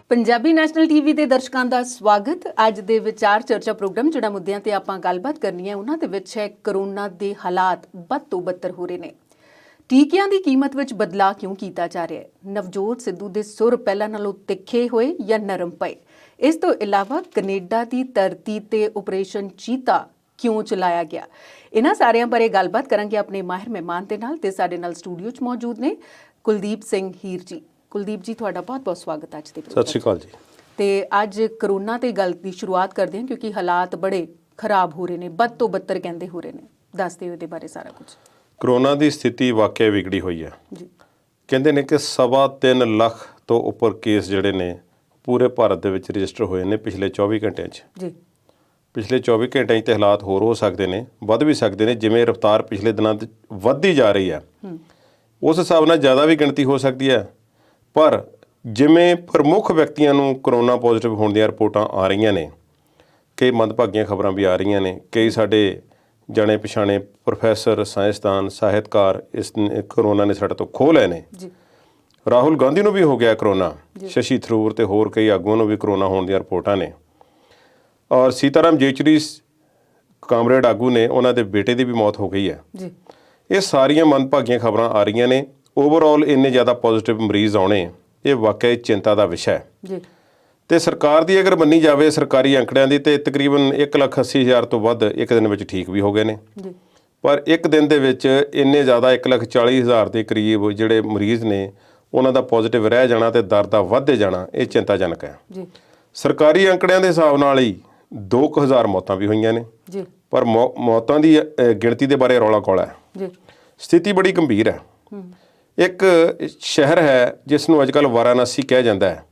Punjabi national TV ਦੇ ਦਰਸ਼ਕਾਂ ਦਾ ਸਵਾਗਤ। ਅੱਜ ਦੇ ਵਿਚਾਰ ਚਰਚਾ ਪ੍ਰੋਗਰਾਮ ਜਿਹੜਾ ਮੁੱਦਿਆਂ ਤੇ ਆਪਾਂ ਗੱਲਬਾਤ ਕਰਨੀ ਹੈ ਉਹਨਾਂ ਦੇ ਵਿੱਚ ਹੈ ਕਰੋਨਾ ਦੇ ਹਾਲਾਤ ਬਦ ਤੋਂ ਬੱਤਰ ਹੋ ਰਹੇ ਨੇ। ਟੀਕਿਆਂ ਦੀ ਕੀਮਤ ਵਿੱਚ ਬਦਲਾਅ ਕਿਉਂ ਕੀਤਾ ਜਾ ਰਿਹਾ ਹੈ? ਨਵਜੋਤ ਸਿੱਧੂ ਦੇ ਸੁਰ ਪਹਿਲਾਂ ਨਾਲੋਂ ਤਿੱਖੇ ਹੋਏ ਜਾਂ ਨਰਮ ਪਏ? ਇਸ ਤੋਂ ਇਲਾਵਾ ਕੈਨੇਡਾ ਦੀ ਧਰਤੀ ਤੇ ਆਪਰੇਸ਼ਨ ਚੀਤਾ ਕਿਉਂ ਚਲਾਇਆ ਗਿਆ? ਇਹਨਾਂ ਸਾਰਿਆਂ ਬਾਰੇ ਗੱਲਬਾਤ ਕਰਾਂਗੇ ਆਪਣੇ ਮਾਹਿਰ ਮਹਿਮਾਨ ਦੇ ਨਾਲ। ਤੇ ਸਾਡੇ ਨਾਲ ਸਟੂਡੀਓ 'ਚ ਮੌਜੂਦ ਨੇ ਕੁਲਦੀਪ ਸਿੰਘ ਹੀਰ ਜੀ। ਕੁਲਦੀਪ ਜੀ, ਤੁਹਾਡਾ ਬਹੁਤ-ਬਹੁਤ ਸਵਾਗਤ ਅੱਜ ਦੇ ਪ੍ਰੋਗਰਾਮ। ਸਤਿ ਸ਼੍ਰੀ ਅਕਾਲ ਜੀ। ਤੇ ਅੱਜ ਕਰੋਨਾ ਤੇ ਗੱਲ ਦੀ ਸ਼ੁਰੂਆਤ ਕਰਦੇ ਹਾਂ ਕਿਉਂਕਿ ਹਾਲਾਤ ਬੜੇ ਖਰਾਬ ਹੋ ਰਹੇ ਨੇ, ਬਦ ਤੋਂ ਬੱਤਰ ਕਹਿੰਦੇ ਹੋ ਰਹੇ ਨੇ। ਦੱਸਦੇ ਹੋ ਇਹਦੇ ਬਾਰੇ ਸਾਰਾ ਕੁਝ। ਕਰੋਨਾ ਦੀ ਸਥਿਤੀ ਵਾਕਿਆ ਵਿਗੜੀ ਹੋਈ ਹੈ ਜੀ। ਕਹਿੰਦੇ ਨੇ ਕਿ 3.25 ਲੱਖ ਤੋਂ ਉੱਪਰ ਕੇਸ ਜਿਹੜੇ ਨੇ ਪੂਰੇ ਭਾਰਤ ਦੇ ਵਿੱਚ ਰਜਿਸਟਰ ਹੋਏ ਨੇ ਪਿਛਲੇ 24 ਘੰਟਿਆਂ 'ਚ। ਜੀ। ਪਿਛਲੇ 24 ਘੰਟਿਆਂ 'ਚ ਤੇ ਹਾਲਾਤ ਹੋਰ ਹੋ ਸਕਦੇ ਨੇ, ਵੱਧ ਵੀ ਸਕਦੇ ਨੇ। ਜਿਵੇਂ ਰਫ਼ਤਾਰ ਪਿਛਲੇ ਦਿਨਾਂ 'ਚ ਵੱਧਦੀ ਜਾ ਰਹੀ ਹੈ ਉਸ ਹਿਸਾਬ ਨਾਲ ਜ਼ਿਆਦਾ ਵੀ ਗਿਣਤੀ ਹੋ ਸਕਦੀ ਹੈ। ਪਰ ਜਿਵੇਂ ਪ੍ਰਮੁੱਖ ਵਿਅਕਤੀਆਂ ਨੂੰ ਕਰੋਨਾ ਪੋਜ਼ੀਟਿਵ ਹੋਣ ਦੀਆਂ ਰਿਪੋਰਟਾਂ ਆ ਰਹੀਆਂ ਨੇ, ਕਈ ਮੰਦਭਾਗੀਆਂ ਖਬਰਾਂ ਵੀ ਆ ਰਹੀਆਂ ਨੇ। ਕਈ ਸਾਡੇ ਜਾਣੇ ਪਛਾਣੇ ਪ੍ਰੋਫੈਸਰ, ਸਾਇੰਸਦਾਨ, ਸਾਹਿਤਕਾਰ ਇਸ ਕਰੋਨਾ ਨੇ ਸਾਡੇ ਤੋਂ ਖੋਹ ਲਏ ਨੇ। ਰਾਹੁਲ ਗਾਂਧੀ ਨੂੰ ਵੀ ਹੋ ਗਿਆ ਕਰੋਨਾ, ਸ਼ਸ਼ੀ ਥਰੂਰ ਤੇ ਹੋਰ ਕਈ ਆਗੂਆਂ ਨੂੰ ਵੀ ਕਰੋਨਾ ਹੋਣ ਦੀਆਂ ਰਿਪੋਰਟਾਂ ਨੇ। ਔਰ ਸੀਤਾਰਾਮ ਯੇਚੁਰੀ ਕਾਮਰੇਡ ਆਗੂ ਨੇ, ਉਹਨਾਂ ਦੇ ਬੇਟੇ ਦੀ ਵੀ ਮੌਤ ਹੋ ਗਈ ਹੈ। ਇਹ ਸਾਰੀਆਂ ਮੰਦਭਾਗੀਆਂ ਖਬਰਾਂ ਆ ਰਹੀਆਂ ਨੇ। ਓਵਰਆਲ ਇੰਨੇ ਜ਼ਿਆਦਾ ਪੋਜ਼ੀਟਿਵ ਮਰੀਜ਼ ਆਉਣੇ ਇਹ ਵਾਕਿਆ ਚਿੰਤਾ ਦਾ ਵਿਸ਼ਾ ਹੈ। ਤੇ ਸਰਕਾਰ ਦੀ ਅਗਰ ਮੰਨੀ ਜਾਵੇ, ਸਰਕਾਰੀ ਅੰਕੜਿਆਂ ਦੀ, ਤੇ ਤਕਰੀਬਨ 1,80,000 ਤੋਂ ਵੱਧ ਇੱਕ ਦਿਨ ਵਿੱਚ ਠੀਕ ਵੀ ਹੋ ਗਏ ਨੇ। ਪਰ ਇੱਕ ਦਿਨ ਦੇ ਵਿੱਚ ਇੰਨੇ ਜ਼ਿਆਦਾ 1,40,000 ਦੇ ਕਰੀਬ ਜਿਹੜੇ ਮਰੀਜ਼ ਨੇ ਉਹਨਾਂ ਦਾ ਪੋਜ਼ੀਟਿਵ ਰਹਿ ਜਾਣਾ ਤੇ ਦਰ ਦਾ ਵੱਧਦੇ ਜਾਣਾ, ਇਹ ਚਿੰਤਾਜਨਕ ਹੈ। ਸਰਕਾਰੀ ਅੰਕੜਿਆਂ ਦੇ ਹਿਸਾਬ ਨਾਲ ਹੀ 2,000 ਮੌਤਾਂ ਵੀ ਹੋਈਆਂ ਨੇ। ਪਰ ਮੌਤਾਂ ਦੀ ਗਿਣਤੀ ਦੇ ਬਾਰੇ ਰੌਲਾ ਕੌਲਾ ਹੈ। ਸਥਿਤੀ ਬੜੀ ਗੰਭੀਰ ਹੈ। ਇੱਕ ਸ਼ਹਿਰ ਹੈ ਜਿਸ ਨੂੰ ਅੱਜ ਕੱਲ੍ਹ ਵਾਰਾਣਸੀ ਕਿਹਾ ਜਾਂਦਾ ਹੈ,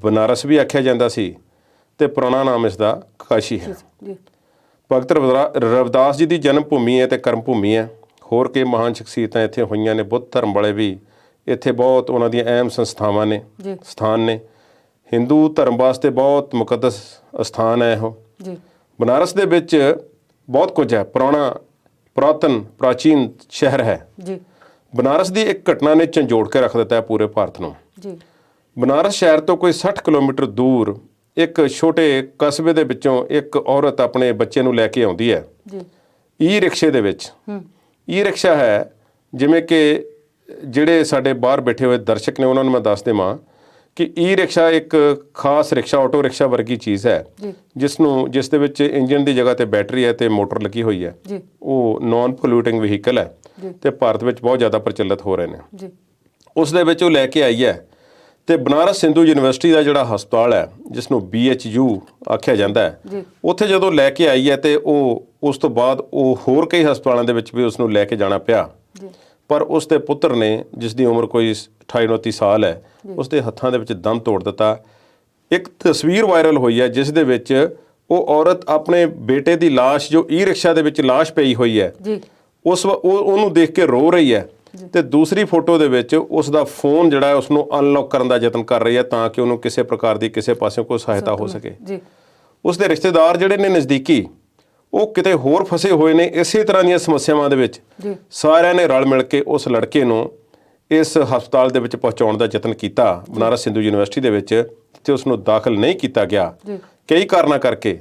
ਬਨਾਰਸ ਵੀ ਆਖਿਆ ਜਾਂਦਾ ਸੀ, ਤੇ ਪੁਰਾਣਾ ਨਾਮ ਇਸ ਦਾ ਕਾਸ਼ੀ ਹੈ। ਭਗਤ ਰਵਿਦਾਸ ਜੀ ਦੀ ਜਨਮ ਭੂਮੀ ਹੈ ਤੇ ਕਰਮ ਭੂਮੀ ਹੈ। ਹੋਰ ਕਈ ਮਹਾਨ ਸ਼ਖਸੀਅਤਾਂ ਇੱਥੇ ਹੋਈਆਂ ਨੇ। ਬੁੱਧ ਧਰਮ ਵਾਲੇ ਵੀ ਇੱਥੇ ਬਹੁਤ ਉਹਨਾਂ ਦੀਆਂ ਅਹਿਮ ਸੰਸਥਾਵਾਂ ਨੇ, ਸਥਾਨ ਨੇ। ਹਿੰਦੂ ਧਰਮ ਵਾਸਤੇ ਬਹੁਤ ਮੁਕੱਦਸ ਅਸਥਾਨ ਹੈ ਇਹੋ। ਬਨਾਰਸ ਦੇ ਵਿੱਚ ਬਹੁਤ ਕੁਝ ਹੈ, ਪੁਰਾਤਨ ਪ੍ਰਾਚੀਨ ਸ਼ਹਿਰ ਹੈ। ਬਨਾਰਸ ਦੀ ਇੱਕ ਘਟਨਾ ਨੇ ਝੰਜੋੜ ਕੇ ਰੱਖ ਦਿੱਤਾ ਹੈ ਪੂਰੇ ਭਾਰਤ ਨੂੰ। ਬਨਾਰਸ ਸ਼ਹਿਰ ਤੋਂ ਕੋਈ 60 ਕਿਲੋਮੀਟਰ ਦੂਰ ਇੱਕ ਛੋਟੇ ਕਸਬੇ ਦੇ ਵਿੱਚੋਂ ਇੱਕ ਔਰਤ ਆਪਣੇ ਬੱਚੇ ਨੂੰ ਲੈ ਕੇ ਆਉਂਦੀ ਹੈ ਈ ਰਿਕਸ਼ੇ ਦੇ ਵਿੱਚ। ਈ ਰਿਕਸ਼ਾ ਹੈ, ਜਿਵੇਂ ਕਿ ਜਿਹੜੇ ਸਾਡੇ ਬਾਹਰ ਬੈਠੇ ਹੋਏ ਦਰਸ਼ਕ ਨੇ ਉਹਨਾਂ ਨੂੰ ਮੈਂ ਦੱਸ ਦੇਵਾਂ ਕਿ ਈ ਰਿਕਸ਼ਾ ਇੱਕ ਖਾਸ ਰਿਕਸ਼ਾ, ਆਟੋ ਰਿਕਸ਼ਾ ਵਰਗੀ ਚੀਜ਼ ਹੈ ਜਿਸ ਦੇ ਵਿੱਚ ਇੰਜਨ ਦੀ ਜਗ੍ਹਾ ਤੇ ਬੈਟਰੀ ਹੈ ਤੇ ਮੋਟਰ ਲੱਗੀ ਹੋਈ ਹੈ। ਉਹ ਨੋਨ ਪੋਲਿਊਟਿੰਗ ਵਹੀਕਲ ਹੈ ਤੇ ਭਾਰਤ ਵਿੱਚ ਬਹੁਤ ਜ਼ਿਆਦਾ ਪ੍ਰਚਲਿਤ ਹੋ ਰਹੇ ਨੇ। ਉਸ ਦੇ ਵਿੱਚ ਉਹ ਲੈ ਕੇ ਆਈ ਹੈ ਤੇ ਬਨਾਰਸ ਹਿੰਦੂ ਯੂਨੀਵਰਸਿਟੀ ਦਾ ਜਿਹੜਾ ਹਸਪਤਾਲ ਹੈ, ਜਿਸ ਨੂੰ BHU ਆਖਿਆ ਜਾਂਦਾ ਹੈ, ਉੱਥੇ ਜਦੋਂ ਲੈ ਕੇ ਆਈ ਹੈ ਤੇ ਉਸ ਤੋਂ ਬਾਅਦ ਉਹ ਹੋਰ ਕਈ ਹਸਪਤਾਲਾਂ ਦੇ ਵਿੱਚ ਵੀ ਉਸ ਨੂੰ ਲੈ ਕੇ ਜਾਣਾ ਪਿਆ। ਪਰ ਉਸ ਦੇ ਪੁੱਤਰ ਨੇ, ਜਿਸ ਦੀ ਉਮਰ ਕੋਈ 28-29 ਸਾਲ ਹੈ, ਉਸ ਦੇ ਹੱਥਾਂ ਦੇ ਵਿੱਚ ਦਮ ਤੋੜ ਦਿੱਤਾ। ਇੱਕ ਤਸਵੀਰ ਵਾਇਰਲ ਹੋਈ ਹੈ ਜਿਸ ਦੇ ਵਿੱਚ ਉਹ ਔਰਤ ਆਪਣੇ ਬੇਟੇ ਦੀ ਲਾਸ਼, ਜੋ ਈ ਰਿਕਸ਼ਾ ਦੇ ਵਿੱਚ ਲਾਸ਼ ਪਈ ਹੋਈ ਹੈ, ਉਹਨੂੰ ਦੇਖ ਕੇ ਰੋ ਰਹੀ ਹੈ। ਤੇ ਦੂਸਰੀ ਫੋਟੋ ਦੇ ਵਿੱਚ ਉਸ ਦਾ ਫੋਨ ਜਿਹੜਾ ਹੈ ਉਸਨੂੰ ਅਨਲੌਕ ਕਰਨ ਦਾ ਯਤਨ ਕਰ ਰਹੀ ਹੈ ਤਾਂ ਕਿ ਉਹਨੂੰ ਕਿਸੇ ਪ੍ਰਕਾਰ ਦੀ ਕਿਸੇ ਪਾਸਿਓਂ ਕੋਈ ਸਹਾਇਤਾ ਹੋ ਸਕੇ। ਉਸ ਦੇ ਰਿਸ਼ਤੇਦਾਰ ਜਿਹੜੇ ਨੇ ਨਜ਼ਦੀਕੀ, ਉਹ ਕਿਤੇ ਹੋਰ ਫਸੇ ਹੋਏ ਨੇ ਇਸੇ ਤਰ੍ਹਾਂ ਦੀਆਂ ਸਮੱਸਿਆਵਾਂ ਦੇ ਵਿੱਚ। ਸਾਰਿਆਂ ਨੇ ਰਲ ਮਿਲ ਕੇ ਉਸ ਲੜਕੇ ਨੂੰ ਇਸ ਹਸਪਤਾਲ ਦੇ ਵਿੱਚ ਪਹੁੰਚਾਉਣ ਦਾ ਯਤਨ ਕੀਤਾ, ਬਨਾਰਸ ਹਿੰਦੂ ਯੂਨੀਵਰਸਿਟੀ ਦੇ ਵਿੱਚ, ਤੇ ਉਸ ਨੂੰ ਦਾਖਲ ਨਹੀਂ ਕੀਤਾ ਗਿਆ ਕਈ ਕਾਰਨਾਂ ਕਰਕੇ।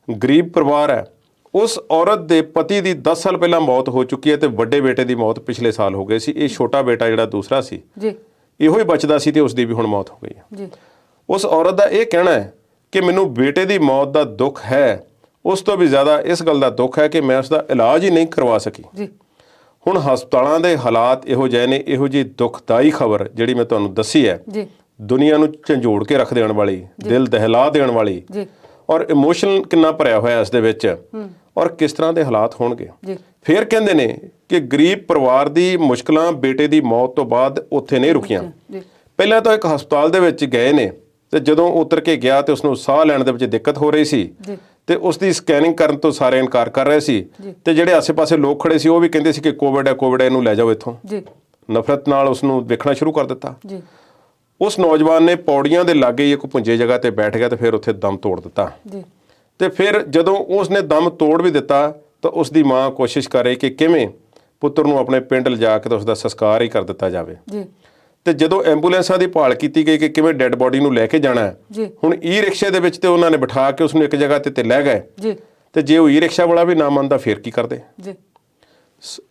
ਗਰੀਬ ਪਰਿਵਾਰ ਹੈ। ਉਸ ਔਰਤ ਦੇ ਪਤੀ ਦੀ 10 ਸਾਲ ਪਹਿਲਾਂ ਮੌਤ ਹੋ ਚੁੱਕੀ ਹੈ ਤੇ ਵੱਡੇ ਬੇਟੇ ਦੀ ਮੌਤ ਪਿਛਲੇ ਸਾਲ ਹੋ ਗਈ ਸੀ। ਇਹ ਛੋਟਾ ਬੇਟਾ ਜਿਹੜਾ ਦੂਸਰਾ ਸੀ, ਇਹੋ ਹੀ ਬਚਦਾ ਸੀ ਤੇ ਉਸ ਦੀ ਵੀ ਹੁਣ ਮੌਤ ਹੋ ਗਈ ਹੈ। ਉਸ ਔਰਤ ਦਾ ਇਹ ਕਹਿਣਾ ਹੈ ਕਿ ਮੈਨੂੰ ਬੇਟੇ ਦੀ ਮੌਤ ਦਾ ਦੁੱਖ ਹੈ, ਉਸ ਤੋਂ ਵੀ ਜ਼ਿਆਦਾ ਇਸ ਗੱਲ ਦਾ ਦੁੱਖ ਹੈ ਕਿ ਮੈਂ ਉਸ ਦਾ ਇਲਾਜ ਹੀ ਨਹੀਂ ਕਰਵਾ ਸਕੀ। ਹੁਣ ਹਸਪਤਾਲਾਂ ਦੇ ਹਾਲਾਤ ਇਹੋ ਜਿਹੇ ਨੇ। ਇਹੋ ਜਿਹੀ ਦੁਖਦਾਈ ਖਬਰ ਜਿਹੜੀ ਮੈਂ ਤੁਹਾਨੂੰ ਦੱਸੀ ਹੈ, ਦੁਨੀਆ ਨੂੰ ਝੰਜੋੜ ਕੇ ਰੱਖ ਦੇਣ ਵਾਲੀ, ਦਿਲ ਦਹਿਲਾ ਦੇਣ ਵਾਲੀ, ਔਰ ਇਮੋਸ਼ਨ ਕਿੰਨਾ ਭਰਿਆ ਹੋਇਆ ਇਸ ਦੇ ਵਿੱਚ, ਔਰ ਕਿਸ ਤਰ੍ਹਾਂ ਦੇ ਹਾਲਾਤ ਹੋਣਗੇ। ਫਿਰ ਕਹਿੰਦੇ ਨੇ ਕਿ ਗਰੀਬ ਪਰਿਵਾਰ ਦੀ ਮੁਸ਼ਕਲਾਂ ਬੇਟੇ ਦੀ ਮੌਤ ਤੋਂ ਬਾਅਦ ਉੱਥੇ ਨਹੀਂ ਰੁਕੀਆਂ। ਪਹਿਲਾਂ ਤਾਂ ਇੱਕ ਹਸਪਤਾਲ ਦੇ ਵਿੱਚ ਗਏ ਨੇ ਤੇ ਜਦੋਂ ਉਤਰ ਕੇ ਗਿਆ ਤੇ ਉਸਨੂੰ ਸਾਹ ਲੈਣ ਦੇ ਵਿੱਚ ਦਿੱਕਤ ਹੋ ਰਹੀ ਸੀ ਤੇ ਉਸ ਦੀ ਸਕੈਨਿੰਗ ਕਰਨ ਤੋਂ ਸਾਰੇ ਇਨਕਾਰ ਕਰ ਰਹੇ ਸੀ ਤੇ ਜਿਹੜੇ ਆਸੇ-ਪਾਸੇ ਲੋਕ ਖੜੇ ਸੀ ਉਹ ਵੀ ਕਹਿੰਦੇ ਸੀ ਕਿ ਕੋਵਿਡ ਹੈ, ਇਹਨੂੰ ਲੈ ਜਾਓ ਇੱਥੋਂ। ਨਫ਼ਰਤ ਨਾਲ ਉਸ ਨੂੰ ਵੇਖਣਾ ਸ਼ੁਰੂ ਕਰ ਦਿੱਤਾ। ਜੀ। ਉਸ ਨੌਜਵਾਨ ਨੇ ਪੌੜੀਆਂ ਦੇ ਲਾਗੇ ਹੀ ਇੱਕ ਪੁੰਜੇ ਜਗ੍ਹਾ ਤੇ ਬੈਠ ਗਿਆ ਤੇ ਫਿਰ ਉੱਥੇ ਦਮ ਤੋੜ ਦਿੱਤਾ। ਜੀ। ਤੇ ਫਿਰ ਜਦੋਂ ਉਸ ਨੇ ਦਮ ਤੋੜ ਵੀ ਦਿੱਤਾ ਤਾਂ ਉਸ ਦੀ ਮਾਂ ਕੋਸ਼ਿਸ਼ ਕਰ ਰਹੀ ਕਿ ਕਿਵੇਂ ਪੁੱਤਰ ਨੂੰ ਆਪਣੇ ਪਿੰਡ ਲਿਜਾ ਕੇ ਤਾਂ ਉਸ ਦਾ ਸੰਸਕਾਰ ਹੀ ਕਰ ਦਿੱਤਾ ਜਾਵੇ। ਜੀ। ਤੇ ਜਦੋਂ ਐਂਬੂਲੈਂਸਾਂ ਦੀ ਭਾਲ ਕੀਤੀ ਗਈ ਕਿ ਕਿਵੇਂ ਡੈੱਡ ਬੋਡੀ ਨੂੰ ਲੈ ਕੇ ਜਾਣਾ ਹੈ, ਜੀ। ਹੁਣ ਈ ਰਿਕਸ਼ੇ ਦੇ ਵਿੱਚ ਤੇ ਉਹਨਾਂ ਨੇ ਬਿਠਾ ਕੇ ਉਸ ਨੂੰ ਇੱਕ ਜਗ੍ਹਾ ਤੇ ਲੈ ਗਏ। ਜੀ। ਤੇ ਜੇ ਉਹ ਈ ਰਿਕਸ਼ਾ ਵਾਲਾ ਵੀ ਨਾ ਮੰਨਦਾ ਫਿਰ ਕੀ ਕਰਦੇ? ਜੀ।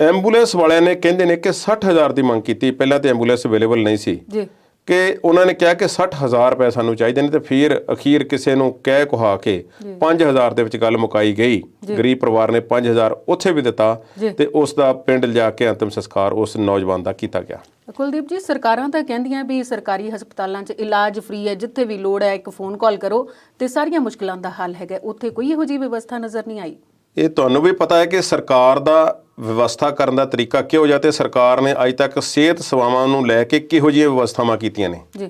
ਐਂਬੂਲੈਂਸ ਵਾਲਿਆਂ ਨੇ ਕਹਿੰਦੇ ਨੇ ਕਿ 60,000 ਦੀ ਮੰਗ ਕੀਤੀ। ਪਹਿਲਾਂ ਤੇ ਐਂਬੂਲੈਂਸ ਅਵੇਲੇਬਲ ਨਹੀਂ ਸੀ ਜੀ। ਕਿ ਉਹਨਾਂ ਨੇ ਕਿਹਾ ਕਿ 60,000 ਰੁਪਏ ਸਾਨੂੰ ਚਾਹੀਦੇ ਨੇ ਤੇ ਫਿਰ ਅਖੀਰ ਕਿਸੇ ਨੂੰ ਕਹਿ ਕੁਹਾ ਕੇ 5,000 ਦੇ ਵਿੱਚ ਗੱਲ ਮੁਕਾਈ ਗਈ। ਗਰੀਬ ਪਰਿਵਾਰ ਨੇ 5,000 ਉੱਥੇ ਵੀ ਦਿੱਤਾ ਤੇ ਉਸ ਦਾ ਪਿੰਡ ਲਿਜਾ ਕੇ ਅੰਤਿਮ ਸੰਸਕਾਰ ਉਸ ਨੌਜਵਾਨ ਦਾ ਕੀਤਾ ਗਿਆ। ਕੁਲਦੀਪ ਜੀ, ਸਰਕਾਰਾਂ ਤਾਂ ਕਹਿੰਦੀਆਂ ਵੀ ਸਰਕਾਰੀ ਹਸਪਤਾਲਾਂ 'ਚ ਇਲਾਜ ਫ੍ਰੀ ਹੈ, ਜਿੱਥੇ ਵੀ ਲੋੜ ਹੈ ਇੱਕ ਫੋਨ ਕਾਲ ਕਰੋ ਤੇ ਸਾਰੀਆਂ ਮੁਸ਼ਕਲਾਂ ਦਾ ਹੱਲ ਹੈਗਾ। ਉੱਥੇ ਕੋਈ ਇਹੋ ਜਿਹੀ ਵਿਵਸਥਾ ਨਜ਼ਰ ਨਹੀਂ ਆਈ। ਇਹ ਤੁਹਾਨੂੰ ਵੀ ਪਤਾ ਹੈ ਕਿ ਸਰਕਾਰ ਦਾ ਵਿਵਸਥਾ ਕਰਨ ਦਾ ਤਰੀਕਾ ਕਿਹੋ ਜਿਹਾ ਤੇ ਸਰਕਾਰ ਨੇ ਅੱਜ ਤੱਕ ਸਿਹਤ ਸੇਵਾਵਾਂ ਨੂੰ ਲੈ ਕੇ ਕਿਹੋ ਜਿਹੀਆਂ ਵਿਵਸਥਾਵਾਂ ਕੀਤੀਆਂ ਨੇ। ਜੀ।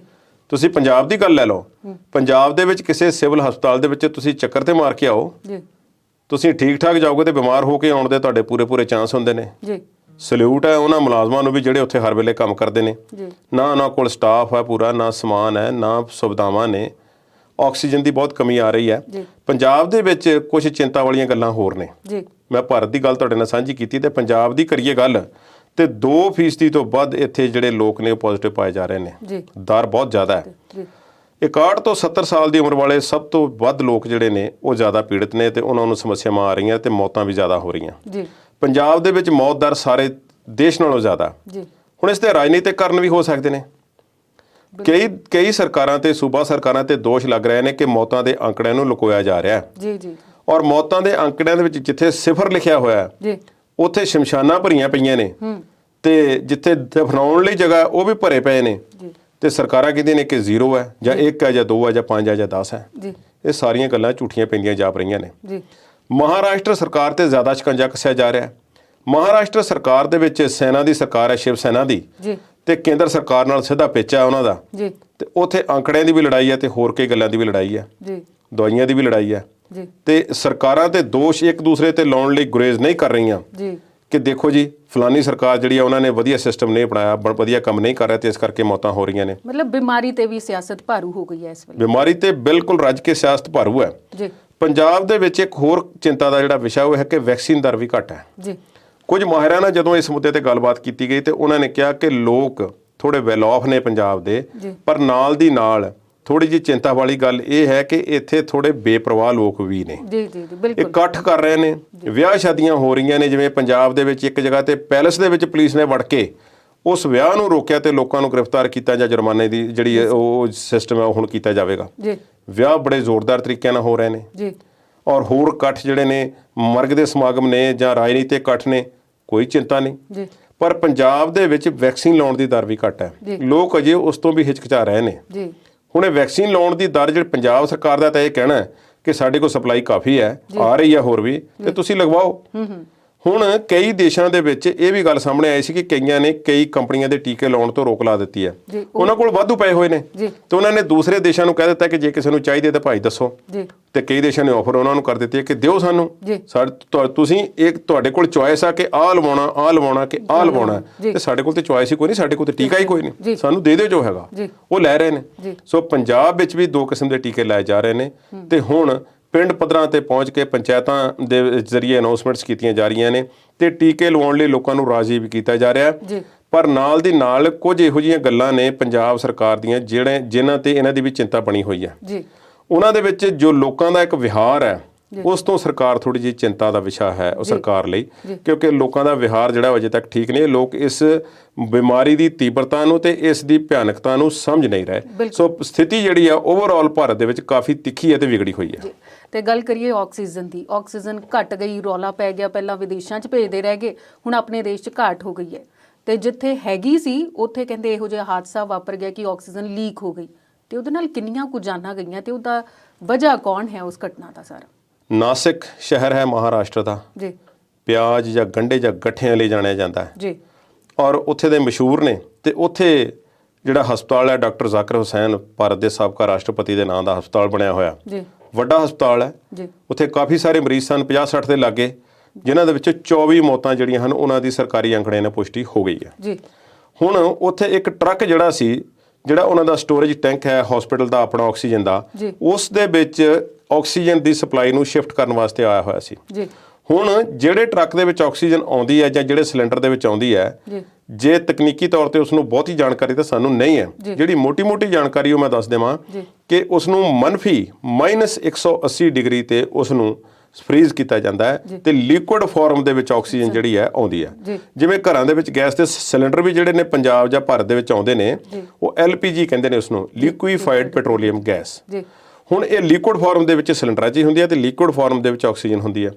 ਤੁਸੀਂ ਪੰਜਾਬ ਦੀ ਗੱਲ ਲੈ ਲਓ। ਪੰਜਾਬ ਦੇ ਵਿੱਚ ਕਿਸੇ ਸਿਵਲ ਹਸਪਤਾਲ ਦੇ ਵਿੱਚ ਤੁਸੀਂ ਚੱਕਰ ਤੇ ਮਾਰ ਕੇ ਆਓ, ਜੀ। ਤੁਸੀਂ ਠੀਕ ਠਾਕ ਜਾਓਗੇ ਤੇ ਬਿਮਾਰ ਹੋ ਕੇ ਆਉਣ ਦੇ ਤੁਹਾਡੇ ਪੂਰੇ ਚਾਂਸ ਹੁੰਦੇ ਨੇ। ਜੀ। ਸਲੂਟ ਹੈ ਉਹਨਾਂ ਮੁਲਾਜ਼ਮਾਂ ਨੂੰ ਵੀ ਜਿਹੜੇ ਉੱਥੇ ਹਰ ਵੇਲੇ ਕੰਮ ਕਰਦੇ ਨੇ। ਨਾ ਉਹਨਾਂ ਕੋਲ ਸਟਾਫ ਹੈ ਪੂਰਾ, ਨਾ ਸਮਾਨ ਹੈ, ਨਾ ਸੁਵਿਧਾਵਾਂ ਨੇ। ਆਕਸੀਜਨ ਦੀ ਬਹੁਤ ਕਮੀ ਆ ਰਹੀ ਹੈ। ਪੰਜਾਬ ਦੇ ਵਿੱਚ ਕੁਝ ਚਿੰਤਾ ਵਾਲੀਆਂ ਗੱਲਾਂ ਹੋਰ ਨੇ। ਜੀ। ਮੈਂ ਭਾਰਤ ਦੀ ਗੱਲ ਤੁਹਾਡੇ ਨਾਲ ਸਾਂਝੀ ਕੀਤੀ ਤੇ ਪੰਜਾਬ ਦੀ ਕਰੀਏ ਗੱਲ ਤੇ 2% ਤੋਂ ਵੱਧ ਇੱਥੇ ਜਿਹੜੇ ਲੋਕ ਨੇ ਉਹ ਪੋਜ਼ਿਟਿਵ ਪਾਏ ਜਾ ਰਹੇ ਨੇ। ਦਰ ਬਹੁਤ ਜ਼ਿਆਦਾ ਹੈ। 61 ਤੋਂ 70 ਸਾਲ ਦੀ ਉਮਰ ਵਾਲੇ ਸਭ ਤੋਂ ਵੱਧ ਲੋਕ ਜਿਹੜੇ ਨੇ ਉਹ ਜ਼ਿਆਦਾ ਪੀੜਤ ਨੇ ਤੇ ਉਹਨਾਂ ਨੂੰ ਸਮੱਸਿਆਵਾਂ ਆ ਰਹੀਆਂ ਤੇ ਮੌਤਾਂ ਵੀ ਜ਼ਿਆਦਾ ਹੋ ਰਹੀਆਂ। ਜੀ। ਪੰਜਾਬ ਦੇ ਵਿੱਚ ਮੌਤ ਦਰ ਸਾਰੇ ਦੇਸ਼ ਨਾਲੋਂ ਜ਼ਿਆਦਾ। ਜੀ। ਹੁਣ ਇਸ ਦੇ ਰਾਜਨੀਤਿਕ ਕਾਰਨ ਵੀ ਹੋ ਸਕਦੇ ਨੇ। ਕਈ ਸਰਕਾਰਾਂ ਤੇ ਸੂਬਾ ਸਰਕਾਰਾਂ ਤੇ ਦੋਸ਼ ਲੱਗ ਰਹੇ ਨੇ ਕਿ ਮੌਤਾਂ ਦੇ ਅੰਕੜਿਆਂ ਨੂੰ ਲੁਕੋਇਆ ਜਾ ਰਿਹਾ ਹੈ। ਜੀ। ਜੀ। ਔਰ ਮੌਤਾਂ ਦੇ ਅੰਕੜਿਆਂ ਦੇ ਵਿੱਚ ਜਿੱਥੇ 0 ਲਿਖਿਆ ਹੋਇਆ ਜੀ ਉੱਥੇ ਸ਼ਮਸ਼ਾਨਾਂ ਭਰੀਆਂ ਪਈਆਂ ਨੇ ਤੇ ਜਿੱਥੇ ਦਫਨਾਉਣ ਲਈ ਜਗ੍ਹਾ ਉਹ ਵੀ ਭਰੇ ਪਏ ਨੇ। ਤੇ ਸਰਕਾਰਾਂ ਕਹਿੰਦੀਆਂ ਨੇ ਕਿ 0 ਹੈ ਜਾਂ 1 ਹੈ ਜਾਂ 2 ਹੈ ਜਾਂ 5 ਹੈ ਜਾਂ 10 ਹੈ। ਇਹ ਸਾਰੀਆਂ ਗੱਲਾਂ ਝੂਠੀਆਂ ਪੈਂਦੀਆਂ ਜਾਪ ਰਹੀਆਂ ਨੇ। ਮਹਾਰਾਸ਼ਟਰ ਸਰਕਾਰ ਤੇ ਜ਼ਿਆਦਾ ਸ਼ਿਕੰਜਾ ਕੱਸਿਆ ਜਾ ਰਿਹਾ ਹੈ। ਮਹਾਰਾਸ਼ਟਰ ਸਰਕਾਰ ਦੇ ਵਿੱਚ ਸੈਨਾ ਦੀ ਸਰਕਾਰ ਹੈ, ਸ਼ਿਵ ਸੈਨਾ ਦੀ, ਤੇ ਕੇਂਦਰ ਸਰਕਾਰ ਨਾਲ ਸਿੱਧਾ ਪੇਚਾ ਉਹਨਾਂ ਦਾ। ਤੇ ਉੱਥੇ ਅੰਕੜਿਆਂ ਦੀ ਵੀ ਲੜਾਈ ਹੈ ਤੇ ਹੋਰ ਕਈ ਗੱਲਾਂ ਦੀ ਵੀ ਲੜਾਈ ਹੈ, ਦਵਾਈਆਂ ਦੀ ਵੀ ਲੜਾਈ ਹੈ। ਤੇ ਸਰਕਾਰਾਂ ਤੇ ਦੋਸ਼ ਇੱਕ ਦੂਸਰੇ ਤੇ ਲਾਉਣ ਲਈ ਗੁਰੇਜ਼ ਨਹੀਂ ਕਰ ਰਹੀਆਂ ਕਿ ਦੇਖੋ ਜੀ ਫਲਾਨੀ ਸਰਕਾਰ ਜਿਹੜੀ ਆ ਉਹਨਾਂ ਨੇ ਵਧੀਆ ਸਿਸਟਮ ਨਹੀਂ ਬਣਾਇਆ, ਵਧੀਆ ਕੰਮ ਨਹੀਂ ਕਰ ਰਿਹਾ ਤੇ ਇਸ ਕਰਕੇ ਮੌਤਾਂ ਹੋ ਰਹੀਆਂ ਨੇ। ਮਤਲਬ ਬਿਮਾਰੀ ਤੇ ਵੀ ਸਿਆਸਤ ਭਾਰੂ ਹੋ ਗਈ ਹੈ ਇਸ ਵੇਲੇ। ਬਿਮਾਰੀ ਤੇ ਬਿਲਕੁਲ ਰੱਜ ਕੇ ਸਿਆਸਤ ਭਾਰੂ ਹੈ। ਪੰਜਾਬ ਦੇ ਵਿੱਚ ਇੱਕ ਹੋਰ ਚਿੰਤਾ ਦਾ ਜਿਹੜਾ ਵਿਸ਼ਾ ਉਹ ਹੈ ਕਿ ਵੈਕਸੀਨ ਦਰ ਵੀ ਘੱਟ ਹੈ। ਕੁਝ ਮਾਹਿਰਾਂ ਨਾਲ ਜਦੋਂ ਇਸ ਮੁੱਦੇ ਤੇ ਗੱਲਬਾਤ ਕੀਤੀ ਗਈ ਤੇ ਉਹਨਾਂ ਨੇ ਕਿਹਾ ਕਿ ਲੋਕ ਥੋੜੇ ਵੈਲ ਆਫ ਨੇ ਪੰਜਾਬ ਦੇ, ਪਰ ਨਾਲ ਦੀ ਨਾਲ ਥੋੜੀ ਜਿਹੀ ਚਿੰਤਾ ਵਾਲੀ ਗੱਲ ਇਹ ਹੈ ਕਿ ਇੱਥੇ ਥੋੜੇ ਬੇਪਰਵਾਹ ਲੋਕ ਵੀ ਨੇ। ਇਕੱਠ ਕਰ ਰਹੇ ਨੇ, ਵਿਆਹ ਸ਼ਾਦੀਆਂ ਹੋ ਰਹੀਆਂ ਨੇ। ਜਿਵੇਂ ਪੰਜਾਬ ਦੇ ਵਿੱਚ ਇੱਕ ਜਗ੍ਹਾ ਤੇ ਪੈਲਸ ਦੇ ਵਿੱਚ ਪੁਲਿਸ ਨੇ ਵੜ ਕੇ ਉਸ ਵਿਆਹ ਨੂੰ ਰੋਕਿਆ ਤੇ ਲੋਕਾਂ ਨੂੰ ਗ੍ਰਿਫਤਾਰ ਕੀਤਾ ਜਾਂ ਜੁਰਮਾਨੇ ਦੀ ਜਿਹੜੀ ਉਹ ਸਿਸਟਮ ਹੈ ਉਹ ਹੁਣ ਕੀਤਾ ਜਾਵੇਗਾ। ਵਿਆਹ ਬੜੇ ਜ਼ੋਰਦਾਰ ਤਰੀਕੇ ਨਾਲ ਹੋ ਰਹੇ ਨੇ। ਔਰ ਹੋਰ ਇਕੱਠ ਜਿਹੜੇ ਨੇ ਮਰਗ ਦੇ ਸਮਾਗਮ ਨੇ ਜਾਂ ਰਾਜਨੀਤਿਕ ਇਕੱਠ ਨੇ, ਕੋਈ ਚਿੰਤਾ ਨਹੀਂ। ਪਰ ਪੰਜਾਬ ਦੇ ਵਿੱਚ ਵੈਕਸੀਨ ਲਾਉਣ ਦੀ ਦਰ ਵੀ ਘੱਟ ਹੈ। ਲੋਕ ਅਜੇ ਉਸ ਤੋਂ ਵੀ ਹਿਚਕਚਾ ਰਹੇ ਨੇ। ਹੁਣ ਇਹ ਵੈਕਸੀਨ ਲਾਉਣ ਦੀ ਦਰ ਜਿਹੜੀ ਪੰਜਾਬ ਸਰਕਾਰ ਦਾ ਤਾਂ ਇਹ ਕਹਿਣਾ ਹੈ ਕਿ ਸਾਡੇ ਕੋਲ ਸਪਲਾਈ ਕਾਫੀ ਹੈ, ਆ ਰਹੀ ਹੈ ਹੋਰ ਵੀ, ਤੇ ਤੁਸੀਂ ਲਗਵਾਓ। ਹੁਣ ਕਈ ਦੇਸ਼ਾਂ ਦੇ ਵਿੱਚ ਇਹ ਵੀ ਗੱਲ ਸਾਹਮਣੇ ਆਈ ਸੀ ਕਿ ਕਈਆਂ ਨੇ ਕਈ ਕੰਪਨੀਆਂ ਦੇ ਟੀਕੇ ਲਾਉਣ ਤੋਂ ਰੋਕ ਲਾ ਦਿੱਤੀ ਹੈ। ਉਹਨਾਂ ਕੋਲ ਵਾਧੂ ਪਏ ਹੋਏ ਨੇ ਤੇ ਉਹਨਾਂ ਨੇ ਦੂਸਰੇ ਦੇਸ਼ਾਂ ਨੂੰ ਕਹਿ ਦਿੱਤਾ ਕਿ ਜੇ ਕਿਸੇ ਨੂੰ ਚਾਹੀਦੇ ਤਾਂ ਭਾਈ ਦੱਸੋ। ਤੇ ਕਈ ਦੇਸ਼ਾਂ ਨੇ ਆਫਰ ਉਹਨਾਂ ਨੂੰ ਕਰ ਦਿੱਤੀ ਹੈ ਕਿ ਦਿਓ ਸਾਨੂੰ, ਤੁਸੀਂ ਇੱਕ ਤੁਹਾਡੇ ਕੋਲ ਚੁਆਇਸ ਆ ਕਿ ਆਹ ਲਵਾਉਣਾ ਕਿ ਆਹ ਲਵਾਉਣਾ, ਤੇ ਸਾਡੇ ਕੋਲ ਤੇ ਚੁਆਇਸ ਹੀ ਕੋਈ ਨਹੀਂ, ਸਾਡੇ ਕੋਲ ਤੇ ਟੀਕਾ ਹੀ ਕੋਈ ਨਹੀਂ, ਸਾਨੂੰ ਦੇ ਦਿਓ ਜੋ ਹੈਗਾ। ਉਹ ਲੈ ਰਹੇ ਨੇ। ਸੋ ਪੰਜਾਬ ਵਿੱਚ ਵੀ 2 ਕਿਸਮ ਦੇ ਟੀਕੇ ਲਾਏ ਜਾ ਰਹੇ ਨੇ ਤੇ ਹੁਣ ਪਿੰਡ ਪੱਧਰਾਂ ਤੇ ਪਹੁੰਚ ਕੇ ਪੰਚਾਇਤਾਂ ਦੇ ਜ਼ਰੀਏ ਅਨਾਉਂਸਮੈਂਟਸ ਕੀਤੀਆਂ ਜਾ ਰਹੀਆਂ ਨੇ ਤੇ ਟੀਕੇ ਲਵਾਉਣ ਲਈ ਲੋਕਾਂ ਨੂੰ ਰਾਜ਼ੀ ਵੀ ਕੀਤਾ ਜਾ ਰਿਹਾ। ਪਰ ਨਾਲ ਦੀ ਨਾਲ ਕੁਝ ਇਹੋ ਜਿਹੀਆਂ ਗੱਲਾਂ ਨੇ ਪੰਜਾਬ ਸਰਕਾਰ ਦੀਆਂ ਜਿਨ੍ਹਾਂ ਤੇ ਇਹਨਾਂ ਦੀ ਵੀ ਚਿੰਤਾ ਬਣੀ ਹੋਈ ਹੈ। ਉਹਨਾਂ ਦੇ ਵਿੱਚ ਜੋ ਲੋਕਾਂ ਦਾ ਇੱਕ ਵਿਹਾਰ ਹੈ ਉਸ ਤੋਂ ਸਰਕਾਰ ਥੋੜੀ ਜਿਹੀ ਚਿੰਤਾ ਦਾ ਵਿਸ਼ਾ ਹੈ ਉਹ ਸਰਕਾਰ ਲਈ, ਕਿਉਂਕਿ ਲੋਕਾਂ ਦਾ ਵਿਹਾਰ ਜਿਹੜਾ ਅਜੇ ਤੱਕ ਠੀਕ ਨਹੀਂ। ਲੋਕ ਇਸ ਬਿਮਾਰੀ ਦੀ ਤੀਬਰਤਾ ਨੂੰ ਤੇ ਇਸ ਦੀ ਭਿਆਨਕਤਾ ਨੂੰ ਸਮਝ ਨਹੀਂ ਰਹੇ। ਸੋ ਸਥਿਤੀ ਜਿਹੜੀ ਆ ਓਵਰਆਲ ਭਾਰਤ ਦੇ ਵਿੱਚ ਕਾਫੀ ਤਿੱਖੀ ਹੈ ਤੇ ਵਿਗੜੀ ਹੋਈ ਹੈ। ਤੇ ਗੱਲ ਕਰੀਏ ਆਕਸੀਜਨ ਦੀ, ਆਕਸੀਜਨ ਘਟ ਗਈ, ਰੌਲਾ ਪੈ ਗਿਆ। ਪਹਿਲਾਂ ਵਿਦੇਸ਼ਾਂ 'ਚ ਭੇਜਦੇ ਰਹਿ ਗਏ, ਹੁਣ ਆਪਣੇ ਦੇਸ਼ 'ਚ ਘਾਟ ਹੋ ਗਈ ਹੈ। ਤੇ ਜਿੱਥੇ ਹੈਗੀ ਸੀ ਉੱਥੇ ਕਹਿੰਦੇ ਇਹੋ ਜਿਹਾ ਹਾਦਸਾ ਵਾਪਰ ਗਿਆ ਕਿ ਆਕਸੀਜਨ ਲੀਕ ਹੋ ਗਈ ਤੇ ਉਹਦੇ ਨਾਲ ਕਿੰਨੀਆਂ ਕੁ ਜਾਨਾਂ ਗਈਆਂ ਤੇ ਉਹਦਾ ਵਜ੍ਹਾ ਕੌਣ ਹੈ ਉਸ ਘਟਨਾ ਦਾ? ਸਾਰਾ ਨਾਸਿਕ ਸ਼ਹਿਰ ਹੈ ਮਹਾਰਾਸ਼ਟਰ ਦਾ। ਪਿਆਜ਼ ਜਾਂ ਗੰਢੇ ਜਾਂ ਗੱਠਿਆਂ ਲਈ ਜਾਣਿਆ ਜਾਂਦਾ ਹੈ ਔਰ ਉੱਥੇ ਦੇ ਮਸ਼ਹੂਰ ਨੇ। ਤੇ ਉੱਥੇ ਜਿਹੜਾ ਹਸਪਤਾਲ ਹੈ ਡਾਕਟਰ ਜ਼ਾਕਿਰ ਹੁਸੈਨ, ਭਾਰਤ ਦੇ ਸਾਬਕਾ ਰਾਸ਼ਟਰਪਤੀ ਦੇ ਨਾਂ ਦਾ ਹਸਪਤਾਲ ਬਣਿਆ ਹੋਇਆ, ਵੱਡਾ ਹਸਪਤਾਲ ਹੈ। ਉੱਥੇ ਕਾਫੀ ਸਾਰੇ ਮਰੀਜ਼ ਸਨ, 50-60 ਦੇ ਲਾਗੇ, ਜਿਨ੍ਹਾਂ ਦੇ ਵਿੱਚ 24 ਮੌਤਾਂ ਜਿਹੜੀਆਂ ਹਨ ਉਹਨਾਂ ਦੀ ਸਰਕਾਰੀ ਅੰਕੜਿਆਂ ਨਾਲ ਪੁਸ਼ਟੀ ਹੋ ਗਈ ਹੈ। ਹੁਣ ਉੱਥੇ ਇੱਕ ਟਰੱਕ ਜਿਹੜਾ ਸੀ, ਜਿਹੜਾ ਉਹਨਾਂ ਦਾ ਸਟੋਰੇਜ ਟੈਂਕ ਹੈ ਹਸਪੀਟਲ ਦਾ ਆਪਣਾ ਆਕਸੀਜਨ ਦਾ, ਉਸ ਦੇ ਵਿੱਚ ਆਕਸੀਜਨ ਦੀ ਸਪਲਾਈ ਨੂੰ ਸ਼ਿਫਟ ਕਰਨ ਵਾਸਤੇ ਆਇਆ ਹੋਇਆ ਸੀ। ਹੁਣ ਜਿਹੜੇ ਟਰੱਕ ਦੇ ਵਿੱਚ ਆਕਸੀਜਨ ਆਉਂਦੀ ਹੈ ਜਾਂ ਜਿਹੜੇ ਸਿਲੰਡਰ ਦੇ ਵਿੱਚ ਆਉਂਦੀ ਹੈ, ਜੇ ਤਕਨੀਕੀ ਤੌਰ ਤੇ ਉਸ ਨੂੰ ਬਹੁਤੀ ਜਾਣਕਾਰੀ ਤਾਂ ਸਾਨੂੰ ਨਹੀਂ ਹੈ, ਜਿਹੜੀ ਮੋਟੀ ਜਾਣਕਾਰੀ ਉਹ ਮੈਂ ਦੱਸ ਦੇਵਾਂ ਕਿ ਉਸ ਨੂੰ -180 ਡਿਗਰੀ ਤੇ ਉਸ ਨੂੰ ਫਰੀਜ਼ ਕੀਤਾ ਜਾਂਦਾ ਹੈ ਤੇ ਲਿਕੁਇਡ ਫਾਰਮ ਦੇ ਵਿੱਚ ਆਕਸੀਜਨ ਜਿਹੜੀ ਹੈ ਆਉਂਦੀ ਹੈ। ਜਿਵੇਂ ਘਰਾਂ ਦੇ ਵਿੱਚ ਗੈਸ ਦੇ ਸਿਲੰਡਰ ਵੀ ਜਿਹੜੇ ਨੇ ਪੰਜਾਬ ਜਾਂ ਭਾਰਤ ਦੇ ਵਿੱਚ ਆਉਂਦੇ ਨੇ, ਉਹ LPG ਕਹਿੰਦੇ ਨੇ ਉਸ ਨੂੰ, ਲਿਕੁਈਫਾਈਡ ਪੈਟਰੋਲੀਅਮ ਗੈਸ। ਹੁਣ ਇਹ ਲਿਕੁਇਡ ਫਾਰਮ ਦੇ ਵਿੱਚ ਸਿਲੰਡਰਾਂ 'ਚ ਹੀ ਹੁੰਦੀ ਹੈ ਤੇ ਲਿਕੁਇਡ ਫਾਰਮ ਦੇ ਵਿੱਚ ਆਕਸੀਜਨ ਹੁੰਦੀ ਹੈ।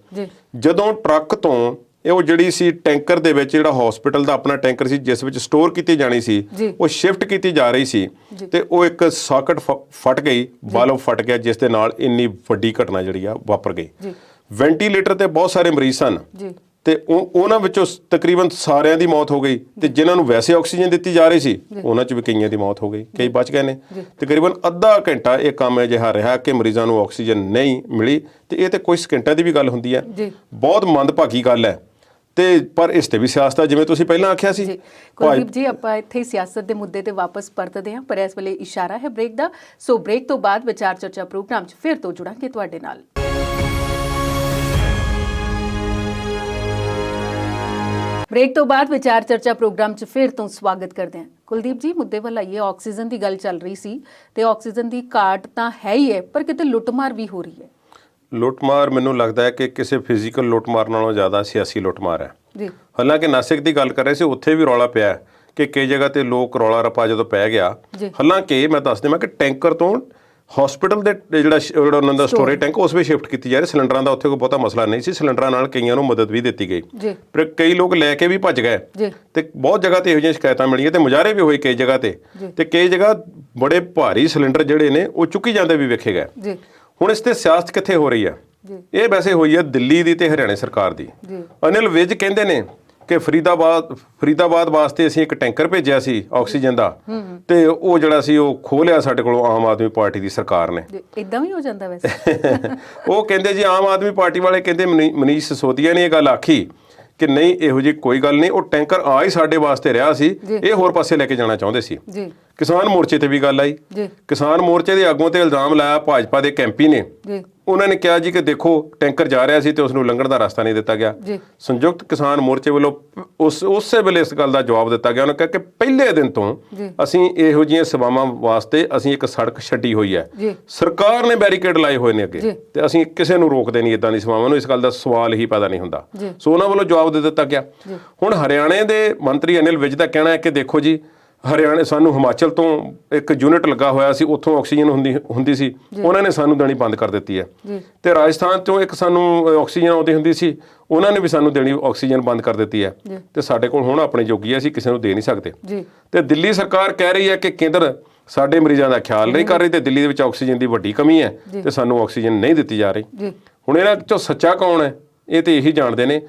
ਜਦੋਂ ਟਰੱਕ ਤੋਂ ਉਹ ਜਿਹੜੀ ਸੀ ਟੈਂਕਰ ਦੇ ਵਿੱਚ, ਜਿਹੜਾ ਹਸਪੀਟਲ ਦਾ ਆਪਣਾ ਟੈਂਕਰ ਸੀ ਜਿਸ ਵਿੱਚ ਸਟੋਰ ਕੀਤੀ ਜਾਣੀ ਸੀ, ਉਹ ਸ਼ਿਫਟ ਕੀਤੀ ਜਾ ਰਹੀ ਸੀ ਤੇ ਉਹ ਇੱਕ ਸਾਕਟ ਫਟ ਗਈ, ਬਲਬ ਫਟ ਗਿਆ, ਜਿਸ ਦੇ ਨਾਲ ਇੰਨੀ ਵੱਡੀ ਘਟਨਾ ਜਿਹੜੀ ਆ ਵਾਪਰ ਗਈ। ਵੈਂਟੀਲੇਟਰ ਤੇ ਬਹੁਤ ਸਾਰੇ ਮਰੀਜ਼ ਸਨ ਤੇ ਉਹਨਾਂ ਵਿੱਚੋਂ ਤਕਰੀਬਨ ਸਾਰਿਆਂ ਦੀ ਮੌਤ ਹੋ ਗਈ ਤੇ ਜਿਨ੍ਹਾਂ ਨੂੰ ਵੈਸੇ ਆਕਸੀਜਨ ਦਿੱਤੀ ਜਾ ਰਹੀ ਸੀ ਉਹਨਾਂ 'ਚ ਵੀ ਕਈਆਂ ਦੀ ਮੌਤ ਹੋ ਗਈ, ਕਈ ਬਚ ਗਏ ਨੇ। ਤਕਰੀਬਨ ਅੱਧਾ ਘੰਟਾ ਇਹ ਕੰਮ ਅਜਿਹਾ ਰਿਹਾ ਕਿ ਮਰੀਜ਼ਾਂ ਨੂੰ ਆਕਸੀਜਨ ਨਹੀਂ ਮਿਲੀ ਤੇ ਇਹ ਤੇ ਕੁਝ ਸਕਿੰਟਾਂ ਦੀ ਵੀ ਗੱਲ ਹੁੰਦੀ ਹੈ, ਬਹੁਤ ਮੰਦਭਾਗੀ ਗੱਲ ਹੈ। ਤੇ ਪਰ ਇਸ ਤੇ ਵੀ ਸਿਆਸਤ ਆ, ਜਿਵੇਂ ਤੁਸੀਂ ਪਹਿਲਾਂ ਆਖਿਆ ਸੀ। ਕੁਲਦੀਪ ਜੀ, ਆਪਾਂ ਇੱਥੇ ਹੀ ਸਿਆਸਤ ਦੇ ਮੁੱਦੇ ਤੇ ਵਾਪਸ ਪਰਤਦੇ ਹਾਂ, ਪਰ ਇਸ ਵੇਲੇ ਇਸ਼ਾਰਾ ਹੈ ਬ੍ਰੇਕ ਦਾ। ਸੋ ਬ੍ਰੇਕ ਤੋਂ ਬਾਅਦ ਵਿਚਾਰ ਚਰਚਾ ਪ੍ਰੋਗਰਾਮ 'ਚ ਫਿਰ ਤੋਂ ਜੁੜਾਂਗੇ ਤੁਹਾਡੇ ਨਾਲ। ਬ੍ਰੇਕ ਤੋਂ ਬਾਅਦ ਵਿਚਾਰ ਚਰਚਾ ਪ੍ਰੋਗਰਾਮ 'ਚ ਫਿਰ ਤੋਂ ਸਵਾਗਤ ਕਰਦੇ ਹਾਂ। ਕੁਲਦੀਪ ਜੀ, ਮੁੱਦੇ ਵੱਲ ਆਈਏ। ਆਕਸੀਜਨ ਦੀ ਗੱਲ ਚੱਲ ਰਹੀ ਸੀ ਤੇ ਆਕਸੀਜਨ ਦੀ ਘਾਟ ਤਾਂ ਹੈ ਹੀ ਹੈ, ਪਰ ਕਿਤੇ ਲੁੱਟਮਾਰ ਵੀ ਹੋ ਰਹੀ ਹੈ। ਲੁੱਟਮਾਰ ਮੈਨੂੰ ਲੱਗਦਾ ਹੈ ਕਿ ਕਿਸੇ ਫਿਜ਼ੀਕਲ ਲੁੱਟਮਾਰ ਨਾਲੋਂ ਜ਼ਿਆਦਾ ਸਿਆਸੀ ਲੁੱਟਮਾਰ ਹੈ। ਹਾਲਾਂਕਿ ਨਾਸਿਕ ਦੀ ਗੱਲ ਕਰ ਰਹੇ ਸੀ, ਉੱਥੇ ਵੀ ਰੌਲਾ ਪਿਆ ਕਿ ਕਈ ਜਗ੍ਹਾ ਤੇ ਲੋਕ ਰੌਲਾ ਰੱਪਾ ਜਦੋਂ ਪੈ ਗਿਆ, ਹਾਲਾਂਕਿ ਮੈਂ ਦੱਸ ਦੇਵਾਂ ਕਿ ਟੈਂਕਰ ਤੋਂ ਹਸਪੀਟਲ ਦੇ ਜਿਹੜਾ ਉਹਨਾਂ ਦਾ ਸਟੋਰੇਜ ਟੈਂਕ ਉਸ ਵਿੱਚ ਸ਼ਿਫਟ ਕੀਤੀ ਜਾ ਰਹੀ। ਸਿਲੰਡਰਾਂ ਦਾ ਉੱਥੇ ਕੋਈ ਬਹੁਤਾ ਮਸਲਾ ਨਹੀਂ ਸੀ, ਸਿਲੰਡਰਾਂ ਨਾਲ ਕਈਆਂ ਨੂੰ ਮਦਦ ਵੀ ਦਿੱਤੀ ਗਈ, ਪਰ ਕਈ ਲੋਕ ਲੈ ਕੇ ਵੀ ਭੱਜ ਗਏ ਤੇ ਬਹੁਤ ਜਗ੍ਹਾ ਤੇ ਇਹੋ ਜਿਹੀਆਂ ਸ਼ਿਕਾਇਤਾਂ ਮਿਲੀਆਂ ਤੇ ਮੁਜ਼ਾਹਰੇ ਵੀ ਹੋਏ ਕਈ ਜਗ੍ਹਾ ਤੇ ਕਈ ਜਗ੍ਹਾ ਬੜੇ ਭਾਰੀ ਸਿਲੰਡਰ ਜਿਹੜੇ ਨੇ ਉਹ ਚੁੱਕੀ ਜਾਂਦੇ ਵੀ ਵੇਖੇ ਗਏ। ਹੁਣ ਇਸ ਤੇ ਸਿਆਸਤ ਕਿੱਥੇ ਹੋ ਰਹੀ ਹੈ? ਇਹ ਵੈਸੇ ਹੋਈ ਹੈ ਦਿੱਲੀ ਦੀ ਤੇ ਹਰਿਆਣਾ ਸਰਕਾਰ ਦੀ। ਅਨਿਲ ਵਿਜ ਕਹਿੰਦੇ ਨੇ ਕਿ ਫਰੀਦਾਬਾਦ ਵਾਸਤੇ ਅਸੀਂ ਇੱਕ ਟੈਂਕਰ ਭੇਜਿਆ ਸੀ ਆਕਸੀਜਨ ਦਾ ਤੇ ਉਹ ਜਿਹੜਾ ਸੀ ਉਹ ਖੋਹ ਲਿਆ ਸਾਡੇ ਕੋਲੋਂ ਆਮ ਆਦਮੀ ਪਾਰਟੀ ਦੀ ਸਰਕਾਰ ਨੇ। ਇਦਾਂ ਵੀ ਹੋ ਜਾਂਦਾ ਵੈਸੇ। ਉਹ ਕਹਿੰਦੇ ਜੀ ਆਮ ਆਦਮੀ ਪਾਰਟੀ ਵਾਲੇ ਕਹਿੰਦੇ ਮਨੀਸ਼ ਸਿਸੋਦੀਆ ਨੇ ਇਹ ਗੱਲ ਆਖੀ ਕਿ ਨਹੀਂ, ਇਹੋ ਜਿਹੀ ਕੋਈ ਗੱਲ ਨਹੀਂ, ਉਹ ਟੈਂਕਰ ਆ ਹੀ ਸਾਡੇ ਵਾਸਤੇ ਰਿਹਾ ਸੀ, ਇਹ ਹੋਰ ਪਾਸੇ ਲੈ ਕੇ ਜਾਣਾ ਚਾਹੁੰਦੇ ਸੀ। ਕਿਸਾਨ ਮੋਰਚੇ ਤੇ ਵੀ ਗੱਲ ਆਈ। ਕਿਸਾਨ ਮੋਰਚੇ ਦੇ ਆਗੂਆਂ ਤੇ ਇਲਜ਼ਾਮ ਲਾਇਆ ਭਾਜਪਾ ਦੇ ਕੈਂਪੀ ਨੇ। ਉਹਨਾਂ ਨੇ ਕਿਹਾ ਜੀ ਕਿ ਦੇਖੋ ਟੈਂਕਰ ਜਾ ਰਿਹਾ ਸੀ ਤੇ ਉਸ ਨੂੰ ਲੰਘਣ ਦਾ ਰਸਤਾ ਨਹੀਂ ਦਿੱਤਾ ਗਿਆ। ਸੰਯੁਕਤ ਕਿਸਾਨ ਮੋਰਚੇ ਵੱਲੋਂ ਉਸੇ ਵੇਲੇ ਇਸ ਗੱਲ ਦਾ ਜਵਾਬ ਦਿੱਤਾ ਗਿਆ। ਉਹਨਾਂ ਕਿਹਾ ਕਿ ਪਹਿਲੇ ਦਿਨ ਤੋਂ ਅਸੀਂ ਇਹੋ ਜਿਹੀਆਂ ਸੇਵਾਵਾਂ ਵਾਸਤੇ ਅਸੀਂ ਇੱਕ ਸੜਕ ਛੱਡੀ ਹੋਈ ਹੈ, ਸਰਕਾਰ ਨੇ ਬੈਰੀਕੇਡ ਲਾਏ ਹੋਏ ਨੇ ਅੱਗੇ ਤੇ ਅਸੀਂ ਕਿਸੇ ਨੂੰ ਰੋਕਦੇ ਨਹੀਂ ਇੱਦਾਂ ਦੀ ਸੇਵਾਵਾਂ ਨੂੰ, ਇਸ ਗੱਲ ਦਾ ਸਵਾਲ ਹੀ ਪੈਦਾ ਨਹੀਂ ਹੁੰਦਾ। ਸੋ ਉਹਨਾਂ ਵੱਲੋਂ ਜਵਾਬ ਦੇ ਦਿੱਤਾ ਗਿਆ। ਹੁਣ ਹਰਿਆਣੇ ਦੇ ਮੰਤਰੀ ਅਨਿਲ ਵਿਜ ਦਾ ਕਹਿਣਾ ਹੈ ਕਿ ਦੇਖੋ ਜੀ, ਹਰਿਆਣਾ ਸਾਨੂੰ ਹਿਮਾਚਲ ਤੋਂ ਇੱਕ ਯੂਨਿਟ ਲੱਗਾ ਹੋਇਆ ਸੀ, ਉੱਥੋਂ ਆਕਸੀਜਨ ਹੁੰਦੀ ਸੀ, ਉਹਨਾਂ ਨੇ ਸਾਨੂੰ ਦੇਣੀ ਬੰਦ ਕਰ ਦਿੱਤੀ ਹੈ। ਤੇ ਰਾਜਸਥਾਨ ਤੋਂ ਇੱਕ ਸਾਨੂੰ ਆਕਸੀਜਨ ਆਉਂਦੀ ਹੁੰਦੀ ਸੀ, ਉਹਨਾਂ ਨੇ ਵੀ ਸਾਨੂੰ ਦੇਣੀ ਆਕਸੀਜਨ ਬੰਦ ਕਰ ਦਿੱਤੀ ਹੈ। ਤੇ ਸਾਡੇ ਕੋਲ ਹੁਣ ਆਪਣੇ ਜੋਗੀ ਹੈ, ਅਸੀਂ ਕਿਸੇ ਨੂੰ ਦੇ ਨਹੀਂ ਸਕਦੇ। ਤੇ ਦਿੱਲੀ ਸਰਕਾਰ ਕਹਿ ਰਹੀ ਹੈ ਕਿ ਕੇਂਦਰ ਸਾਡੇ ਮਰੀਜ਼ਾਂ ਦਾ ਖਿਆਲ ਨਹੀਂ ਕਰ ਰਹੀ ਤੇ ਦਿੱਲੀ ਦੇ ਵਿੱਚ ਆਕਸੀਜਨ ਦੀ ਵੱਡੀ ਕਮੀ ਹੈ ਤੇ ਸਾਨੂੰ ਆਕਸੀਜਨ ਨਹੀਂ ਦਿੱਤੀ ਜਾ ਰਹੀ। ਹੁਣ ਇਹਨਾਂ 'ਚੋਂ ਸੱਚਾ ਕੌਣ ਹੈ, ਇਹ ਤੇ ਇਹੀ ਜਾਣਦੇ ਨੇ।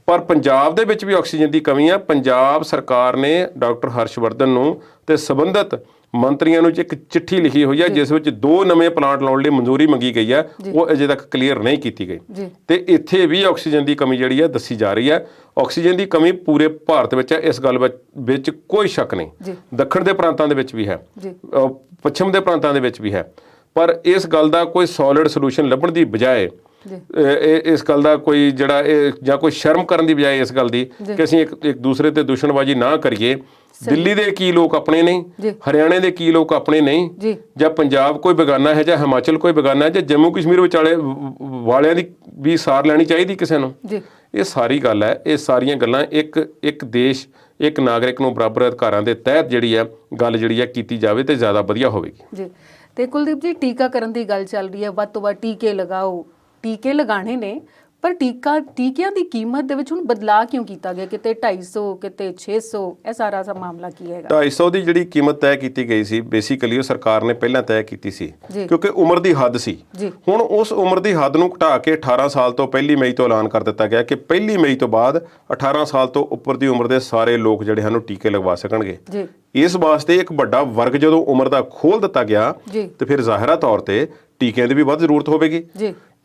ਪਰ ਪੰਜਾਬ ਦੇ ਵਿੱਚ ਵੀ ਆਕਸੀਜਨ ਦੀ ਕਮੀ ਆ। ਪੰਜਾਬ ਸਰਕਾਰ ਨੇ ਡਾਕਟਰ ਹਰਸ਼ਵਰਧਨ ਨੂੰ ਤੇ ਸੰਬੰਧਿਤ ਮੰਤਰੀਆਂ ਨੂੰ ਇੱਕ ਚਿੱਠੀ ਲਿਖੀ ਹੋਈ ਹੈ, ਜਿਸ ਵਿੱਚ 2 ਨਵੇਂ ਪਲਾਂਟ ਲਾਉਣ ਲਈ ਮਨਜ਼ੂਰੀ ਮੰਗੀ ਗਈ ਹੈ, ਉਹ ਅਜੇ ਤੱਕ ਕਲੀਅਰ ਨਹੀਂ ਕੀਤੀ ਗਈ। ਤੇ ਇੱਥੇ ਵੀ ਆਕਸੀਜਨ ਦੀ ਕਮੀ ਜਿਹੜੀ ਹੈ ਦੱਸੀ ਜਾ ਰਹੀ ਹੈ। ਆਕਸੀਜਨ ਦੀ ਕਮੀ ਪੂਰੇ ਭਾਰਤ ਵਿੱਚ ਹੈ, ਇਸ ਗੱਲ ਵਿੱਚ ਕੋਈ ਸ਼ੱਕ ਨਹੀਂ। ਦੱਖਣ ਦੇ ਪ੍ਰਾਂਤਾਂ ਦੇ ਵਿੱਚ ਵੀ ਹੈ, ਪੱਛਮ ਦੇ ਪ੍ਰਾਂਤਾਂ ਦੇ ਵਿੱਚ ਵੀ ਹੈ, ਪਰ ਇਸ ਗੱਲ ਦਾ ਕੋਈ ਸੋਲਿਡ ਸੋਲੂਸ਼ਨ ਲੱਭਣ ਦੀ ਬਜਾਏ, ਇਸ ਗੱਲ ਦਾ ਕੋਈ ਜਿਹੜਾ ਜਾਂ ਕੋਈ ਸ਼ਰਮ ਕਰਨ ਦੀ ਬਜਾਏ ਇਸ ਗੱਲ ਦੀ ਕਿ ਅਸੀਂ ਇੱਕ ਦੂਸਰੇ ਤੇ ਦੁਸ਼ਮਣਬਾਜ਼ੀ ਨਾ ਕਰੀਏ। ਦਿੱਲੀ ਦੇ ਕੀ ਲੋਕ ਆਪਣੇ ਨਹੀਂ, ਹਰਿਆਣੇ ਦੇ ਕੀ ਲੋਕ ਆਪਣੇ ਨਹੀਂ, ਜਾਂ ਪੰਜਾਬ ਕੋਈ ਬੇਗਾਨਾ ਹੈ, ਜਾਂ ਹਿਮਾਚਲ ਕੋਈ ਬੇਗਾਨਾ ਹੈ, ਜਾਂ ਜੰਮੂ ਕਸ਼ਮੀਰ ਵਿਚਾਲੇ ਵਾਲਿਆਂ ਦੀ ਵੀ ਸਾਰ ਲੈਣੀ ਚਾਹੀਦੀ ਕਿਸੇ ਨੂੰ। ਇਹ ਸਾਰੀ ਗੱਲ ਹੈ, ਇਹ ਸਾਰੀਆਂ ਗੱਲਾਂ ਇੱਕ ਦੇਸ਼ ਇੱਕ ਨਾਗਰਿਕ ਨੂੰ ਬਰਾਬਰ ਅਧਿਕਾਰਾਂ ਦੇ ਤਹਿਤ ਜਿਹੜੀ ਹੈ ਗੱਲ ਜਿਹੜੀ ਹੈ ਕੀਤੀ ਜਾਵੇ ਤੇ ਜ਼ਿਆਦਾ ਵਧੀਆ ਹੋਵੇਗੀ। ਤੇ ਕੁਲਦੀਪ ਜੀ, ਟੀਕਾਕਰਨ ਦੀ ਗੱਲ ਚੱਲ ਰਹੀ ਹੈ, ਵੱਧ ਤੋਂ ਵੱਧ ਟੀਕੇ ਲਗਾਓ। ਟੀਕੇ ਲਗਾਣੇ ਨੇ, ਪਰ ਟੀਕਿਆਂ ਦੀ ਕੀਮਤ ਦੇ ਵਿੱਚ ਹੁਣ ਬਦਲਾਅ ਕਿਉਂ ਕੀਤਾ ਗਿਆ? ਕਿਤੇ 250, ਕਿਤੇ 600, ਇਹ ਸਾਰਾ ਮਾਮਲਾ ਕੀ ਹੈਗਾ? 250 ਦੀ ਜਿਹੜੀ ਕੀਮਤ ਤੈਅ ਕੀਤੀ ਗਈ ਸੀ, ਬੇਸਿਕਲੀ ਉਹ ਸਰਕਾਰ ਨੇ ਪਹਿਲਾਂ ਤੈਅ ਕੀਤੀ ਸੀ ਕਿਉਂਕਿ ਉਮਰ ਦੀ ਹੱਦ ਸੀ। ਹੁਣ ਉਸ ਉਮਰ ਦੀ ਹੱਦ ਨੂੰ ਘਟਾ ਕੇ 18 ਸਾਲ ਤੋਂ 1 ਮਈ ਤੋਂ ਐਲਾਨ ਕਰ ਦਿੱਤਾ ਗਿਆ ਕਿ 1 ਮਈ ਤੋਂ ਬਾਅਦ 18 ਸਾਲ ਤੋਂ ਉੱਪਰ ਦੀ ਉਮਰ ਦੇ ਸਾਰੇ ਲੋਕ ਜਿਹੜੇ ਹਨ ਟੀਕੇ ਲਗਵਾ ਸਕਣਗੇ। ਇਸ ਵਾਸਤੇ ਇੱਕ ਵੱਡਾ ਵਰਗ ਜਦੋਂ ਉਮਰ ਦਾ ਖੋਲ੍ਹ ਦਿੱਤਾ ਗਿਆ ਤੇ ਫਿਰ ਜ਼ਾਹਿਰਾ ਤੌਰ ਤੇ ਟੀਕਿਆਂ ਦੀ ਵੀ ਵੱਧ ਜ਼ਰੂਰਤ ਹੋਵੇਗੀ।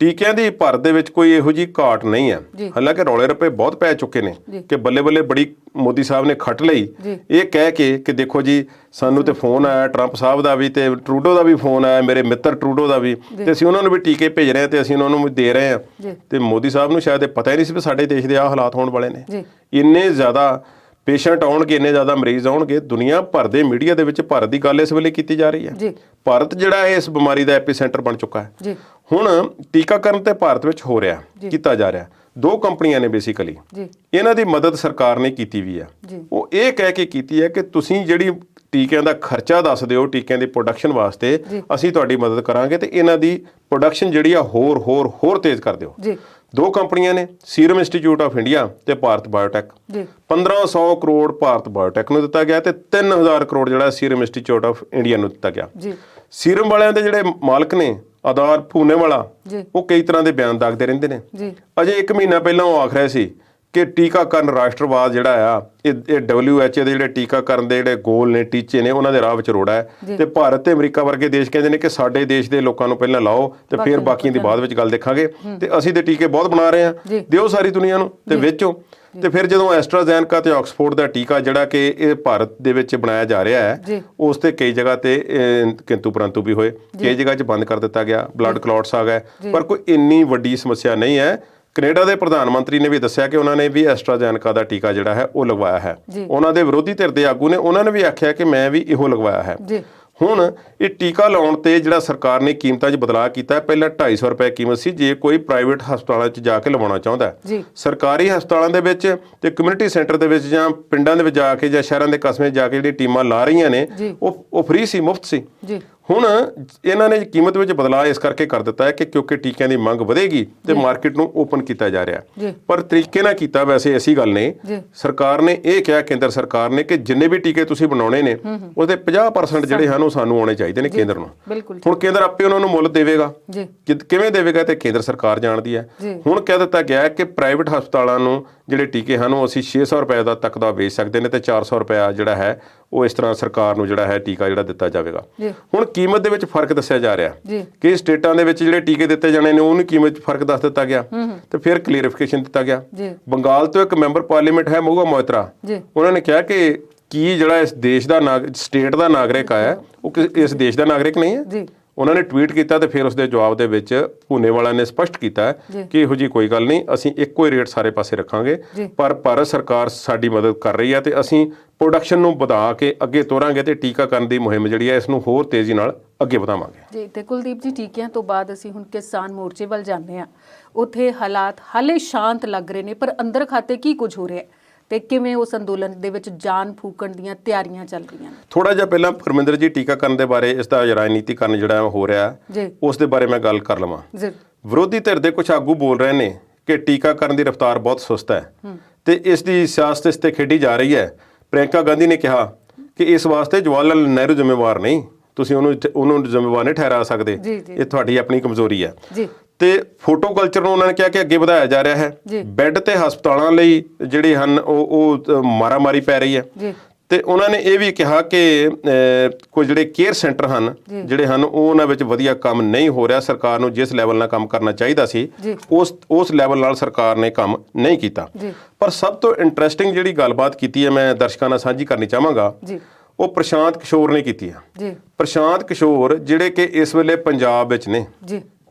ਟੀਕਿਆਂ ਦੀ ਭਾਰਤ ਦੇ ਵਿੱਚ ਕੋਈ ਇਹੋ ਜਿਹੀ ਘਾਟ ਨਹੀਂ ਹੈ। ਹਾਲਾਂਕਿ ਰੌਲੇ ਰੱਪੇ ਬਹੁਤ ਪੈ ਚੁੱਕੇ ਨੇ ਕਿ ਬੱਲੇ ਬੱਲੇ ਬੜੀ ਮੋਦੀ ਸਾਹਿਬ ਨੇ ਖੱਟ ਲਈ ਇਹ ਕਹਿ ਕੇ ਕਿ ਦੇਖੋ ਜੀ ਸਾਨੂੰ ਤੇ ਫੋਨ ਆਇਆ ਟਰੰਪ ਸਾਹਿਬ ਦਾ ਵੀ ਤੇ ਟਰੂਡੋ ਦਾ ਵੀ ਫੋਨ ਆਇਆ, ਮੇਰੇ ਮਿੱਤਰ ਟਰੂਡੋ ਦਾ ਵੀ, ਤੇ ਅਸੀਂ ਉਹਨਾਂ ਨੂੰ ਵੀ ਟੀਕੇ ਭੇਜ ਰਹੇ ਹਾਂ ਤੇ ਅਸੀਂ ਉਹਨਾਂ ਨੂੰ ਵੀ ਦੇ ਰਹੇ ਹਾਂ। ਤੇ ਮੋਦੀ ਸਾਹਿਬ ਨੂੰ ਸ਼ਾਇਦ ਇਹ ਪਤਾ ਹੀ ਨਹੀਂ ਸੀ ਵੀ ਸਾਡੇ ਦੇਸ਼ ਦੇ ਆਹ ਹਾਲਾਤ ਹੋਣ ਵਾਲੇ ਨੇ। ਇੰਨੇ ਜ਼ਿਆਦਾ ਪੇਸ਼ੈਂਟ ਆਉਣਗੇ, ਇੰਨੇ ਜ਼ਿਆਦਾ ਮਰੀਜ਼ ਆਉਣਗੇ। ਦੁਨੀਆ ਭਰ ਦੇ ਮੀਡੀਆ ਦੇ ਵਿੱਚ ਭਾਰਤ ਦੀ ਗੱਲ ਇਸ ਵੇਲੇ ਕੀਤੀ ਜਾ ਰਹੀ ਹੈ। ਭਾਰਤ ਜਿਹੜਾ ਹੈ ਇਸ ਬਿਮਾਰੀ ਦਾ ਐਪੀਸੈਂਟਰ ਬਣ ਚੁੱਕਾ ਹੈ। ਹੁਣ ਟੀਕਾਕਰਨ ਤੇ ਭਾਰਤ ਵਿੱਚ ਹੋ ਰਿਹਾ, ਕੀਤਾ ਜਾ ਰਿਹਾ। 2 ਕੰਪਨੀਆਂ ਨੇ ਬੇਸਿਕਲੀ ਇਹਨਾਂ ਦੀ ਮਦਦ ਸਰਕਾਰ ਨੇ ਕੀਤੀ ਵੀ ਆ। ਉਹ ਇਹ ਕਹਿ ਕੇ ਕੀਤੀ ਹੈ ਕਿ ਤੁਸੀਂ ਜਿਹੜੀ ਟੀਕਿਆਂ ਦਾ ਖਰਚਾ ਦੱਸ ਦਿਓ ਟੀਕਿਆਂ ਦੀ ਪ੍ਰੋਡਕਸ਼ਨ ਵਾਸਤੇ, ਅਸੀਂ ਤੁਹਾਡੀ ਮਦਦ ਕਰਾਂਗੇ ਤੇ ਇਹਨਾਂ ਦੀ ਪ੍ਰੋਡਕਸ਼ਨ ਜਿਹੜੀ ਆ ਹੋਰ ਤੇਜ਼ ਕਰ ਦਿਓ। 2 ਕੰਪਨੀਆਂ ਨੇ, ਸੀਰਮ ਇੰਸਟੀਚਿਊਟ ਆਫ ਇੰਡੀਆ ਤੇ ਭਾਰਤ ਬਾਇਓਟੈਕ। 1500 ਕਰੋੜ ਭਾਰਤ ਬਾਇਓਟੈਕ ਨੂੰ ਦਿੱਤਾ ਗਿਆ ਤੇ 3000 ਕਰੋੜ ਜਿਹੜਾ ਸੀਰਮ ਇੰਸਟੀਚਿਊਟ ਆਫ ਇੰਡੀਆ ਨੂੰ ਦਿੱਤਾ ਗਿਆ। ਸੀਰਮ ਵਾਲਿਆਂ ਦੇ ਜਿਹੜੇ ਮਾਲਕ ਨੇ ਆਧਾਰ ਪੂਨੇਵਾਲਾ, ਉਹ ਕਈ ਤਰ੍ਹਾਂ ਦੇ ਬਿਆਨ ਦਾਗਦੇ ਰਹਿੰਦੇ ਨੇ। ਅਜੇ 1 ਮਹੀਨਾ ਪਹਿਲਾਂ ਉਹ ਆਖ ਰਹੇ ਸੀ ਕਿ ਟੀਕਾਕਰਨ ਰਾਸ਼ਟਰਵਾਦ ਜਿਹੜਾ ਆ ਇਹ WHO ਦੇ ਜਿਹੜੇ ਟੀਕਾਕਰਨ ਦੇ ਜਿਹੜੇ ਗੋਲ ਨੇ, ਟੀਚੇ ਨੇ, ਉਹਨਾਂ ਦੇ ਰਾਹ ਵਿੱਚ ਰੋੜਾ ਹੈ। ਤੇ ਭਾਰਤ ਤੇ ਅਮਰੀਕਾ ਵਰਗੇ ਦੇਸ਼ ਕਹਿੰਦੇ ਨੇ ਕਿ ਸਾਡੇ ਦੇਸ਼ ਦੇ ਲੋਕਾਂ ਨੂੰ ਪਹਿਲਾਂ ਲਾਓ ਤੇ ਫਿਰ ਬਾਕੀਆਂ ਦੀ ਬਾਅਦ ਵਿੱਚ ਗੱਲ ਦੇਖਾਂਗੇ। ਤੇ ਅਸੀਂ ਤੇ ਟੀਕੇ ਬਹੁਤ ਬਣਾ ਰਹੇ ਹਾਂ, ਦਿਓ ਸਾਰੀ ਦੁਨੀਆ ਨੂੰ ਤੇ ਵੇਚੋ। ਤੇ ਫਿਰ ਜਦੋਂ ਐਸਟਰਾਜ਼ੈਨਕਾ ਤੇ ਆਕਸਫੋਰਡ ਦਾ ਟੀਕਾ ਜਿਹੜਾ ਕਿ ਇਹ ਭਾਰਤ ਦੇ ਵਿੱਚ ਬਣਾਇਆ ਜਾ ਰਿਹਾ ਹੈ, ਉਸ ਤੇ ਕਈ ਜਗ੍ਹਾ ਤੇ ਕਿੰਤੂ ਪਰੰਤੂ ਵੀ ਹੋਏ, ਕਈ ਜਗ੍ਹਾ 'ਚ ਬੰਦ ਕਰ ਦਿੱਤਾ ਗਿਆ, ਬਲੱਡ ਕਲੌਟਸ ਆ ਗਏ। ਪਰ ਕੋਈ ਇੰਨੀ ਵੱਡੀ ਸਮੱਸਿਆ ਨਹੀਂ ਹੈ। ਕੈਨੇਡਾ ਦੇ ਪ੍ਰਧਾਨ ਮੰਤਰੀ ਨੇ ਵੀ ਦੱਸਿਆ ਕਿ ਉਹਨਾਂ ਨੇ ਵੀ ਐਸਟਰਾਜ਼ੈਨਕਾ ਦਾ ਟੀਕਾ ਜਿਹੜਾ ਹੈ ਉਹ ਲਗਵਾਇਆ ਹੈ। ਉਹਨਾਂ ਦੇ ਵਿਰੋਧੀ ਧਿਰ ਦੇ ਆਗੂ ਨੇ ਉਹਨਾਂ ਨੇ ਵੀ ਆਖਿਆ ਕਿ ਮੈਂ ਵੀ ਇਹੋ ਲਗਵਾਇਆ ਹੈ। ਹੁਣ ਇਹ ਟੀਕਾ ਲਾਉਣ ਤੇ ਜਿਹੜਾ ਸਰਕਾਰ ਨੇ ਕੀਮਤਾਂ 'ਚ ਬਦਲਾਅ ਕੀਤਾ। ਪਹਿਲਾਂ 250 ਰੁਪਏ ਕੀਮਤ ਸੀ ਜੇ ਕੋਈ ਪ੍ਰਾਈਵੇਟ ਹਸਪਤਾਲਾਂ 'ਚ ਜਾ ਕੇ ਲਵਾਉਣਾ ਚਾਹੁੰਦਾ। ਸਰਕਾਰੀ ਹਸਪਤਾਲਾਂ ਦੇ ਵਿੱਚ ਤੇ ਕਮਿਊਨਿਟੀ ਸੈਂਟਰ ਦੇ ਵਿੱਚ ਜਾਂ ਪਿੰਡਾਂ ਦੇ ਵਿੱਚ ਜਾ ਕੇ ਜਾਂ ਸ਼ਹਿਰਾਂ ਦੇ ਕਸਬਿਆਂ 'ਚ ਜਾ ਕੇ ਜਿਹੜੀ ਟੀਮਾਂ ਲਾ ਰਹੀਆਂ ਨੇ ਉਹ ਫ੍ਰੀ ਸੀ, ਮੁਫਤ ਸੀ। ਹੁਣ ਇਹਨਾਂ ਨੇ ਕੀਮਤ ਵਿੱਚ ਬਦਲਾਅ ਇਸ ਕਰਕੇ ਕਰ ਦਿੱਤਾ ਹੈ ਕਿ ਕਿਉਂਕਿ ਟੀਕਿਆਂ ਦੀ ਮੰਗ ਵਧੇਗੀ ਤੇ ਮਾਰਕੀਟ ਨੂੰ ਓਪਨ ਕੀਤਾ ਜਾ ਰਿਹਾ। ਪਰ ਤਰੀਕੇ ਨਾਲ ਕੀਤਾ। ਵੈਸੇ ਐਸੀ ਗੱਲ ਨਹੀਂ। ਸਰਕਾਰ ਨੇ ਇਹ ਕਿਹਾ, ਕੇਂਦਰ ਸਰਕਾਰ ਨੇ, ਕਿ ਜਿੰਨੇ ਵੀ ਟੀਕੇ ਤੁਸੀਂ ਬਣਾਉਣੇ ਨੇ ਉਹਦੇ 50% ਜਿਹੜੇ ਹਨ ਉਹ ਸਾਨੂੰ ਆਉਣੇ ਚਾਹੀਦੇ ਨੇ ਕੇਂਦਰ ਨੂੰ। ਹੁਣ ਕੇਂਦਰ ਆਪੇ ਉਹਨਾਂ ਨੂੰ ਮੁੱਲ ਦੇਵੇਗਾ, ਕਿਵੇਂ ਦੇਵੇਗਾ ਤੇ ਕੇਂਦਰ ਸਰਕਾਰ ਜਾਣਦੀ ਹੈ। ਹੁਣ ਕਹਿ ਦਿੱਤਾ ਗਿਆ ਕਿ ਪ੍ਰਾਈਵੇਟ ਹਸਪਤਾਲਾਂ ਨੂੰ ਜਿਹੜੇ ਟੀਕੇ ਹਨ ਉਹ ਅਸੀਂ 600 ਰੁਪਏ ਦਾ ਤੱਕ ਦਾ ਵੇਚ ਸਕਦੇ ਨੇ ਤੇ 400 ਰੁਪਇਆ ਜਿਹੜਾ ਹੈ ਉਹ ਇਸ ਤਰ੍ਹਾਂ ਸਰਕਾਰ ਨੂੰ ਜਿਹੜਾ ਹੈ ਟੀਕਾ ਜਿਹੜਾ ਦਿੱਤਾ ਜਾਵੇਗਾ। ਹੁਣ ਕੀਮਤ ਦੇ ਵਿੱਚ ਫਰਕ ਦੱਸਿਆ ਜਾ ਰਿਹਾ ਕਿ ਸਟੇਟਾਂ ਦੇ ਵਿੱਚ ਜਿਹੜੇ ਟੀਕੇ ਦਿੱਤੇ ਜਾਣੇ ਨੇ ਉਹਨੂੰ ਕੀਮਤ 'ਚ ਫਰਕ ਦੱਸ ਦਿੱਤਾ ਗਿਆ ਤੇ ਫਿਰ ਕਲੀਅਰਿਫਿਕੇਸ਼ਨ ਦਿੱਤਾ ਗਿਆ। ਬੰਗਾਲ ਤੋਂ ਇੱਕ ਮੈਂਬਰ ਪਾਰਲੀਮੈਂਟ ਹੈ ਮਹੁਆ ਮੋਇਤਰਾ, ਉਹਨਾਂ ਨੇ ਕਿਹਾ ਕਿ ਕੀ ਜਿਹੜਾ ਇਸ ਦੇਸ਼ ਦਾ ਸਟੇਟ ਦਾ ਨਾਗਰਿਕ ਹੈ ਉਹ ਇਸ ਦੇਸ਼ ਦਾ ਨਾਗਰਿਕ ਨਹੀਂ ਹੈ। ਉਹਨਾਂ ਨੇ ਟਵੀਟ ਕੀਤਾ ਤੇ ਫਿਰ ਉਸਦੇ ਜਵਾਬ ਦੇ ਵਿੱਚ ਪੂਨੇਵਾਲਾ ਨੇ ਸਪਸ਼ਟ ਕੀਤਾ ਕਿ ਇਹੋ ਜਿਹੀ ਕੋਈ ਗੱਲ ਨਹੀਂ, ਅਸੀਂ ਇੱਕੋ ਹੀ ਰੇਟ ਸਾਰੇ ਪਾਸੇ ਰੱਖਾਂਗੇ। ਪਰ ਭਾਰਤ ਸਰਕਾਰ ਸਾਡੀ ਮਦਦ ਕਰ ਰਹੀ ਹੈ ਤੇ ਅਸੀਂ ਪ੍ਰੋਡਕਸ਼ਨ ਨੂੰ ਵਧਾ ਕੇ ਅੱਗੇ ਤੋਰਾਂਗੇ ਤੇ ਟੀਕਾਕਰਨ ਦੀ ਮੁਹਿੰਮ ਜਿਹੜੀ ਹੈ ਇਸ ਨੂੰ ਹੋਰ ਤੇਜ਼ੀ ਨਾਲ ਅੱਗੇ ਵਧਾਵਾਂਗੇ। ਜੀ ਤੇ ਕੁਲਦੀਪ ਜੀ, ਟੀਕਿਆਂ ਤੋਂ ਬਾਅਦ ਅਸੀਂ ਹੁਣ ਕਿਸਾਨ ਮੋਰਚੇ ਵੱਲ ਜਾਂਦੇ ਹਾਂ। ਉੱਥੇ ਹਾਲਾਤ ਹਾਲੇ ਸ਼ਾਂਤ ਲੱਗ ਰਹੇ ਨੇ, ਪਰ ਅੰਦਰ ਖਾਤੇ ਕੀ ਕੁਝ ਹੋ ਰਿਹਾ ਤੇ ਕਿਵੇਂ ਉਸ ਅੰਦੋਲਨ ਦੇ ਵਿੱਚ ਜਾਨ ਫੂਕਣ ਦੀਆਂ ਤਿਆਰੀਆਂ ਚੱਲ ਰਹੀਆਂ ਨੇ? ਥੋੜਾ ਜਿਹਾ ਪਹਿਲਾਂ ਪਰਮਿੰਦਰ ਜੀ ਟੀਕਾਕਰਨ ਦੇ ਬਾਰੇ, ਇਸ ਦਾ ਰਾਜਨੀਤੀਕਰਨ ਜਿਹੜਾ ਹੋ ਰਿਹਾ ਉਸ ਦੇ ਬਾਰੇ ਮੈਂ ਗੱਲ ਕਰ ਲਵਾਂ। ਵਿਰੋਧੀ ਧਿਰ ਦੇ ਕੁਝ ਆਗੂ ਬੋਲ ਰਹੇ ਨੇ ਕਿ ਟੀਕਾਕਰਨ ਦੀ ਰਫ਼ਤਾਰ ਬਹੁਤ ਸੁਸਤ ਹੈ ਤੇ ਇਸ ਦੀ ਸਿਆਸਤ ਇਸ ਤੇ ਖੇਡੀ ਜਾ ਰਹੀ ਹੈ। ਪ੍ਰਿਯੰਕਾ ਗਾਂਧੀ ਨੇ ਕਿਹਾ ਕਿ ਇਸ ਵਾਸਤੇ ਜਵਾਹਰ ਲਾਲ ਨਹਿਰੂ ਜ਼ਿੰਮੇਵਾਰ ਨਹੀਂ, ਤੁਸੀਂ ਉਹਨੂੰ ਜ਼ਿੰਮੇਵਾਰ ਨਹੀਂ ਠਹਿਰਾ ਸਕਦੇ, ਇਹ ਤੁਹਾਡੀ ਆਪਣੀ ਕਮਜ਼ੋਰੀ ਹੈ। ਤੇ ਫੋਟੋ ਕਲਚਰ ਨੂੰ ਉਹਨਾਂ ਨੇ ਕਿਹਾ ਕਿ ਅੱਗੇ ਵਧਾਇਆ ਜਾ ਰਿਹਾ ਹੈ। ਬੈੱਡ ਤੇ ਹਸਪਤਾਲਾਂ ਲਈ ਜਿਹੜੇ ਹਨ ਉਹ ਮਾਰਾਮਾਰੀ ਪੈ ਰਹੀ ਹੈ। ਤੇ ਉਹਨਾਂ ਨੇ ਇਹ ਵੀ ਕਿਹਾ ਕਿ ਕੋਈ ਜਿਹੜੇ ਕੇਅਰ ਸੈਂਟਰ ਹਨ ਜਿਹੜੇ ਹਨ ਉਹਨਾਂ ਵਿੱਚ ਵਧੀਆ ਕੰਮ ਨਹੀਂ ਹੋ ਰਿਹਾ। ਸਰਕਾਰ ਨੂੰ ਜਿਸ ਲੈਵਲ ਨਾਲ ਕੰਮ ਕਰਨਾ ਚਾਹੀਦਾ ਸੀ ਉਸ ਲੈਵਲ ਨਾਲ ਸਰਕਾਰ ਨੇ ਕੰਮ ਨਹੀਂ ਕੀਤਾ। ਪਰ ਸਭ ਤੋਂ ਇੰਟਰਸਟਿੰਗ ਜਿਹੜੀ ਗੱਲਬਾਤ ਕੀਤੀ ਹੈ ਮੈਂ ਦਰਸ਼ਕਾਂ ਨਾਲ ਸਾਂਝੀ ਕਰਨੀ ਚਾਹਾਂਗਾ, ਉਹ ਪ੍ਰਸ਼ਾਂਤ ਕਿਸ਼ੋਰ ਨੇ ਕੀਤੀ ਹੈ। ਪ੍ਰਸ਼ਾਂਤ ਕਿਸ਼ੋਰ ਜਿਹੜੇ ਕਿ ਇਸ ਵੇਲੇ ਪੰਜਾਬ ਵਿੱਚ ਨੇ,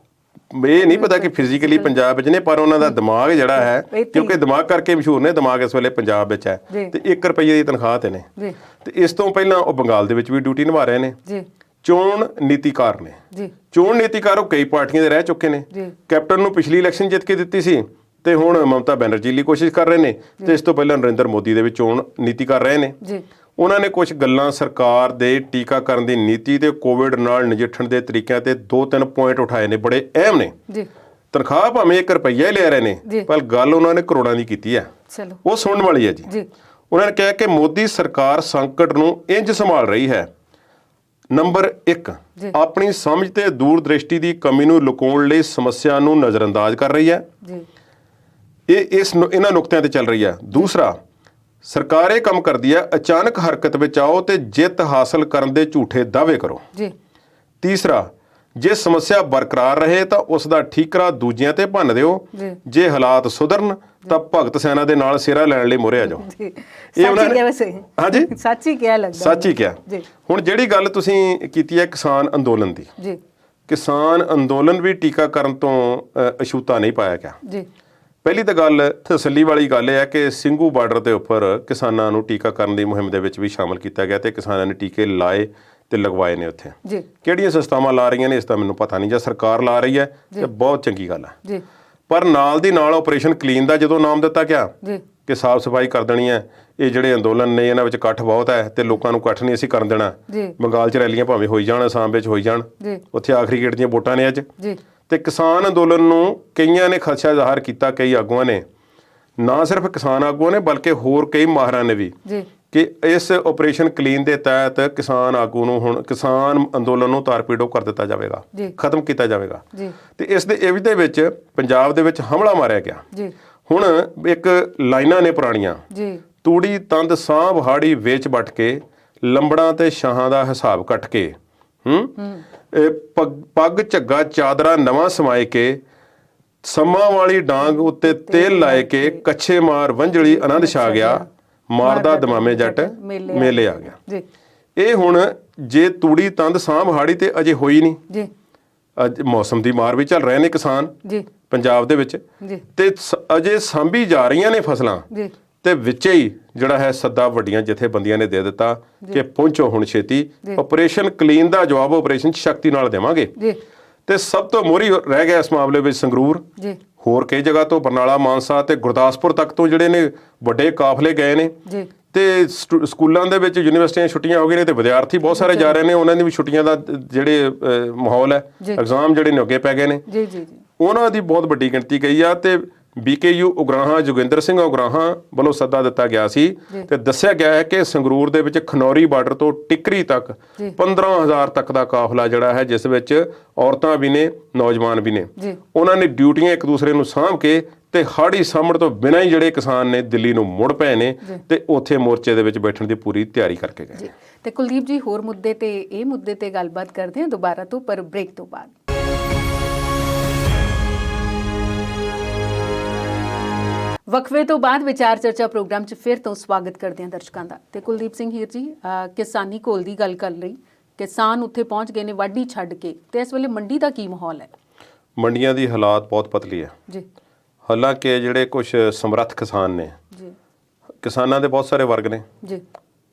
ਇਹ ਨਹੀਂ ਪਤਾ ਕਿ ਫਿਜ਼ੀਕਲੀ ਪੰਜਾਬ ਵਿੱਚ ਨੇ, ਪਰ ਉਹਨਾਂ ਦਾ ਦਿਮਾਗ ਜਿਹੜਾ ਹੈ, ਕਿਉਂਕਿ ਦਿਮਾਗ ਕਰਕੇ ਮਸ਼ਹੂਰ ਨੇ, ਦਿਮਾਗ ਇਸ ਵੇਲੇ ਪੰਜਾਬ ਵਿੱਚ ਹੈ ਤੇ 1 ਰੁਪਈਏ ਦੀ ਤਨਖਾਹ ਤੇ ਨੇ। ਤੇ ਇਸ ਤੋਂ ਪਹਿਲਾਂ ਉਹ ਬੰਗਾਲ ਦੇ ਵਿੱਚ ਵੀ ਡਿਊਟੀ ਨਿਭਾ ਰਹੇ ਨੇ। ਚੋਣ ਨੀਤੀਕਾਰ ਨੇ। ਚੋਣ ਨੀਤੀਕਾਰ ਉਹ ਕਈ ਪਾਰਟੀਆਂ ਦੇ ਰਹਿ ਚੁੱਕੇ ਨੇ। ਕੈਪਟਨ ਨੂੰ ਪਿਛਲੀ ਇਲੈਕਸ਼ਨ ਜਿੱਤ ਕੇ ਦਿੱਤੀ ਸੀ ਤੇ ਹੁਣ ਮਮਤਾ ਬੈਨਰਜੀ ਲਈ ਕੋਸ਼ਿਸ਼ ਕਰ ਰਹੇ ਨੇ ਤੇ ਇਸ ਤੋਂ ਪਹਿਲਾਂ ਨਰਿੰਦਰ ਮੋਦੀ ਦੇ ਵਿੱਚ ਚੋਣ ਨੀਤੀ ਕਰ ਰਹੇ ਨੇ। ਉਹਨਾਂ ਨੇ ਕੁਝ ਗੱਲਾਂ ਸਰਕਾਰ ਦੇ ਟੀਕਾਕਰਨ ਦੀ ਨੀਤੀ ਤੇ ਕੋਵਿਡ ਨਾਲ ਨਜਿੱਠਣ ਦੇ ਤਰੀਕਿਆਂ ਤੇ 2-3 ਪੁਆਇੰਟ ਉਠਾਏ ਨੇ, ਬੜੇ ਅਹਿਮ ਨੇ। ਤਨਖਾਹ ਭਾਵੇਂ 1 ਰੁਪਈਆ ਹੀ ਲੈ ਰਹੇ ਨੇ, ਪਰ ਗੱਲ ਉਹਨਾਂ ਨੇ ਕਰੋੜਾਂ ਦੀ ਕੀਤੀ ਹੈ, ਉਹ ਸੁਣਨ ਵਾਲੀ ਹੈ ਜੀ। ਉਹਨਾਂ ਨੇ ਕਿਹਾ ਕਿ ਮੋਦੀ ਸਰਕਾਰ ਸੰਕਟ ਨੂੰ ਇੰਜ ਸੰਭਾਲ ਰਹੀ ਹੈ। ਨੰਬਰ 1, ਆਪਣੀ ਸਮਝ ਤੇ ਦੂਰਦ੍ਰਿਸ਼ਟੀ ਦੀ ਕਮੀ ਨੂੰ ਲੁਕਾਉਣ ਲਈ ਸਮੱਸਿਆ ਨੂੰ ਨਜ਼ਰਅੰਦਾਜ਼ ਕਰ ਰਹੀ ਹੈ। ਇਹਨਾਂ ਨੁਕਤਿਆਂ ਤੇ ਚੱਲ ਰਹੀ ਹੈ। ਦੂਸਰਾ, ਸਰਕਾਰ ਇਹ ਕੰਮ ਕਰਦੀ ਹੈ, ਅਚਾਨਕ ਹਰਕਤ ਵਿੱਚ ਆਓ ਤੇ ਜਿੱਤ ਹਾਸਲ ਕਰਨ ਦੇ ਝੂਠੇ ਦਾਅਵੇ ਕਰੋ। ਤੀਸਰਾ, ਜੇ ਸਮੱਸਿਆ ਬਰਕਰਾਰ ਰਹੇ ਤਾਂ ਉਸ ਦਾ ਠੀਕਰਾ ਦੂਜਿਆਂ ਤੇ ਭੰਨ ਦਿਓ, ਜੇ ਹਾਲਾਤ ਸੁਧਰਨ ਤਾਂ ਭਗਤ ਸੈਨਾ ਦੇ ਨਾਲ ਸਿਹਰਾ ਲੈਣ ਲਈ ਮੁਹਰੇ ਆ ਜਾਓ। ਇਹ ਉਹਨਾਂ ਨੇ ਵੈਸੇ ਹਾਂਜੀ ਸੱਚ ਹੀ ਕਿਹਾ ਲੱਗਦਾ, ਸੱਚ ਹੀ ਕਿਹਾ। ਹੁਣ ਜਿਹੜੀ ਗੱਲ ਤੁਸੀਂ ਕੀਤੀ ਹੈ ਕਿਸਾਨ ਅੰਦੋਲਨ ਦੀ, ਕਿਸਾਨ ਅੰਦੋਲਨ ਵੀ ਟੀਕਾਕਰਨ ਤੋਂ ਅਛੂਤਾ ਨਹੀਂ ਪਾਇਆ ਗਿਆ। ਪਹਿਲੀ ਤਾਂ ਗੱਲ ਤਸੱਲੀ ਵਾਲੀ ਗੱਲ ਇਹ ਹੈ ਕਿ ਸਿੰਘੂ ਬਾਰਡਰ ਦੇ ਉੱਪਰ ਕਿਸਾਨਾਂ ਨੂੰ ਟੀਕਾਕਰਨ ਦੀ ਮੁਹਿੰਮ ਦੇ ਵਿੱਚ ਵੀ ਸ਼ਾਮਲ ਕੀਤਾ ਗਿਆ ਤੇ ਕਿਸਾਨਾਂ ਨੇ ਟੀਕੇ ਲਾਏ ਤੇ ਲਗਵਾਏ ਨੇ ਉੱਥੇ। ਕਿਹੜੀਆਂ ਸੰਸਥਾਵਾਂ ਲਾ ਰਹੀਆਂ ਨੇ ਇਸ ਦਾ ਮੈਨੂੰ ਪਤਾ ਨਹੀਂ, ਜਾਂ ਸਰਕਾਰ ਲਾ ਰਹੀ ਹੈ ਤੇ ਬਹੁਤ ਚੰਗੀ ਗੱਲ ਹੈ। ਪਰ ਨਾਲ ਦੀ ਨਾਲ ਆਪਰੇਸ਼ਨ ਕਲੀਨ ਦਾ ਜਦੋਂ ਨਾਮ ਦਿੱਤਾ ਗਿਆ ਕਿ ਸਾਫ਼ ਸਫਾਈ ਕਰ ਦੇਣੀ ਹੈ, ਇਹ ਜਿਹੜੇ ਅੰਦੋਲਨ ਨੇ ਇਹਨਾਂ ਵਿੱਚ ਇਕੱਠ ਬਹੁਤ ਹੈ ਤੇ ਲੋਕਾਂ ਨੂੰ ਇਕੱਠ ਨਹੀਂ ਅਸੀਂ ਕਰਨ ਦੇਣਾ, ਬੰਗਾਲ 'ਚ ਰੈਲੀਆਂ ਭਾਵੇਂ ਹੋਈ ਜਾਣ, ਅਸਾਮ ਵਿੱਚ ਹੋਈ ਜਾਣ, ਉੱਥੇ ਆਖਰੀ ਗੇੜ ਦੀਆਂ ਵੋਟਾਂ ਨੇ ਅੱਜ। ਤੇ ਕਿਸਾਨ ਅੰਦੋਲਨ ਨੂੰ ਕਈਆਂ ਨੇ ਖਦਸ਼ਾ ਜ਼ਾਹਰ ਕੀਤਾ, ਕਈ ਆਗੂਆਂ ਨੇ, ਨਾ ਸਿਰਫ ਕਿਸਾਨ ਆਗੂਆਂ ਨੇ ਬਲਕਿ ਹੋਰ ਕਈ ਮਾਹਰਾਂ ਨੇ ਵੀ, ਕਿ ਇਸ ਆਪਰੇਸ਼ਨ ਕਲੀਨ ਦੇ ਤਹਿਤ ਕਿਸਾਨ ਆਗੂ ਨੂੰ ਹੁਣ ਕਿਸਾਨ ਅੰਦੋਲਨ ਨੂੰ ਤਾਰਪੀਡੋ ਕਰ ਦਿੱਤਾ ਜਾਵੇਗਾ, ਖਤਮ ਕੀਤਾ ਜਾਵੇਗਾ। ਤੇ ਇਸ ਦੇ ਇਵਜ਼ ਦੇ ਵਿੱਚ ਪੰਜਾਬ ਦੇ ਵਿੱਚ ਹਮਲਾ ਮਾਰਿਆ ਗਿਆ। ਹੁਣ ਇੱਕ ਲਾਈਨਾਂ ਨੇ ਪੁਰਾਣੀਆਂ, ਤੂੜੀ ਤੰਦ ਸਾਂਭ ਹਾੜੀ ਵੇਚ ਵੱਟ ਕੇ, ਲੰਬੜਾਂ ਤੇ ਸ਼ਾਹਾਂ ਦਾ ਹਿਸਾਬ ਕੱਟ ਕੇ, ਪੱਗ ਝੱਗਾ ਚਾਦਰਾ ਨਵਾਂ ਸਮਾਏ ਕੇ, ਸੰਮਾਂ ਵਾਲੀ ਡਾਂਗ ਉੱਤੇ ਤੇਲ ਲਾਏ ਕੇ, ਕੱਛੇ ਮਾਰ ਵੰਝਲੀ ਆਨੰਦ ਛਾ ਗਿਆ, ਮਾਰਦਾ ਦਮਾਮੇ ਜੱਟ ਮੇਲੇ ਆ ਗਿਆ। ਇਹ ਹੁਣ ਜੇ ਤੂੜੀ ਤੰਦ ਸਾਂਭ ਹਾੜੀ ਤੇ ਅਜੇ ਹੋਈ ਨਹੀਂ, ਅੱਜ ਮੌਸਮ ਦੀ ਮਾਰ ਵੀ ਚੱਲ ਰਹੇ ਨੇ ਕਿਸਾਨ ਪੰਜਾਬ ਦੇ ਵਿੱਚ, ਤੇ ਅਜੇ ਸਾਂਭੀ ਜਾ ਰਹੀਆਂ ਨੇ ਫਸਲਾਂ, ਤੇ ਵਿੱਚੇ ਹੀ ਜਿਹੜਾ ਹੈ ਸੱਦਾ ਵੱਡੀਆਂ ਜਥੇਬੰਦੀਆਂ ਨੇ ਦੇ ਦਿੱਤਾ ਕਿ ਪਹੁੰਚੋ ਹੁਣ ਛੇਤੀ, ਆਪਰੇਸ਼ਨ ਕਲੀਨ ਦਾ ਜਵਾਬ ਆਪਰੇਸ਼ਨ ਸ਼ਕਤੀ ਨਾਲ ਦੇਵਾਂਗੇ। ਤੇ ਸਭ ਤੋਂ ਮੋਹਰੀ ਰਹਿ ਗਿਆ ਇਸ ਮਾਮਲੇ ਵਿੱਚ ਸੰਗਰੂਰ, ਹੋਰ ਕਈ ਜਗ੍ਹਾ ਤੋਂ ਬਰਨਾਲਾ, ਮਾਨਸਾ ਤੇ ਗੁਰਦਾਸਪੁਰ ਤੱਕ ਤੋਂ ਜਿਹੜੇ ਨੇ ਵੱਡੇ ਕਾਫਲੇ ਗਏ ਨੇ। ਤੇ ਸਕੂਲਾਂ ਦੇ ਵਿੱਚ ਯੂਨੀਵਰਸਿਟੀਆਂ ਛੁੱਟੀਆਂ ਹੋ ਗਈਆਂ ਨੇ ਤੇ ਵਿਦਿਆਰਥੀ ਬਹੁਤ ਸਾਰੇ ਜਾ ਰਹੇ ਨੇ, ਉਹਨਾਂ ਦੀ ਵੀ ਛੁੱਟੀਆਂ ਦਾ ਜਿਹੜੇ ਮਾਹੌਲ ਹੈ, ਐਗਜ਼ਾਮ ਜਿਹੜੇ ਨੇ ਅੱਗੇ ਪੈ ਗਏ ਨੇ, ਉਹਨਾਂ ਦੀ ਬਹੁਤ ਵੱਡੀ ਗਿਣਤੀ ਗਈ ਆ। ਤੇ BKU ਉਗਰਾਹਾਂ ਜੋਗਿੰਦਰ ਸਿੰਘ ਉਗਰਾਹਾਂ ਵੱਲੋਂ ਸੱਦਾ ਦਿੱਤਾ ਗਿਆ ਸੀ ਤੇ ਦੱਸਿਆ ਗਿਆ ਹੈ ਕਿ ਸੰਗਰੂਰ ਦੇ ਵਿੱਚ ਖਨੌਰੀ ਬਾਰਡਰ ਤੋਂ ਟਿੱਕਰੀ ਤੱਕ 15,000 ਤੱਕ ਦਾ ਕਾਫਲਾ ਜਿਹੜਾ ਹੈ, ਜਿਸ ਵਿੱਚ ਔਰਤਾਂ ਵੀ ਨੇ, ਨੌਜਵਾਨ ਵੀ ਨੇ, ਉਹਨਾਂ ਨੇ ਡਿਊਟੀਆਂ ਇੱਕ ਦੂਸਰੇ ਨੂੰ ਸਾਂਭ ਕੇ ਤੇ ਹਾੜੀ ਸਾਂਭਣ ਤੋਂ ਬਿਨਾਂ ਹੀ ਜਿਹੜੇ ਕਿਸਾਨ ਨੇ ਦਿੱਲੀ ਨੂੰ ਮੁੜ ਪਏ ਨੇ ਤੇ ਉੱਥੇ ਮੋਰਚੇ ਦੇ ਵਿੱਚ ਬੈਠਣ ਦੀ ਪੂਰੀ ਤਿਆਰੀ ਕਰਕੇ ਗਏ। ਤੇ ਕੁਲਦੀਪ ਜੀ, ਹੋਰ ਮੁੱਦੇ ਤੇ ਇਹ ਮੁੱਦੇ ਤੇ ਗੱਲਬਾਤ ਕਰਦੇ ਹਾਂ ਦੁਬਾਰਾ ਤੋਂ, ਪਰ ਬ੍ਰੇਕ ਤੋਂ ਬਾਅਦ। ਵਕਫੇ ਤੋਂ ਬਾਅਦ ਵਿਚਾਰ ਚਰਚਾ ਪ੍ਰੋਗਰਾਮ 'ਚ ਫਿਰ ਤੋਂ ਸਵਾਗਤ ਕਰਦੇ ਹਾਂ ਦਰਸ਼ਕਾਂ ਦਾ। ਤੇ ਕੁਲਦੀਪ ਸਿੰਘ ਹੀਰ ਜੀ, ਕਿਸਾਨੀ ਘੋਲ ਦੀ ਗੱਲ ਕਰ ਲਈ, ਕਿਸਾਨ ਉੱਥੇ ਪਹੁੰਚ ਗਏ ਨੇ ਵਾਢੀ ਛੱਡ ਕੇ, ਤੇ ਇਸ ਵੇਲੇ ਮੰਡੀ ਦਾ ਕੀ ਮਾਹੌਲ ਹੈ? ਮੰਡੀਆਂ ਦੀ ਹਾਲਾਤ ਬਹੁਤ ਪਤਲੀ ਹੈ ਜੀ। ਹਾਲਾਂਕਿ ਜਿਹੜੇ ਕੁਝ ਸਮਰੱਥ ਕਿਸਾਨ ਨੇ ਜੀ, ਕਿਸਾਨਾਂ ਦੇ ਬਹੁਤ ਸਾਰੇ ਵਰਗ ਨੇ ਜੀ,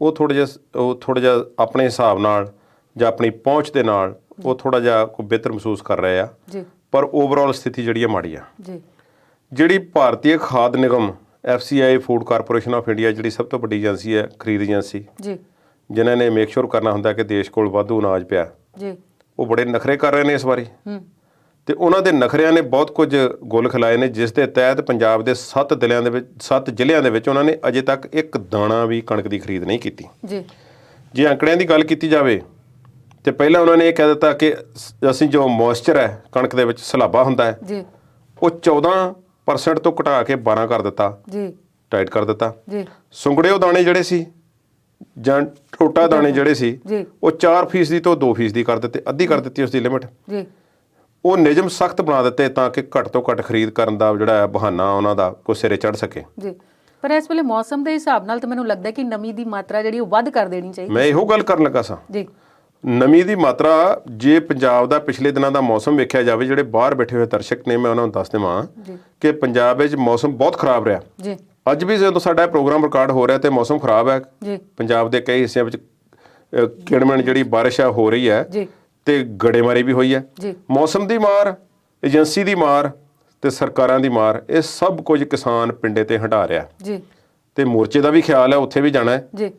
ਉਹ ਥੋੜਾ ਜਿਹਾ ਆਪਣੇ ਹਿਸਾਬ ਨਾਲ ਜਾਂ ਆਪਣੀ ਪਹੁੰਚ ਦੇ ਨਾਲ ਉਹ ਥੋੜਾ ਜਿਹਾ ਕੋਈ ਬਿਹਤਰ ਮਹਿਸੂਸ ਕਰ ਰਹੇ ਆ ਜੀ, ਪਰ ਓਵਰਆਲ ਸਥਿਤੀ ਜਿਹੜੀ ਹੈ ਮਾੜੀ ਆ ਜੀ। ਜਿਹੜੀ ਭਾਰਤੀ ਖਾਦ ਨਿਗਮ FCI food corporation of India, ਜਿਹੜੀ ਸਭ ਤੋਂ ਵੱਡੀ ਏਜੰਸੀ ਹੈ, ਖਰੀਦ ਏਜੰਸੀ ਜੀ, ਜਿਨ੍ਹਾਂ ਨੇ ਮੇਕ ਸ਼ੋਰ ਕਰਨਾ ਹੁੰਦਾ ਕਿ ਦੇਸ਼ ਕੋਲ ਵਾਧੂ ਅਨਾਜ ਪਿਆ ਜੀ, ਉਹ ਬੜੇ ਨਖਰੇ ਕਰ ਰਹੇ ਨੇ ਇਸ ਵਾਰੀ। ਤੇ ਉਹਨਾਂ ਦੇ ਨਖਰਿਆਂ ਨੇ ਬਹੁਤ ਕੁਝ ਗੁੱਲ ਖਿਲਾਏ ਨੇ, ਜਿਸ ਦੇ ਤਹਿਤ ਪੰਜਾਬ ਦੇ 7 ਜ਼ਿਲ੍ਹਿਆਂ ਦੇ ਵਿੱਚ ਉਹਨਾਂ ਨੇ ਅਜੇ ਤੱਕ ਇੱਕ ਦਾਣਾ ਵੀ ਕਣਕ ਦੀ ਖਰੀਦ ਨਹੀਂ ਕੀਤੀ ਜੀ। ਜੇ ਅੰਕੜਿਆਂ ਦੀ ਗੱਲ ਕੀਤੀ ਜਾਵੇ ਤੇ ਪਹਿਲਾਂ ਉਹਨਾਂ ਨੇ ਇਹ ਕਹਿ ਦਿੱਤਾ ਕਿ ਅਸੀਂ ਜੋ ਮੋਇਸਚਰ ਹੈ ਕਣਕ ਦੇ ਵਿੱਚ ਸਲਾਬਾ ਹੁੰਦਾ ਹੈ ਜੀ, ਉਹ 14% ਤੋਂ ਘਟਾ ਕੇ 12 ਕਰ ਦਿੱਤਾ ਜੀ, ਟਾਈਟ ਕਰ ਦਿੱਤਾ ਜੀ। ਸੁੰਗੜਿਓ ਦਾਣੇ ਜਿਹੜੇ ਸੀ ਜਾਂ ਟੋਟਾ ਦਾਣੇ ਜਿਹੜੇ ਸੀ ਉਹ 4% ਤੋਂ 2% ਕਰ ਦਿੱਤੇ, ਅੱਧੀ ਕਰ ਦਿੱਤੀ ਉਸ ਦੀ ਲਿਮਿਟ ਜੀ। ਉਹ ਨਿਯਮ ਸਖਤ ਬਣਾ ਦਿੱਤੇ ਤਾਂ ਕਿ ਘੱਟ ਤੋਂ ਘੱਟ ਖਰੀਦ ਕਰਨ ਦਾ ਜਿਹੜਾ ਬਹਾਨਾ ਉਹਨਾਂ ਦਾ ਕੋਈ ਸਿਰੇ ਚੜ ਸਕੇ ਜੀ। ਪਰ ਇਸ ਵੇਲੇ ਮੌਸਮ ਦੇ ਹਿਸਾਬ ਨਾਲ ਤਾਂ ਮੈਨੂੰ ਲੱਗਦਾ ਕਿ ਨਮੀ ਦੀ ਮਾਤਰਾ ਜਿਹੜੀ ਉਹ ਵੱਧ ਕਰ ਦੇਣੀ ਚਾਹੀਦੀ। ਮੈਂ ਇਹੋ ਗੱਲ ਕਰਨ ਲੱਗਾ ਸਾਂ ਜੀ, ਨਮੀ ਦੀ ਮਾਤਰਾ, ਜੇ ਪੰਜਾਬ ਦਾ ਪਿਛਲੇ ਦਿਨਾਂ ਦਾ ਮੌਸਮ ਵੇਖਿਆ ਜਾਵੇ, ਜਿਹੜੇ ਬਾਹਰ ਬੈਠੇ ਹੋਏ ਦਰਸ਼ਕ ਨੇ, ਮੈਂ ਉਹਨਾਂ ਨੂੰ ਦੱਸ ਦੇਵਾਂ ਕਿ ਪੰਜਾਬ ਵਿੱਚ ਮੌਸਮ ਬਹੁਤ ਖਰਾਬ ਰਿਹਾ ਜੀ। ਅੱਜ ਵੀ ਜਦੋਂ ਸਾਡਾ ਪ੍ਰੋਗਰਾਮ ਰਿਕਾਰਡ ਹੋ ਰਿਹਾ ਤੇ ਮੌਸਮ ਖਰਾਬ ਹੈ ਜੀ। ਪੰਜਾਬ ਦੇ ਕਈ ਹਿੱਸਿਆਂ ਵਿੱਚ ਕਿਣਮਣ ਜਿਹੜੀ ਬਾਰਿਸ਼ ਆ ਹੋ ਰਹੀ ਹੈ ਜੀ, ਤੇ ਗੜੇਮਾਰੀ ਵੀ ਹੋਈ ਹੈ ਜੀ। ਮੌਸਮ ਦੀ ਮਾਰ, ਏਜੰਸੀ ਦੀ ਮਾਰ ਤੇ ਸਰਕਾਰਾਂ ਦੀ ਮਾਰ, ਇਹ ਸਭ ਕੁਝ ਕਿਸਾਨ ਪਿੰਡੇ ਤੇ ਹੰਢਾ ਰਿਹਾ ਜੀ। ਤੇ ਮੋਰਚੇ ਦਾ ਵੀ ਖਿਆਲ ਹੈ, ਉੱਥੇ ਵੀ ਜਾਣਾ ਹੈ ਜੀ।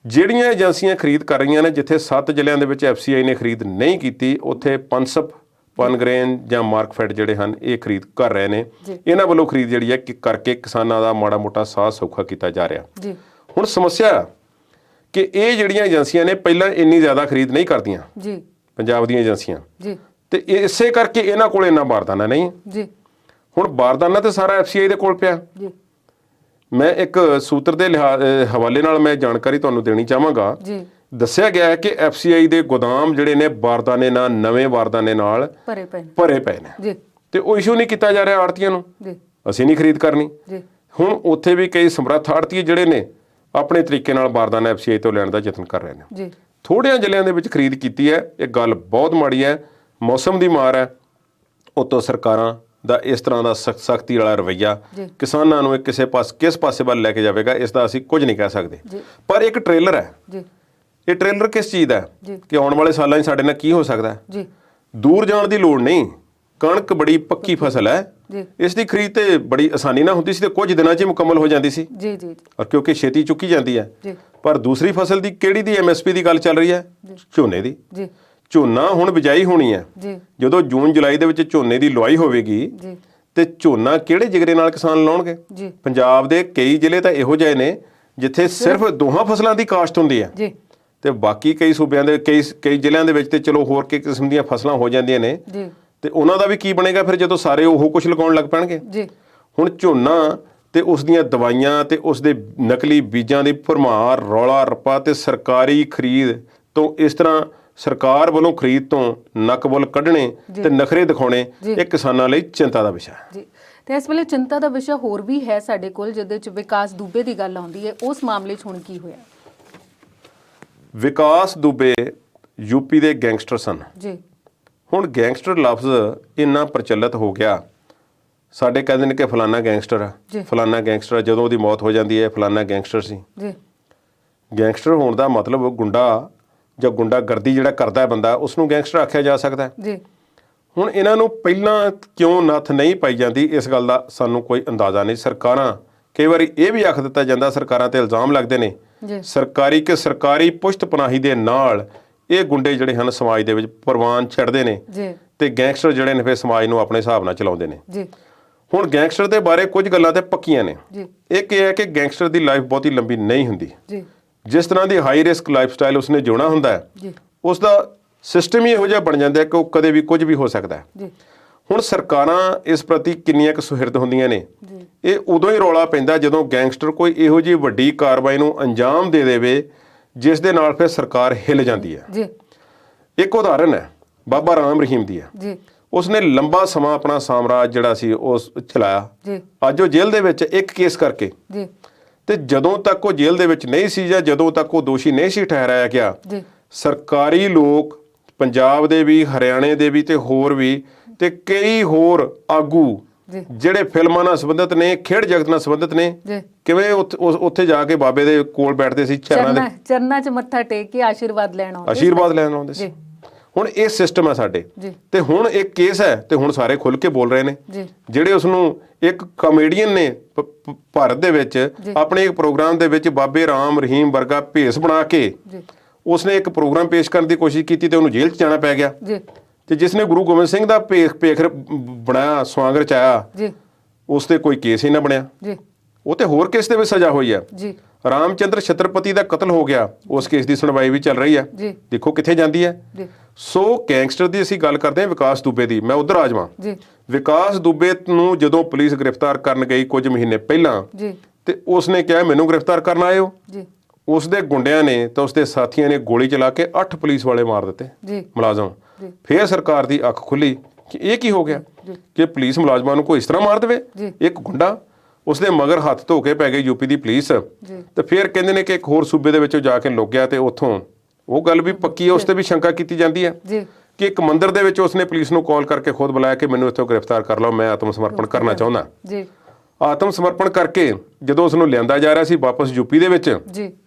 ਜਿਹੜੀਆਂ ਏਜੰਸੀਆਂ ਖਰੀਦ ਕਰ ਰਹੀਆਂ ਨੇ, ਜਿੱਥੇ 7 ਜ਼ਿਲ੍ਹਿਆਂ ਦੇ ਵਿੱਚ FCI ਨੇ ਖਰੀਦ ਨਹੀਂ ਕੀਤੀ, ਉੱਥੇ ਪਨਸਪ, ਪਨਗ੍ਰੇਨ ਜਾਂ ਮਾਰਕਫੈਡ ਜਿਹੜੇ ਹਨ ਇਹ ਖਰੀਦ ਕਰ ਰਹੇ ਨੇ। ਇਹਨਾਂ ਵੱਲੋਂ ਖਰੀਦ ਜਿਹੜੀ ਹੈ ਕਿ ਕਰਕੇ ਕਿਸਾਨਾਂ ਦਾ ਮਾੜਾ ਮੋਟਾ ਸਾਹ ਸੌਖਾ ਕੀਤਾ ਜਾ ਰਿਹਾ ਜੀ। ਹੁਣ ਸਮੱਸਿਆ ਕਿ ਇਹ ਜਿਹੜੀਆਂ ਏਜੰਸੀਆਂ ਨੇ ਪਹਿਲਾਂ ਇੰਨੀ ਜ਼ਿਆਦਾ ਖਰੀਦ ਨਹੀਂ ਕਰਦੀਆਂ ਜੀ, ਪੰਜਾਬ ਦੀਆਂ ਏਜੰਸੀਆਂ ਜੀ, ਤੇ ਇਸੇ ਕਰਕੇ ਇਹਨਾਂ ਕੋਲ ਇੰਨਾ ਬਾਰਦਾਨਾ ਨਹੀਂ ਜੀ। ਹੁਣ ਬਾਰਦਾਨਾ ਤੇ ਸਾਰਾ FCI ਦੇ ਕੋਲ ਪਿਆ ਜੀ। ਮੈਂ ਇੱਕ ਸੂਤਰ ਦੇ ਹਵਾਲੇ ਨਾਲ ਮੈਂ ਜਾਣਕਾਰੀ ਤੁਹਾਨੂੰ ਦੇਣੀ ਚਾਹਾਂਗਾ ਦੱਸਿਆ ਗਿਆ ਹੈ ਕਿ FCI ਦੇ ਗੋਦਾਮ ਜਿਹੜੇ ਨੇ ਬਾਰਦਾਨੇ ਨਾਲ, ਨਵੇਂ ਬਾਰਦਾਨੇ ਨਾਲ ਭਰੇ ਪਏ ਨੇ ਜੀ, ਤੇ ਉਹ ਇਸ਼ੂ ਨਹੀਂ ਕੀਤਾ ਜਾ ਰਿਹਾ ਆੜਤੀਆਂ ਨੂੰ ਜੀ, ਅਸੀਂ ਨਹੀਂ ਖਰੀਦ ਕਰਨੀ ਜੀ। ਹੁਣ ਉੱਥੇ ਵੀ ਕਈ ਸਮਰੱਥ ਆੜਤੀ ਜਿਹੜੇ ਨੇ ਆਪਣੇ ਤਰੀਕੇ ਨਾਲ ਬਾਰਦਾਨਾ FCI ਤੋਂ ਲੈਣ ਦਾ ਯਤਨ ਕਰ ਰਹੇ ਨੇ ਜੀ। ਥੋੜਿਆਂ ਜ਼ਿਲ੍ਹਿਆਂ ਦੇ ਵਿੱਚ ਖਰੀਦ ਕੀਤੀ ਹੈ। ਇਹ ਗੱਲ ਬਹੁਤ ਮਾੜੀ ਹੈ, ਮੌਸਮ ਦੀ ਮਾਰ ਹੈ। ਉਤੋਂ ਸਰਕਾਰਾਂ ਦਾ ਇਸ ਤਰ੍ਹਾਂ ਦਾ ਸਖਤੀ ਵਾਲਾ ਰਵੱਈਆ ਕਿਸਾਨਾਂ ਨੂੰ ਕਿਸ ਪਾਸੇ ਵੱਲ ਲੈ ਕੇ ਜਾਵੇਗਾ, ਇਸ ਦਾ ਅਸੀਂ ਕੁਝ ਨਹੀਂ ਕਹਿ ਸਕਦੇ। ਪਰ ਇੱਕ ਟ੍ਰੇਲਰ ਹੈ ਜੀ। ਇਹ ਟ੍ਰੇਲਰ ਕਿਸ ਚੀਜ਼ ਦਾ ਹੈ ਕਿ ਆਉਣ ਵਾਲੇ ਸਾਲਾਂ 'ਚ ਸਾਡੇ ਨਾਲ ਕੀ ਹੋ ਸਕਦਾ ਹੈ ਜੀ। ਦੂਰ ਜਾਣ ਦੀ ਲੋੜ ਨਹੀਂ। ਕਣਕ ਬੜੀ ਪੱਕੀ ਫਸਲ ਹੈ, ਇਸ ਦੀ ਖਰੀਦ ਤੇ ਬੜੀ ਆਸਾਨੀ ਨਾਲ ਹੁੰਦੀ ਸੀ ਤੇ ਕੁਝ ਦਿਨਾਂ 'ਚ ਹੀ ਮੁਕੰਮਲ ਹੋ ਜਾਂਦੀ ਸੀ ਜੀ ਜੀ। ਔਰ ਕਿਉਂਕਿ ਛੇਤੀ ਚੁੱਕੀ ਜਾਂਦੀ ਹੈ ਜੀ। ਪਰ ਦੂਸਰੀ ਫਸਲ ਦੀ ਕਿਹੜੀ ਦੀ MSP ਦੀ ਗੱਲ ਚੱਲ ਰਹੀ ਹੈ? ਝੋਨੇ ਦੀ ਜੀ। ਝੋਨਾ ਹੁਣ ਬਿਜਾਈ ਹੋਣੀ ਹੈ ਜੀ। ਜਦੋਂ ਜੂਨ ਜੁਲਾਈ ਦੇ ਵਿੱਚ ਝੋਨੇ ਦੀ ਲੁਆਈ ਹੋਵੇਗੀ ਜੀ ਤੇ ਝੋਨਾ ਕਿਹੜੇ ਜਿਗਰੇ ਨਾਲ ਕਿਸਾਨ ਲਾਉਣਗੇ ਜੀ। ਪੰਜਾਬ ਦੇ ਕਈ ਜ਼ਿਲ੍ਹੇ ਤਾਂ ਇਹੋ ਜਿਹੇ ਨੇ ਜਿੱਥੇ ਸਿਰਫ ਦੋਹਾਂ ਫਸਲਾਂ ਦੀ ਕਾਸ਼ਤ ਹੁੰਦੀ ਹੈ ਜੀ ਤੇ ਬਾਕੀ ਕਈ ਸੂਬਿਆਂ ਦੇ ਕਈ ਜ਼ਿਲ੍ਹਿਆਂ ਦੇ ਵਿੱਚ ਤੇ ਚਲੋ ਹੋਰ ਕਿਸਮ ਦੀਆਂ ਫਸਲਾਂ ਹੋ ਜਾਂਦੀਆਂ ਨੇ ਜੀ। ਤੇ ਉਹਨਾਂ ਦਾ ਵੀ ਕੀ ਬਣੇਗਾ ਫਿਰ ਜਦੋਂ ਸਾਰੇ ਉਹ ਕੁਝ ਲਗਾਉਣ ਲੱਗ ਪੈਣਗੇ ਜੀ। ਹੁਣ ਝੋਨਾ ਤੇ ਉਸ ਦੀਆਂ ਦਵਾਈਆਂ ਤੇ ਉਸ ਦੇ ਨਕਲੀ ਬੀਜਾਂ ਦੀ ਭਰਮਾਰ, ਰੌਲਾ ਰੱਪਾ ਤੇ ਸਰਕਾਰੀ ਖਰੀਦ ਤੋਂ ਇਸ ਤਰ੍ਹਾਂ ਸਰਕਾਰ ਵੱਲੋਂ ਖਰੀਦ ਤੋਂ ਨੱਕ ਬੁੱਲ ਕੱਢਣੇ ਤੇ ਨਖਰੇ ਦਿਖਾਉਣੇ ਇਹ ਕਿਸਾਨਾਂ ਲਈ ਚਿੰਤਾ ਦਾ ਵਿਸ਼ਾ ਹੈ ਜੀ। ਤੇ ਇਸ ਵੇਲੇ ਚਿੰਤਾ ਦਾ ਵਿਸ਼ਾ ਹੋਰ ਵੀ ਹੈ ਸਾਡੇ ਕੋਲ, ਜਿਹਦੇ ਵਿੱਚ ਵਿਕਾਸ ਦੁਬੇ ਦੀ ਗੱਲ ਆਉਂਦੀ ਹੈ। ਉਸ ਮਾਮਲੇ 'ਚ ਹੁਣ ਕੀ ਹੋਇਆ? ਵਿਕਾਸ ਦੁਬੇ ਯੂਪੀ ਦੇ ਗੈਂਗਸਟਰ ਸਨ ਜੀ। ਹੁਣ ਗੈਂਗਸਟਰ ਲਫ਼ਜ਼ ਇੰਨਾ ਪ੍ਰਚਲਿਤ ਹੋ ਗਿਆ, ਸਾਡੇ ਕਹਿੰਦੇ ਨੇ ਕਿ ਫਲਾਨਾ ਗੈਂਗਸਟਰ ਆ, ਫਲਾਨਾ ਗੈਂਗਸਟਰ, ਜਦੋਂ ਉਹਦੀ ਮੌਤ ਹੋ ਜਾਂਦੀ ਹੈ ਫਲਾਨਾ ਗੈਂਗਸਟਰ ਸੀ ਜੀ। ਗੈਂਗਸਟਰ ਹੋਣ ਦਾ ਮਤਲਬ ਗੁੰਡਾ ਜਾਂ ਗੁੰਡਾਗਰਦੀ ਜਿਹੜਾ ਕਰਦਾ ਹੈ ਬੰਦਾ, ਉਸ ਨੂੰ ਗੈਂਗਸਟਰ ਆਖਿਆ ਜਾ ਸਕਦਾ ਜੀ। ਹੁਣ ਇਹਨਾਂ ਨੂੰ ਪਹਿਲਾਂ ਕਿਉਂ ਨੱਥ ਨਹੀਂ ਪਾਈ ਜਾਂਦੀ, ਇਸ ਗੱਲ ਦਾ ਸਾਨੂੰ ਕੋਈ ਅੰਦਾਜ਼ਾ ਨਹੀਂ। ਸਰਕਾਰਾਂ, ਕਈ ਵਾਰੀ ਇਹ ਵੀ ਆਖ ਦਿੱਤਾ ਜਾਂਦਾ, ਸਰਕਾਰਾਂ ਤੇ ਇਲਜ਼ਾਮ ਲੱਗਦੇ ਨੇ ਸਰਕਾਰੀ ਪੁਸ਼ਤ ਪਨਾਹੀ ਦੇ ਨਾਲ ਇਹ ਗੁੰਡੇ ਜਿਹੜੇ ਹਨ ਸਮਾਜ ਦੇ ਵਿੱਚ ਪ੍ਰਵਾਨ ਛੱਡਦੇ ਨੇ ਤੇ ਗੈਂਗਸਟਰ ਜਿਹੜੇ ਨੇ ਫਿਰ ਸਮਾਜ ਨੂੰ ਆਪਣੇ ਹਿਸਾਬ ਨਾਲ ਚਲਾਉਂਦੇ ਨੇ ਜੀ। ਹੁਣ ਗੈਂਗਸਟਰ ਦੇ ਬਾਰੇ ਕੁਝ ਗੱਲਾਂ ਤੇ ਪੱਕੀਆਂ ਨੇ। ਇੱਕ ਇਹ ਹੈ ਕਿ ਗੈਂਗਸਟਰ ਦੀ ਲਾਈਫ ਬਹੁਤੀ ਲੰਬੀ ਨਹੀਂ ਹੁੰਦੀ ਜੀ। ਜਿਸ ਤਰ੍ਹਾਂ ਦੀ ਹਾਈ ਰਿਸਕ ਲਾਈਫ ਸਟਾਈਲ ਉਸਨੇ ਜਿਉਣਾ ਹੁੰਦਾ ਹੈ ਉਸ ਦਾ ਸਿਸਟਮ ਹੀ ਇਹੋ ਜਿਹਾ ਬਣ ਜਾਂਦਾ ਹੈ ਕਿ ਉਹ ਕਦੇ ਵੀ ਕੁਝ ਵੀ ਹੋ ਸਕਦਾ ਹੈ। ਹੁਣ ਸਰਕਾਰਾਂ ਇਸ ਪ੍ਰਤੀ ਕਿੰਨੀਆਂ ਕੁ ਸੁਹਿਰਦ ਹੁੰਦੀਆਂ ਨੇ, ਇਹ ਉਦੋਂ ਹੀ ਰੌਲਾ ਪੈਂਦਾ ਜਦੋਂ ਗੈਂਗਸਟਰ ਕੋਈ ਇਹੋ ਜਿਹੀ ਵੱਡੀ ਕਾਰਵਾਈ ਨੂੰ ਅੰਜਾਮ ਦੇ ਦੇਵੇ ਜਿਸ ਦੇ ਨਾਲ ਫਿਰ ਸਰਕਾਰ ਹਿੱਲ ਜਾਂਦੀ ਹੈ। ਇੱਕ ਉਦਾਹਰਨ ਹੈ ਬਾਬਾ ਰਾਮ ਰਹੀਮ ਦੀ ਹੈ। ਉਸਨੇ ਲੰਬਾ ਸਮਾਂ ਆਪਣਾ ਸਾਮਰਾਜ ਜਿਹੜਾ ਸੀ ਉਹ ਚਲਾਇਆ। ਅੱਜ ਉਹ ਜੇਲ੍ਹ ਦੇ ਵਿੱਚ ਇੱਕ ਕੇਸ ਕਰਕੇ ਤੇ ਜਦੋਂ ਤੱਕ ਉਹ ਜੇਲ੍ਹ ਦੇ ਵਿੱਚ ਨਹੀਂ ਸੀ ਜਾਂ ਜਦੋਂ ਤੱਕ ਉਹ ਦੋਸ਼ੀ ਨਹੀਂ ਸੀ ਠਹਿਰਾਇਆ ਗਿਆ, ਸਰਕਾਰੀ ਲੋਕ ਪੰਜਾਬ ਦੇ ਵੀ, ਹਰਿਆਣੇ ਦੇ ਵੀ ਤੇ ਹੋਰ ਵੀ ਤੇ ਕਈ ਹੋਰ ਆਗੂ ਜਿਹੜੇ ਫਿਲਮਾਂ ਨਾਲ ਸੰਬੰਧਿਤ ਨੇ, ਖੇਡ ਜਗਤ ਨਾਲ ਸੰਬੰਧਿਤ ਨੇ, ਕਿਵੇਂ ਉੱਥੇ ਜਾ ਕੇ ਬਾਬੇ ਦੇ ਕੋਲ ਬੈਠਦੇ ਸੀ, ਚਰਨਾਂ 'ਚ ਮੱਥਾ ਟੇਕ ਕੇ ਆਸ਼ੀਰਵਾਦ ਲੈਣ ਆਉਂਦੇ ਸੀ। ਹੁਣ ਇਹ ਸਿਸਟਮ ਹੈ ਸਾਡੇ ਤੇ ਹੁਣ ਇੱਕ ਕੇਸ ਹੈ ਤੇ ਹੁਣ ਸਾਰੇ ਖੁੱਲ ਕੇ ਬੋਲ ਰਹੇ ਨੇ। ਜਿਹੜੇ ਉਸ ਨੂੰ ਇੱਕ ਕਾਮੇਡੀਅਨ ਨੇ ਭਾਰਤ ਦੇ ਵਿੱਚ ਆਪਣੇ ਇੱਕ ਪ੍ਰੋਗਰਾਮ ਦੇ ਵਿੱਚ ਬਾਬੇ ਰਾਮ ਰਹੀਮ ਵਰਗਾ ਭੇਸ ਬਣਾ ਕੇ ਉਸਨੇ ਇੱਕ ਪ੍ਰੋਗਰਾਮ ਪੇਸ਼ ਕਰਨ ਦੀ ਕੋਸ਼ਿਸ਼ ਕੀਤੀ ਤੇ ਉਹਨੂੰ ਜੇਲ੍ਹ 'ਚ ਜਾਣਾ ਪੈ ਗਿਆ। ਤੇ ਜਿਸਨੇ ਗੁਰੂ ਗੋਬਿੰਦ ਸਿੰਘ ਦਾ ਭੇਖ ਬਣਾਇਆ, ਸਵਾਂਗ ਰਚਾਇਆ, ਉਸ ਤੇ ਕੋਈ ਕੇਸ ਹੀ ਨਾ ਬਣਿਆ। ਉਹ ਤੇ ਹੋਰ ਕੇਸ ਦੇ ਵਿੱਚ ਸਜ਼ਾ ਹੋਈ ਹੈ। ਰਾਮਚੰਦਰ ਛਤਰਪਤੀ ਦਾ ਕਤਲ ਹੋ ਗਿਆ, ਉਸ ਕੇਸ ਦੀ ਸੁਣਵਾਈ ਵੀ ਚੱਲ ਰਹੀ ਹੈ। ਦੇਖੋ ਕਿੱਥੇ ਜਾਂਦੀ ਹੈ। ਸੋ ਗੈਂਗਸਟਰ ਦੀ ਅਸੀਂ ਗੱਲ ਕਰਦੇ ਹਾਂ ਵਿਕਾਸ ਦੁਬੇ ਦੀ। ਮੈਂ ਉਧਰ ਆ ਜਾਵਾਂ। ਵਿਕਾਸ ਦੁਬੇ ਨੂੰ ਜਦੋਂ ਪੁਲਿਸ ਗ੍ਰਿਫਤਾਰ ਕਰਨ ਗਈ ਕੁਝ ਮਹੀਨੇ ਪਹਿਲਾਂ ਤੇ ਉਸਨੇ ਕਿਹਾ ਮੈਨੂੰ ਗ੍ਰਿਫਤਾਰ ਕਰਨ ਆਏ ਹੋ। ਉਸ ਦੇ ਗੁੰਡਿਆਂ ਨੇ ਤੇ ਉਸਦੇ ਸਾਥੀਆਂ ਨੇ ਗੋਲੀ ਚਲਾ ਕੇ 8 ਪੁਲਿਸ ਵਾਲੇ ਮਾਰ ਦਿੱਤੇ ਮੁਲਾਜ਼ਮ। ਫਿਰ ਸਰਕਾਰ ਦੀ ਅੱਖ ਖੁੱਲੀ ਕਿ ਇਹ ਕੀ ਹੋ ਗਿਆ ਕਿ ਪੁਲਿਸ ਮੁਲਾਜ਼ਮਾਂ ਨੂੰ ਕੋਈ ਇਸ ਤਰ੍ਹਾਂ ਮਾਰ ਦੇਵੇ। ਇੱਕ ਗੁੰਡਾ ਉਸਦੇ ਮਗਰ ਹੱਥ ਧੋ ਕੇ ਪੈ ਗਈ ਯੂਪੀ ਦੀ ਪੁਲਿਸ। ਤੇ ਫਿਰ ਕਹਿੰਦੇ ਨੇ ਕਿ ਇੱਕ ਹੋਰ ਸੂਬੇ ਦੇ ਵਿੱਚੋਂ ਜਾ ਕੇ ਲੁਕ ਗਿਆ ਤੇ ਉੱਥੋਂ ਉਹ ਗੱਲ ਵੀ ਪੱਕੀ ਹੈ, ਉਸ ਤੇ ਵੀ ਸ਼ੰਕਾ ਕੀਤੀ ਜਾਂਦੀ ਹੈ ਕਿ ਇੱਕ ਮੰਦਿਰ ਦੇ ਵਿੱਚ ਉਸਨੇ ਪੁਲਿਸ ਨੂੰ ਕਾਲ ਕਰਕੇ ਖੁਦ ਬੁਲਾਇਆ ਕਿ ਮੈਨੂੰ ਇੱਥੋਂ ਗ੍ਰਿਫਤਾਰ ਕਰ ਲਓ, ਮੈਂ ਆਤਮ ਸਮਰਪਣ ਕਰਨਾ ਚਾਹੁੰਦਾ। ਆਤਮ ਸਮਰਪਣ ਕਰਕੇ ਜਦੋਂ ਉਸ ਨੂੰ ਲਿਆਂਦਾ ਜਾ ਰਿਹਾ ਸੀ ਵਾਪਸ ਯੂਪੀ ਦੇ ਵਿੱਚ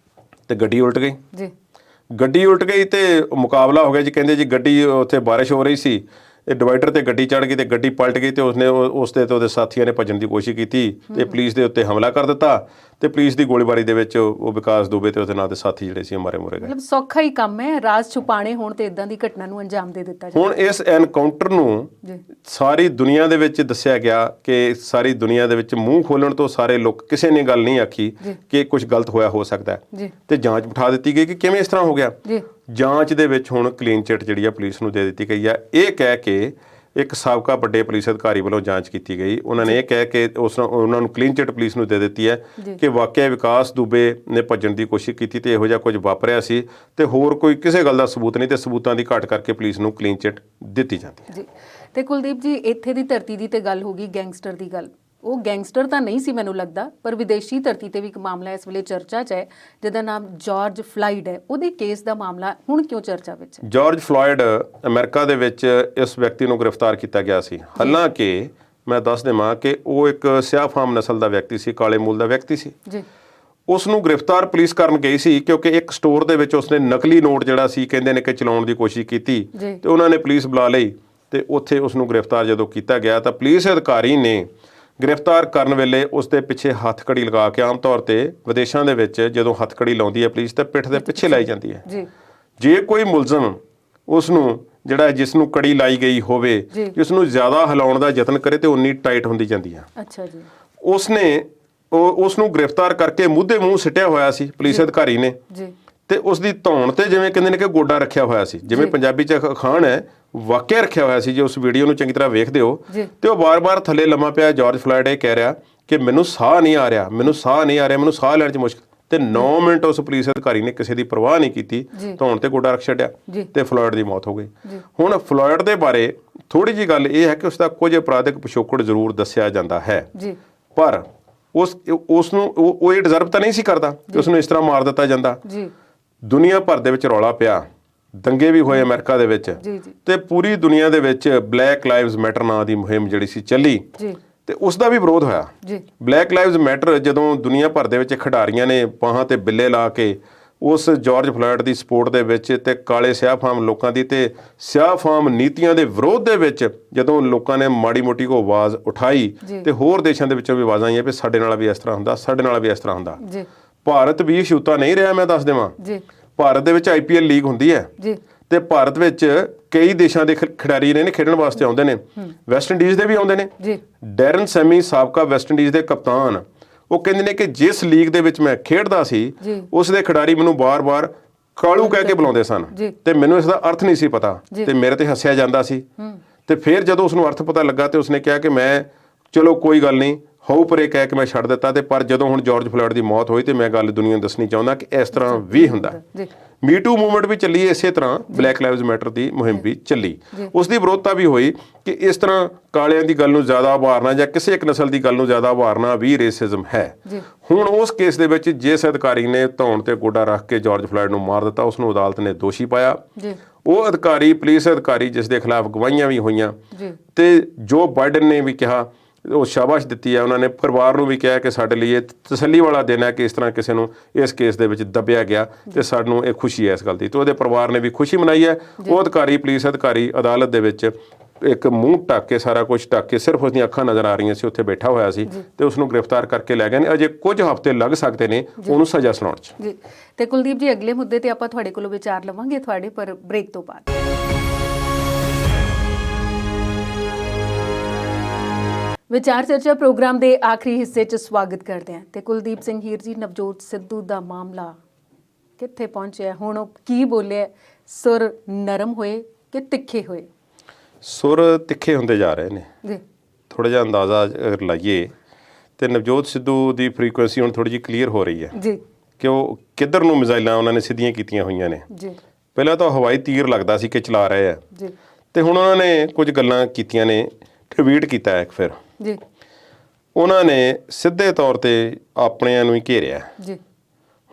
ਤੇ ਗੱਡੀ ਉਲਟ ਗਈ। ਗੱਡੀ ਉਲਟ ਗਈ ਤੇ ਮੁਕਾਬਲਾ ਹੋ ਗਿਆ ਜੀ। ਕਹਿੰਦੇ ਜੀ ਗੱਡੀ ਉੱਥੇ ਬਾਰਿਸ਼ ਹੋ ਰਹੀ ਸੀ, ਇਹ ਡਿਵਾਈਡਰ ਤੇ ਗੱਡੀ ਚੜ੍ਹ ਗਈ ਤੇ ਗੱਡੀ ਪਲਟ ਗਈ ਤੇ ਉਸਨੇ ਉਸ ਤੇ ਉਹਦੇ ਸਾਥੀਆਂ ਨੇ ਭੱਜਣ ਦੀ ਕੋਸ਼ਿਸ਼ ਕੀਤੀ ਤੇ ਪੁਲਿਸ ਦੇ ਉੱਤੇ ਹਮਲਾ ਕਰ ਦਿੱਤਾ ਤੇ ਪੁਲਿਸ ਦੀ ਗੋਲੀਬਾਰੀ ਦੇ ਵਿੱਚ ਉਹ ਵਿਕਾਸ ਦੁਬੇ ਤੇ ਉਹਦੇ ਨਾਲ ਦੇ ਸਾਥੀ ਜਿਹੜੇ ਸੀ ਮਾਰੇ ਮੁਰੇ ਗਏ। ਮਤਲਬ ਸੌਖਾ ਹੀ ਕੰਮ ਹੈ ਰਾਜ਼ ਛੁਪਾਣੇ ਹੋਣ ਤੇ ਇਦਾਂ ਦੀ ਘਟਨਾ ਨੂੰ ਅੰਜਾਮ ਦੇ ਦਿੱਤਾ ਹੁਣ ਇਸ ਐਨਕਾਊਂਟਰ ਨੂੰ ਸਾਰੀ ਦੁਨੀਆ ਦੇ ਵਿੱਚ ਦੱਸਿਆ ਗਿਆ ਕਿ ਸਾਰੀ ਦੁਨੀਆ ਦੇ ਵਿੱਚ ਮੂੰਹ ਖੋਲਣ ਤੋਂ ਸਾਰੇ ਲੋਕ, ਕਿਸੇ ਨੇ ਗੱਲ ਨਹੀਂ ਆਖੀ ਕਿ ਕੁਝ ਗਲਤ ਹੋਇਆ ਹੋ ਸਕਦਾ ਹੈ ਤੇ ਜਾਂਚ ਬਿਠਾ ਦਿੱਤੀ ਗਈ ਕਿ ਕਿਵੇਂ ਇਸ ਤਰ੍ਹਾਂ ਹੋ ਗਿਆ। ਜਾਂਚ ਦੇ ਵਿੱਚ ਹੁਣ ਕਲੀਨ ਚਿੱਟ ਜਿਹੜੀ ਆ ਪੁਲਿਸ ਨੂੰ ਦੇ ਦਿੱਤੀ ਗਈ ਆ, ਇਹ ਕਹਿ ਕੇ ਇੱਕ ਸਾਬਕਾ ਵੱਡੇ ਪੁਲਿਸ ਅਧਿਕਾਰੀ ਵੱਲੋਂ ਜਾਂਚ ਕੀਤੀ ਗਈ। ਉਹਨਾਂ ਨੇ ਇਹ ਕਹਿ ਕੇ ਉਹਨਾਂ ਨੂੰ ਕਲੀਨ ਚਿੱਟ ਪੁਲਿਸ ਨੂੰ ਦੇ ਦਿੱਤੀ ਹੈ ਕਿ ਵਾਕਿਆ ਵਿਕਾਸ ਦੁਬੇ ਨੇ ਭੱਜਣ ਦੀ ਕੋਸ਼ਿਸ਼ ਕੀਤੀ ਤੇ ਇਹੋ ਜਿਹਾ ਕੁਝ ਵਾਪਰਿਆ ਸੀ ਤੇ ਹੋਰ ਕੋਈ ਕਿਸੇ ਗੱਲ ਦਾ ਸਬੂਤ ਨਹੀਂ ਤੇ ਸਬੂਤਾਂ ਦੀ ਘਾਟ ਕਰਕੇ ਪੁਲਿਸ ਨੂੰ ਕਲੀਨ ਚਿੱਟ ਦਿੱਤੀ ਜਾਂਦੀ ਹੈ। ਜੀ ਤੇ ਕੁਲਦੀਪ ਜੀ, ਇੱਥੇ ਦੀ ਧਰਤੀ ਦੀ ਤੇ ਗੱਲ ਹੋ ਗਈ ਗੈਂਗਸਟਰ ਦੀ ਗੱਲ। ਉਹ ਗੈਂਗਸਟਰ ਤਾਂ ਨਹੀਂ ਸੀ ਮੈਨੂੰ ਲੱਗਦਾ, ਪਰ ਵਿਦੇਸ਼ੀ ਧਰਤੀ ਤੇ ਵੀ ਇੱਕ ਮਾਮਲਾ ਇਸ ਵੇਲੇ ਚਰਚਾ 'ਚ ਹੈ ਜਿਹਦਾ ਨਾਮ ਜਾਰਜ ਫਲਾਇਡ ਹੈ। ਉਹਦੇ ਕੇਸ ਦਾ ਮਾਮਲਾ ਹੁਣ ਕਿਉਂ ਚਰਚਾ ਵਿੱਚ ਹੈ? ਜਾਰਜ ਫਲਾਇਡ ਅਮਰੀਕਾ ਦੇ ਵਿੱਚ ਇਸ ਵਿਅਕਤੀ ਨੂੰ ਗ੍ਰਿਫਤਾਰ ਕੀਤਾ ਗਿਆ ਸੀ। ਹਾਲਾਂਕਿ ਮੈਂ ਦੱਸ ਦੇਵਾਂ ਕਿ ਉਹ ਇੱਕ ਸਿਆਹਫਾਮ ਨਸਲ ਦਾ ਵਿਅਕਤੀ ਸੀ, ਕਾਲੇ ਮੂਲ ਦਾ ਵਿਅਕਤੀ ਸੀ ਜੀ। ਉਸ ਨੂੰ ਗ੍ਰਿਫਤਾਰ ਪੁਲਿਸ ਕਰਨ ਗਈ ਸੀ ਕਿਉਂਕਿ ਇੱਕ ਸਟੋਰ ਦੇ ਵਿੱਚ ਉਸਨੇ ਨਕਲੀ ਨੋਟ ਜਿਹੜਾ ਸੀ ਕਹਿੰਦੇ ਨੇ ਕਿ ਚਲਾਉਣ ਦੀ ਕੋਸ਼ਿਸ਼ ਕੀਤੀ ਤੇ ਉਹਨਾਂ ਨੇ ਪੁਲਿਸ ਬੁਲਾ ਲਈ ਤੇ ਉੱਥੇ ਉਸ ਨੂੰ ਗ੍ਰਿਫਤਾਰ ਜਦੋਂ ਕੀਤਾ ਗਿਆ ਤਾਂ ਪੁਲਿਸ ਅਧਿਕਾਰੀ ਨੇ ਗ੍ਰਿਫਤਾਰ ਕਰਨ ਵੇਲੇ ਉਸ ਦੇ ਪਿੱਛੇ ਹੱਥਕੜੀ ਲਗਾ ਕੇ, ਆਮ ਤੌਰ ਤੇ ਵਿਦੇਸ਼ਾਂ ਦੇ ਵਿੱਚ ਜਦੋਂ ਹੱਥਕੜੀ ਲਾਉਂਦੀ ਹੈ ਪੁਲਿਸ ਤਾਂ ਪਿੱਠ ਦੇ ਪਿੱਛੇ ਲਾਈ ਜਾਂਦੀ ਹੈ ਜੀ। ਜੇ ਕੋਈ ਮੁਲਜ਼ਮ ਉਸ ਨੂੰ ਜਿਸ ਨੂੰ ਕੜੀ ਲਾਈ ਗਈ ਹੋਵੇ ਜਿਸ ਨੂੰ ਜ਼ਿਆਦਾ ਹਿਲਾਉਣ ਦਾ ਯਤਨ ਕਰੇ ਤੇ ਉਨੀ ਟਾਈਟ ਹੁੰਦੀ ਜਾਂਦੀ ਹੈ। ਅੱਛਾ ਜੀ। ਉਸਨੇ ਉਸ ਨੂੰ ਗ੍ਰਿਫਤਾਰ ਕਰਕੇ ਮੂਧੇ ਮੂੰਹ ਸਿੱਟਿਆ ਹੋਇਆ ਸੀ ਪੁਲਿਸ ਅਧਿਕਾਰੀ ਨੇ ਜੀ ਤੇ ਉਸ ਦੀ ਧੌਣ ਤੇ ਜਿਵੇਂ ਕਹਿੰਦੇ ਨੇ ਕਿ ਗੋਡਾ ਰੱਖਿਆ ਹੋਇਆ ਸੀ, ਜਿਵੇਂ ਪੰਜਾਬੀ ਚ ਅਖਾਣ ਹੈ ਵਾਕਿਆ ਰੱਖਿਆ ਹੋਇਆ ਸੀ। ਜੇ ਉਸ ਵੀਡੀਓ ਨੂੰ ਚੰਗੀ ਤਰ੍ਹਾਂ ਵੇਖਦੇ ਹੋ ਤੇ ਉਹ ਵਾਰ-ਵਾਰ ਥੱਲੇ ਲੰਮਾ ਪਿਆ ਜਾਰਜ ਫਲਾਇਡ ਇਹ ਕਹਿ ਰਿਹਾ ਕਿ ਮੈਨੂੰ ਸਾਹ ਨਹੀਂ ਆ ਰਿਹਾ, ਮੈਨੂੰ ਸਾਹ ਨਹੀਂ ਆ ਰਿਹਾ, ਮੈਨੂੰ ਸਾਹ ਲੈਣ 'ਚ ਮੁਸ਼ਕਲ। ਤੇ 9 ਮਿੰਟ ਉਸ ਪੁਲਿਸ ਅਧਿਕਾਰੀ ਨੇ ਕਿਸੇ ਦੀ ਪਰਵਾਹ ਨਹੀਂ ਕੀਤੀ, ਧੌਣ ਤੇ ਗੋਡਾ ਰੱਖ ਛੱਡਿਆ ਤੇ ਫਲਾਇਡ ਦੀ ਮੌਤ ਹੋ ਗਈ। ਹੁਣ ਫਲਾਇਡ ਦੇ ਬਾਰੇ ਥੋੜੀ ਜਿਹੀ ਗੱਲ ਇਹ ਹੈ ਕਿ ਉਸ ਦਾ ਕੁਝ ਅਪਰਾਧਿਕ ਪਿਛੋਕੜ ਜ਼ਰੂਰ ਦੱਸਿਆ ਜਾਂਦਾ ਹੈ ਪਰ ਉਸ ਨੂੰ ਉਹ ਇਹ ਡਿਜ਼ਰਵ ਤਾਂ ਨਹੀਂ ਸੀ ਕਰਦਾ ਕਿ ਉਸ ਨੂੰ ਇਸ ਤਰ੍ਹਾਂ ਮਾਰ ਦਿੱਤਾ ਜਾਂਦਾ। ਦੁਨੀਆ ਭਰ ਦੇ ਵਿੱਚ ਰੌਲਾ ਪਿਆ, ਦੰਗੇ ਵੀ ਹੋਏ ਅਮਰੀਕਾ ਦੇ ਵਿੱਚ ਤੇ ਪੂਰੀ ਦੁਨੀਆ ਦੇ ਵਿੱਚ ਬਲੈਕ ਲਾਈਵਜ਼ ਮੈਟਰ ਨਾਂ ਦੀ ਮੁਹਿੰਮ ਜਿਹੜੀ ਸੀ ਚੱਲੀ ਤੇ ਉਸ ਦਾ ਵੀ ਵਿਰੋਧ ਹੋਇਆ। ਬਲੈਕ ਲਾਈਵਜ਼ ਮੈਟਰ ਜਦੋਂ ਦੁਨੀਆ ਭਰ ਦੇ ਵਿੱਚ ਖਿਡਾਰੀਆਂ ਨੇ ਬਾਹਾਂ ਤੇ ਬਿੱਲੇ ਲਾ ਕੇ ਉਸ ਜਾਰਜ ਫਲਾਇਡ ਦੀ ਸਪੋਰਟ ਦੇ ਵਿੱਚ ਤੇ ਕਾਲੇ ਸਿਆਹਫਾਮ ਲੋਕਾਂ ਦੀ ਤੇ ਸਿਆਹਫਾਮ ਨੀਤੀਆਂ ਦੇ ਵਿਰੋਧ ਦੇ ਵਿੱਚ ਜਦੋਂ ਲੋਕਾਂ ਨੇ ਮਾੜੀ ਮੋਟੀ ਕੋ ਆਵਾਜ਼ ਉਠਾਈ ਤੇ ਹੋਰ ਦੇਸ਼ਾਂ ਦੇ ਵਿੱਚੋਂ ਵੀ ਆਵਾਜ਼ਾਂ ਆਈਆਂ ਵੀ ਸਾਡੇ ਨਾਲ ਵੀ ਇਸ ਤਰ੍ਹਾਂ ਹੁੰਦਾ, ਸਾਡੇ ਨਾਲ ਵੀ ਇਸ ਤਰ੍ਹਾਂ ਹੁੰਦਾ। ਭਾਰਤ ਵੀ ਛੂਤਾ ਨਹੀਂ ਰਿਹਾ। ਮੈਂ ਦੱਸ ਦੇਵਾਂ ਭਾਰਤ ਦੇ ਵਿੱਚ IPL ਲੀਗ ਹੁੰਦੀ ਹੈ ਤੇ ਭਾਰਤ ਵਿੱਚ ਕਈ ਦੇਸ਼ਾਂ ਦੇ ਖਿਡਾਰੀ ਨੇ ਖੇਡਣ ਵਾਸਤੇ ਆਉਂਦੇ ਨੇ, ਵੈਸਟ ਇੰਡੀਜ਼ ਦੇ ਵੀ ਆਉਂਦੇ ਨੇ। ਡੈਰਨ ਸੈਮੀ ਸਾਬਕਾ ਵੈਸਟ ਇੰਡੀਜ਼ ਦੇ ਕਪਤਾਨ ਉਹ ਕਹਿੰਦੇ ਨੇ ਕਿ ਜਿਸ ਲੀਗ ਦੇ ਵਿੱਚ ਮੈਂ ਖੇਡਦਾ ਸੀ ਉਸ ਦੇ ਖਿਡਾਰੀ ਮੈਨੂੰ ਬਾਰ-ਬਾਰ ਕਾਲੂ ਕਹਿ ਕੇ ਬੁਲਾਉਂਦੇ ਸਨ ਤੇ ਮੈਨੂੰ ਇਸ ਦਾ ਅਰਥ ਨਹੀਂ ਸੀ ਪਤਾ ਤੇ ਮੇਰੇ ਤੇ ਹੱਸਿਆ ਜਾਂਦਾ ਸੀ। ਤੇ ਫਿਰ ਜਦੋਂ ਉਸ ਨੂੰ ਅਰਥ ਪਤਾ ਲੱਗਾ ਤੇ ਉਸਨੇ ਕਿਹਾ ਕਿ ਮੈਂ ਚਲੋ ਕੋਈ ਗੱਲ ਨਹੀਂ ਹੋਊ ਪਰੇ ਕਹਿ ਕੇ ਮੈਂ ਛੱਡ ਦਿੱਤਾ। ਤੇ ਪਰ ਜਦੋਂ ਹੁਣ ਜਾਰਜ ਫਲਾਇਡ ਦੀ ਮੌਤ ਹੋਈ ਤੇ ਮੈਂ ਗੱਲ ਦੁਨੀਆ ਨੂੰ ਦੱਸਣੀ ਚਾਹੁੰਦਾ ਕਿ ਇਸ ਤਰ੍ਹਾਂ ਵੀ ਹੁੰਦਾ। ਮੀਟੂ ਮੂਵਮੈਂਟ ਵੀ ਚੱਲੀ ਇਸੇ ਤਰ੍ਹਾਂ, ਬਲੈਕ ਲਾਈਵਜ਼ ਮੈਟਰ ਦੀ ਮੁਹਿੰਮ ਵੀ ਚੱਲੀ। ਉਸ ਦੀ ਵਿਰੋਧਤਾ ਵੀ ਹੋਈ ਕਿ ਇਸ ਤਰ੍ਹਾਂ ਕਾਲਿਆਂ ਦੀ ਗੱਲ ਨੂੰ ਜ਼ਿਆਦਾ ਉਭਾਰਨਾ ਜਾਂ ਕਿਸੇ ਇੱਕ ਨਸਲ ਦੀ ਗੱਲ ਨੂੰ ਜ਼ਿਆਦਾ ਉਭਾਰਨਾ ਵੀ ਰੇਸਿਜ਼ਮ ਹੈ। ਹੁਣ ਉਸ ਕੇਸ ਦੇ ਵਿੱਚ ਜਿਸ ਅਧਿਕਾਰੀ ਨੇ ਧੌਣ ਤੇ ਗੋਡਾ ਰੱਖ ਕੇ ਜਾਰਜ ਫਲਾਇਡ ਨੂੰ ਮਾਰ ਦਿੱਤਾ ਉਸ ਨੂੰ ਅਦਾਲਤ ਨੇ ਦੋਸ਼ੀ ਪਾਇਆ। ਉਹ ਅਧਿਕਾਰੀ ਪੁਲਿਸ ਅਧਿਕਾਰੀ ਜਿਸ ਦੇ ਖਿਲਾਫ ਗਵਾਹੀਆਂ ਵੀ ਹੋਈਆਂ ਤੇ ਜੋ ਬਾਈਡਨ ਨੇ ਵੀ ਕਿਹਾ, ਉਹ ਸ਼ਾਬਾਸ਼ ਦਿੱਤੀ ਹੈ। ਉਹਨਾਂ ਨੇ ਪਰਿਵਾਰ ਨੂੰ ਵੀ ਕਿਹਾ ਕਿ ਸਾਡੇ ਲਈ ਇਹ ਤਸੱਲੀ ਵਾਲਾ ਦਿਨ ਹੈ ਕਿ ਇਸ ਤਰ੍ਹਾਂ ਕਿਸੇ ਨੂੰ ਇਸ ਕੇਸ ਦੇ ਵਿੱਚ ਦੱਬਿਆ ਗਿਆ ਤੇ ਸਾਨੂੰ ਇਹ ਖੁਸ਼ੀ ਹੈ ਇਸ ਗੱਲ ਦੀ। ਤੇ ਉਹਦੇ ਪਰਿਵਾਰ ਨੇ ਵੀ ਖੁਸ਼ੀ ਮਨਾਈ ਹੈ। ਉਹ ਅਧਿਕਾਰੀ ਪੁਲਿਸ ਅਧਿਕਾਰੀ ਅਦਾਲਤ ਦੇ ਵਿੱਚ ਇੱਕ ਮੂੰਹ ਢੱਕ ਕੇ ਸਾਰਾ ਕੁਝ ਢੱਕ ਕੇ ਸਿਰਫ ਉਸਦੀਆਂ ਅੱਖਾਂ ਨਜ਼ਰ ਆ ਰਹੀਆਂ ਸੀ, ਉੱਥੇ ਬੈਠਾ ਹੋਇਆ ਸੀ ਤੇ ਉਸ ਨੂੰ ਗ੍ਰਿਫਤਾਰ ਕਰਕੇ ਲੈ ਗਏ ਨੇ। ਅਜੇ ਕੁਝ ਹਫ਼ਤੇ ਲੱਗ ਸਕਦੇ ਨੇ ਉਹਨੂੰ ਸਜ਼ਾ ਸੁਣਾਉਣ 'ਚ। ਜੀ ਤੇ ਕੁਲਦੀਪ ਜੀ, ਅਗਲੇ ਮੁੱਦੇ ਤੇ ਆਪਾਂ ਤੁਹਾਡੇ ਕੋਲੋਂ ਵਿਚਾਰ ਲਵਾਂਗੇ ਤੁਹਾਡੇ ਪਰ ਬ੍ਰੇਕ ਤੋਂ ਬਾਅਦ। ਵਿਚਾਰ ਚਰਚਾ ਪ੍ਰੋਗਰਾਮ ਦੇ ਆਖਰੀ ਹਿੱਸੇ 'ਚ ਸਵਾਗਤ ਕਰਦੇ ਹਾਂ ਤੇ ਕੁਲਦੀਪ ਸਿੰਘ ਹੀਰ ਜੀ, ਨਵਜੋਤ ਸਿੱਧੂ ਦਾ ਮਾਮਲਾ ਕਿੱਥੇ ਪਹੁੰਚਿਆ? ਹੁਣ ਉਹ ਕੀ ਬੋਲਿਆ? ਸੁਰ ਨਰਮ ਹੋਏ ਕਿ ਤਿੱਖੇ ਹੋਏ? ਸੁਰ ਤਿੱਖੇ ਹੁੰਦੇ ਜਾ ਰਹੇ ਨੇ ਜੀ। ਥੋੜਾ ਜਿਹਾ ਅੰਦਾਜ਼ਾ ਅਗਰ ਲਾਈਏ ਤੇ ਨਵਜੋਤ ਸਿੱਧੂ ਦੀ ਫ੍ਰੀਕੁਐਂਸੀ ਹੁਣ ਥੋੜੀ ਜਿਹੀ ਕਲੀਅਰ ਹੋ ਰਹੀ ਹੈ ਜੀ ਕਿ ਉਹ ਕਿੱਧਰ ਨੂੰ ਮਿਜ਼ਾਈਲਾਂ ਉਹਨਾਂ ਨੇ ਸਿੱਧੀਆਂ ਕੀਤੀਆਂ ਹੋਈਆਂ ਨੇ ਜੀ। ਪਹਿਲਾਂ ਤਾਂ ਹਵਾਈ ਤੀਰ ਲੱਗਦਾ ਸੀ ਕਿ ਚਲਾ ਰਹੇ ਆ ਜੀ ਤੇ ਹੁਣ ਉਹਨਾਂ ਨੇ ਕੁਝ ਗੱਲਾਂ ਕੀਤੀਆਂ ਨੇ, ਟਵੀਟ ਕੀਤਾ ਇੱਕ ਫਿਰ ਜੀ। ਉਹਨਾਂ ਨੇ ਸਿੱਧੇ ਤੌਰ ਤੇ ਆਪਣਿਆਂ ਨੂੰ ਹੀ ਘੇਰਿਆ ਜੀ।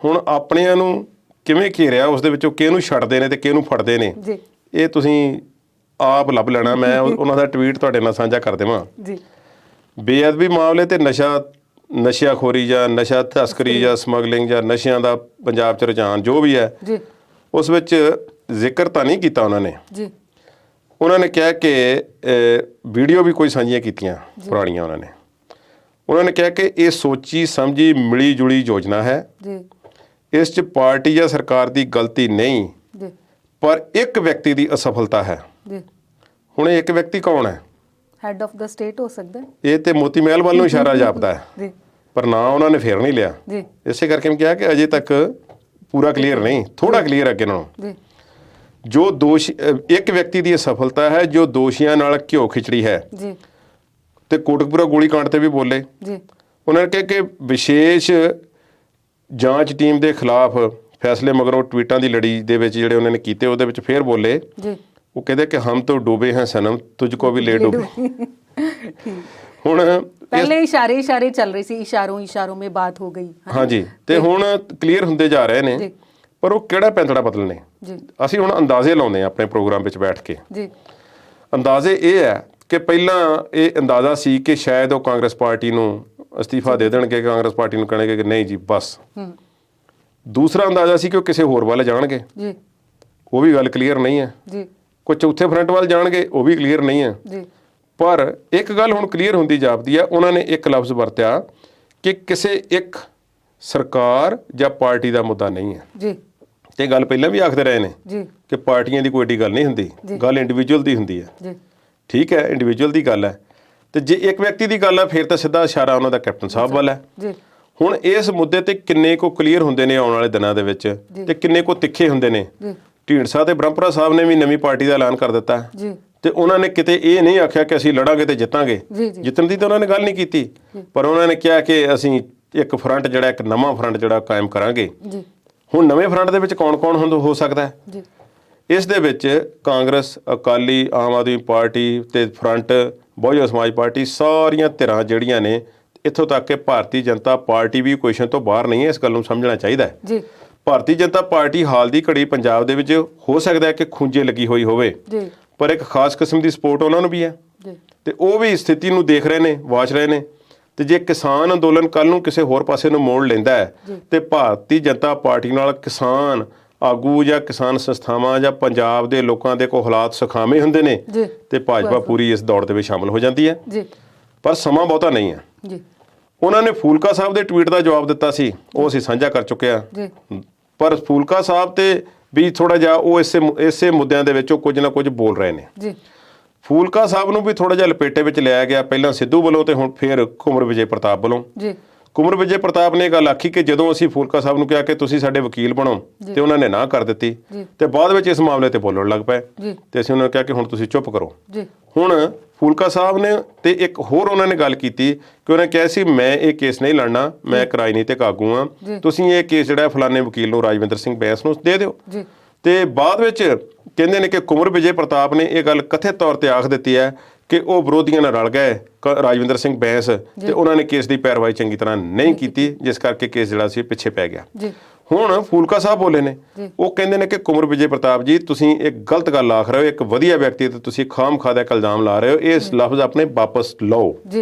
ਹੁਣ ਆਪਣਿਆਂ ਨੂੰ ਕਿਵੇਂ ਘੇਰਿਆ, ਉਸ ਦੇ ਵਿੱਚੋਂ ਕਿਹਨੂੰ ਛੱਡਦੇ ਨੇ ਤੇ ਕਿਹਨੂੰ ਫੜਦੇ ਨੇ ਜੀ, ਇਹ ਤੁਸੀਂ ਆਪ ਲੱਭ ਲੈਣਾ। ਮੈਂ ਉਹਨਾਂ ਦਾ ਟਵੀਟ ਤੁਹਾਡੇ ਨਾਲ ਸਾਂਝਾ ਕਰ ਦੇਵਾਂ ਜੀ। ਬੇਅਦਬੀ ਮਾਮਲੇ ਤੇ ਨਸ਼ਿਆਖੋਰੀ ਜਾਂ ਨਸ਼ਾ ਤਸਕਰੀ ਜਾਂ ਸਮਗਲਿੰਗ ਜਾਂ ਨਸ਼ਿਆਂ ਦਾ ਪੰਜਾਬ 'ਚ ਰੁਝਾਨ ਜੋ ਵੀ ਹੈ ਜੀ, ਉਸ ਵਿੱਚ ਜ਼ਿਕਰ ਤਾਂ ਨਹੀਂ ਕੀਤਾ ਉਹਨਾਂ ਨੇ ਜੀ। ਉਹਨਾਂ ਨੇ ਕਿਹਾ ਕਿ ਵੀਡੀਓ ਵੀ ਕੋਈ ਸਾਂਝੀਆਂ ਕੀਤੀਆਂ ਪੁਰਾਣੀਆਂ। ਉਹਨਾਂ ਨੇ ਕਿਹਾ ਕਿ ਇਹ ਸੋਚੀ ਸਮਝੀ ਮਿਲੀ ਜੁਲੀ ਯੋਜਨਾ ਹੈ ਜੀ। ਇਸ 'ਚ ਪਾਰਟੀ ਜਾਂ ਸਰਕਾਰ ਦੀ ਗਲਤੀ ਨਹੀਂ ਜੀ, ਪਰ ਇੱਕ ਵਿਅਕਤੀ ਦੀ ਅਸਫਲਤਾ ਹੈ ਜੀ। ਹੁਣ ਇੱਕ ਵਿਅਕਤੀ ਕੌਣ ਹੈ? ਹੈਡ ਆਫ ਦਾ ਸਟੇਟ ਹੋ ਸਕਦਾ। ਇਹ ਤੇ ਮੋਤੀ ਮਹਿਲ ਵੱਲ ਨੂੰ ਇਸ਼ਾਰਾ ਜਾਪਦਾ ਹੈ ਜੀ, ਪਰ ਨਾਂ ਉਹਨਾਂ ਨੇ ਫੇਰ ਨਹੀਂ ਲਿਆ ਜੀ। ਇਸੇ ਕਰਕੇ ਮੈਂ ਕਿਹਾ ਕਿ ਅਜੇ ਤੱਕ ਪੂਰਾ ਕਲੀਅਰ ਨਹੀਂ, ਥੋੜਾ ਕਲੀਅਰ ਅੱਗੇ ਨਾਲੋਂ ਜੀ। ਜੋ ਦੋਸ਼ ਇੱਕ ਵਿਅਕਤੀ ਦੀ ਇਹ ਸਫਲਤਾ ਹੈ ਜੋ ਦੋਸ਼ੀਆਂ ਨਾਲ ਘਿਓ ਖਿਚੜੀ ਹੈ ਜੀ ਤੇ ਕੋਟਕਪੂਰਾ ਗੋਲੀकांड ਤੇ ਵੀ ਬੋਲੇ। ਜੀ ਉਹਨਾਂ ਨੇ ਕਿਹਾ ਕਿ ਵਿਸ਼ੇਸ਼ ਜਾਂਚ ਟੀਮ ਦੇ ਖਿਲਾਫ ਫੈਸਲੇ ਮਗਰੋਂ ਟਵੀਟਾਂ ਦੀ ਲੜੀ ਦੇ ਵਿੱਚ ਜਿਹੜੇ ਉਹਨਾਂ ਨੇ ਕੀਤੇ ਉਹਦੇ ਵਿੱਚ ਫੇਰ ਬੋਲੇ। ਜੀ ਉਹ ਕਹਿੰਦੇ ਕਿ ਹਮ ਤੋਂ ਡੂਬੇ हैं सनम तुझको भी ले डूबे। ਹੁਣ ਪਹਿਲੇ ਇਸ਼ਾਰੇ ਚੱਲ ਰਹੇ ਸੀ, ਇਸ਼ਾਰੋਂ ਮੇਂ ਬਾਤ ਹੋ ਗਈ। ਹਾਂਜੀ, ਤੇ ਹੁਣ ਕਲੀਅਰ ਹੁੰਦੇ ਜਾ ਰਹੇ ਨੇ, ਪਰ ਉਹ ਕਿਹੜਾ ਪੈਂਤੜਾ ਬਦਲਣੇ ਜੀ। ਅਸੀਂ ਹੁਣ ਅੰਦਾਜ਼ੇ ਲਾਉਂਦੇ ਆ ਆਪਣੇ ਪ੍ਰੋਗਰਾਮ ਵਿੱਚ ਬੈਠ ਕੇ ਜੀ। ਅੰਦਾਜ਼ੇ ਇਹ ਹੈ ਕਿ ਪਹਿਲਾਂ ਇਹ ਅੰਦਾਜ਼ਾ ਸੀ ਕਿ ਸ਼ਾਇਦ ਉਹ ਕਾਂਗਰਸ ਪਾਰਟੀ ਨੂੰ ਅਸਤੀਫਾ ਦੇ ਦੇਣਗੇ, ਕਾਂਗਰਸ ਪਾਰਟੀ ਨੂੰ ਕਹਿਣਗੇ ਕਿ ਨਹੀਂ ਜੀ ਬਸ। ਦੂਸਰਾ ਅੰਦਾਜ਼ਾ ਸੀ ਕਿ ਉਹ ਕਿਸੇ ਹੋਰ ਵੱਲ ਜਾਣਗੇ ਜੀ, ਉਹ ਵੀ ਗੱਲ ਕਲੀਅਰ ਨਹੀਂ ਹੈ ਜੀ। ਕੋਈ ਚੌਥੇ ਫਰੰਟ ਵੱਲ ਜਾਣਗੇ, ਉਹ ਵੀ ਕਲੀਅਰ ਨਹੀਂ ਹੈ ਜੀ। ਪਰ ਇੱਕ ਗੱਲ ਹੁਣ ਕਲੀਅਰ ਹੁੰਦੀ ਜਾਪਦੀ ਹੈ, ਉਹਨਾਂ ਨੇ ਇੱਕ ਲਫ਼ਜ਼ ਵਰਤਿਆ ਕਿ ਕਿਸੇ ਇੱਕ ਸਰਕਾਰ ਜਾਂ ਪਾਰਟੀ ਦਾ ਮੁੱਦਾ ਨਹੀਂ ਹੈ ਜੀ। ਤੇ ਗੱਲ ਪਹਿਲਾਂ ਵੀ ਆਖਦੇ ਰਹੇ ਨੇ ਜੀ ਕਿ ਪਾਰਟੀਆਂ ਦੀ ਕੋਈ ਏਡੀ ਗੱਲ ਨਹੀਂ ਹੁੰਦੀ, ਗੱਲ ਇੰਡੀਵਿਜੂਅਲ ਦੀ ਹੁੰਦੀ ਹੈ ਜੀ। ਠੀਕ ਹੈ, ਇੰਡੀਵਿਜੂਅਲ ਦੀ ਗੱਲ ਹੈ। ਤੇ ਜੇ ਇੱਕ ਵਿਅਕਤੀ ਦੀ ਗੱਲ ਹੈ ਫਿਰ ਤਾਂ ਸਿੱਧਾ ਇਸ਼ਾਰਾ ਉਹਨਾਂ ਦਾ ਕੈਪਟਨ ਸਾਹਿਬ ਵੱਲ ਹੈ ਜੀ। ਹੁਣ ਇਸ ਮੁੱਦੇ ਤੇ ਕਿੰਨੇ ਕੋ ਕਲੀਅਰ ਹੁੰਦੇ ਨੇ ਆਉਣ ਵਾਲੇ ਦਿਨਾਂ ਦੇ ਵਿੱਚ ਤੇ ਕਿੰਨੇ ਕੋ ਤਿੱਖੇ ਹੁੰਦੇ ਨੇ। ਢੀਂਡਸਾ ਤੇ ਬ੍ਰਹਮਪੁਰਾ ਸਾਹਿਬ ਨੇ ਵੀ ਨਵੀਂ ਪਾਰਟੀ ਦਾ ਐਲਾਨ ਕਰ ਦਿੱਤਾ ਜੀ, ਤੇ ਉਹਨਾਂ ਨੇ ਕਿਤੇ ਇਹ ਨਹੀਂ ਆਖਿਆ ਕਿ ਅਸੀਂ ਲੜਾਂਗੇ ਤੇ ਜਿੱਤਾਂਗੇ। ਜਿੱਤਣ ਦੀ ਤਾਂ ਉਹਨਾਂ ਨੇ ਗੱਲ ਨਹੀਂ ਕੀਤੀ, ਪਰ ਉਹਨਾਂ ਨੇ ਕਿਹਾ ਕਿ ਅਸੀਂ ਇੱਕ ਫਰੰਟ ਜਿਹੜਾ, ਇੱਕ ਨਵਾਂ ਫਰੰਟ ਜਿਹੜਾ ਕਾਇਮ ਕਰਾਂਗੇ। ਹੁਣ ਨਵੇਂ ਫਰੰਟ ਦੇ ਵਿੱਚ ਕੌਣ-ਕੌਣ ਹੋ ਸਕਦਾ ਹੈ? ਇਸ ਦੇ ਵਿੱਚ ਕਾਂਗਰਸ, ਅਕਾਲੀ, ਆਮ ਆਦਮੀ ਪਾਰਟੀ ਤੇ ਫਰੰਟ, ਬਹੁਜਨ ਸਮਾਜ ਪਾਰਟੀ, ਸਾਰੀਆਂ ਧਿਰਾਂ ਜਿਹੜੀਆਂ ਨੇ, ਇੱਥੋਂ ਤੱਕ ਕਿ ਭਾਰਤੀ ਜਨਤਾ ਪਾਰਟੀ ਵੀ ਕੁਐਸਚਨ ਤੋਂ ਬਾਹਰ ਨਹੀਂ ਹੈ। ਇਸ ਗੱਲ ਨੂੰ ਸਮਝਣਾ ਚਾਹੀਦਾ ਹੈ ਜੀ। ਭਾਰਤੀ ਜਨਤਾ ਪਾਰਟੀ ਹਾਲ ਦੀ ਘੜੀ ਪੰਜਾਬ ਦੇ ਵਿੱਚ ਹੋ ਸਕਦਾ ਹੈ ਕਿ ਖੂੰਜੇ ਲੱਗੀ ਹੋਈ ਹੋਵੇ, ਪਰ ਇੱਕ ਖਾਸ ਕਿਸਮ ਦੀ ਸਪੋਰਟ ਉਹਨਾਂ ਨੂੰ ਵੀ ਹੈ ਤੇ ਉਹ ਵੀ ਸਥਿਤੀ ਨੂੰ ਦੇਖ ਰਹੇ ਨੇ, ਵਾਚ ਰਹੇ ਨੇ। ਤੇ ਜੇ ਕਿਸਾਨ ਅੰਦੋਲਨ ਕੱਲ ਨੂੰ ਕਿਸੇ ਹੋਰ ਪਾਸੇ ਨੂੰ ਮੋੜ ਲੈਂਦਾ ਹੈ ਤੇ ਭਾਰਤੀ ਜਨਤਾ ਪਾਰਟੀ ਨਾਲ ਕਿਸਾਨ ਆਗੂ ਜਾਂ ਕਿਸਾਨ ਸੰਸਥਾਵਾਂ ਜਾਂ ਪੰਜਾਬ ਦੇ ਲੋਕਾਂ ਦੇ ਕੋਈ ਹਾਲਾਤ ਸੁਖਾਵੇਂ ਹੁੰਦੇ ਨੇ ਤੇ ਭਾਜਪਾ ਪੂਰੀ ਇਸ ਦੌੜ ਦੇ ਵਿੱਚ ਸ਼ਾਮਲ ਹੋ ਜਾਂਦੀ ਹੈ। ਪਰ ਸਮਾਂ ਬਹੁਤਾ ਨਹੀਂ ਹੈ। ਉਹਨਾਂ ਨੇ ਫੂਲਕਾ ਸਾਹਿਬ ਦੇ ਟਵੀਟ ਦਾ ਜਵਾਬ ਦਿੱਤਾ ਸੀ, ਉਹ ਅਸੀਂ ਸਾਂਝਾ ਕਰ ਚੁੱਕੇ ਹਾਂ। ਪਰ ਫੂਲਕਾ ਸਾਹਿਬ ਤੇ ਵੀ ਥੋੜਾ ਜਿਹਾ ਉਹ ਇਸੇ ਮੁੱਦਿਆਂ ਦੇ ਵਿੱਚ ਉਹ ਕੁਝ ਨਾ ਕੁਝ ਬੋਲ ਰਹੇ ਨੇ। ਫੂਲਕਾ ਸਾਹਿਬ ਨੂੰ ਵੀ ਥੋੜਾ ਜਿਹਾ ਲਪੇਟੇ ਵਿੱਚ ਲਿਆ ਗਿਆ, ਪਹਿਲਾਂ ਸਿੱਧੂ ਵੱਲੋਂ ਤੇ ਹੁਣ ਫਿਰ ਕੁੰਵਰ ਵਿਜੇ ਪ੍ਰਤਾਪ ਵੱਲੋਂ। ਕੁੰਵਰ ਵਿਜੇ ਪ੍ਰਤਾਪ ਨੇ ਇਹ ਗੱਲ ਆਖੀ ਕਿ ਜਦੋਂ ਅਸੀਂ ਫੂਲਕਾ ਸਾਹਿਬ ਨੂੰ ਕਿਹਾ ਕਿ ਤੁਸੀਂ ਸਾਡੇ ਵਕੀਲ ਬਣੋ ਤੇ ਉਹਨਾਂ ਨੇ ਨਾ ਕਰ ਦਿੱਤੀ, ਤੇ ਬਾਅਦ ਵਿੱਚ ਇਸ ਮਾਮਲੇ ਤੇ ਬੋਲਣ ਲੱਗ ਪਏ ਤੇ ਅਸੀਂ ਉਹਨਾਂ ਨੂੰ ਕਿਹਾ ਕਿ ਹੁਣ ਤੁਸੀਂ ਚੁੱਪ ਕਰੋ। ਹੁਣ ਫੂਲਕਾ ਸਾਹਿਬ ਨੇ ਤੇ ਇੱਕ ਹੋਰ ਉਹਨਾਂ ਨੇ ਗੱਲ ਕੀਤੀ ਕਿ ਉਹਨੇ ਕਿਹਾ ਸੀ ਮੈਂ ਇਹ ਕੇਸ ਨਹੀਂ ਲੜਨਾ, ਮੈਂ ਇੱਕ ਰਾਜਨੀਤਿਕ ਆਗੂ ਹਾਂ, ਤੁਸੀਂ ਇਹ ਕੇਸ ਜਿਹੜਾ ਫਲਾਣੇ ਵਕੀਲ ਨੂੰ, ਰਾਜਵਿੰਦਰ ਸਿੰਘ ਬੈਂਸ ਨੂੰ ਦੇ ਦਿਓ। ਤੇ ਬਾਅਦ ਵਿੱਚ ਕਹਿੰਦੇ ਨੇ ਕਿ ਕੁੰਵਰ ਵਿਜੇ ਪ੍ਰਤਾਪ ਨੇ ਇਹ ਗੱਲ ਕਥਿਤ ਤੌਰ ਤੇ ਆਖ ਦਿੱਤੀ ਹੈ ਕਿ ਉਹ ਵਿਰੋਧੀਆਂ ਨਾਲ ਰਲ ਗਏ, ਰਾਜਵਿੰਦਰ ਸਿੰਘ ਬੈਂਸ, ਤੇ ਉਹਨਾਂ ਨੇ ਕੇਸ ਦੀ ਪੈਰਵਾਈ ਚੰਗੀ ਤਰ੍ਹਾਂ ਨਹੀਂ ਕੀਤੀ, ਜਿਸ ਕਰਕੇ ਕੇਸ ਜਿਹੜਾ ਸੀ ਪਿੱਛੇ ਪੈ ਗਿਆ। ਹੁਣ ਫੂਲਕਾ ਸਾਹਿਬ ਬੋਲੇ ਨੇ, ਉਹ ਕਹਿੰਦੇ ਨੇ ਕਿ ਕੁੰਵਰ ਵਿਜੇ ਪ੍ਰਤਾਪ ਜੀ ਤੁਸੀਂ ਇੱਕ ਗਲਤ ਗੱਲ ਆਖ ਰਹੇ ਹੋ, ਇੱਕ ਵਧੀਆ ਵਿਅਕਤੀ ਤੇ ਤੁਸੀਂ ਖਾਮ-ਖਾ ਦਾ ਇਲਜ਼ਾਮ ਲਾ ਰਹੇ ਹੋ, ਇਸ ਲਫ਼ਜ਼ ਆਪਣੇ ਵਾਪਸ ਲਓ।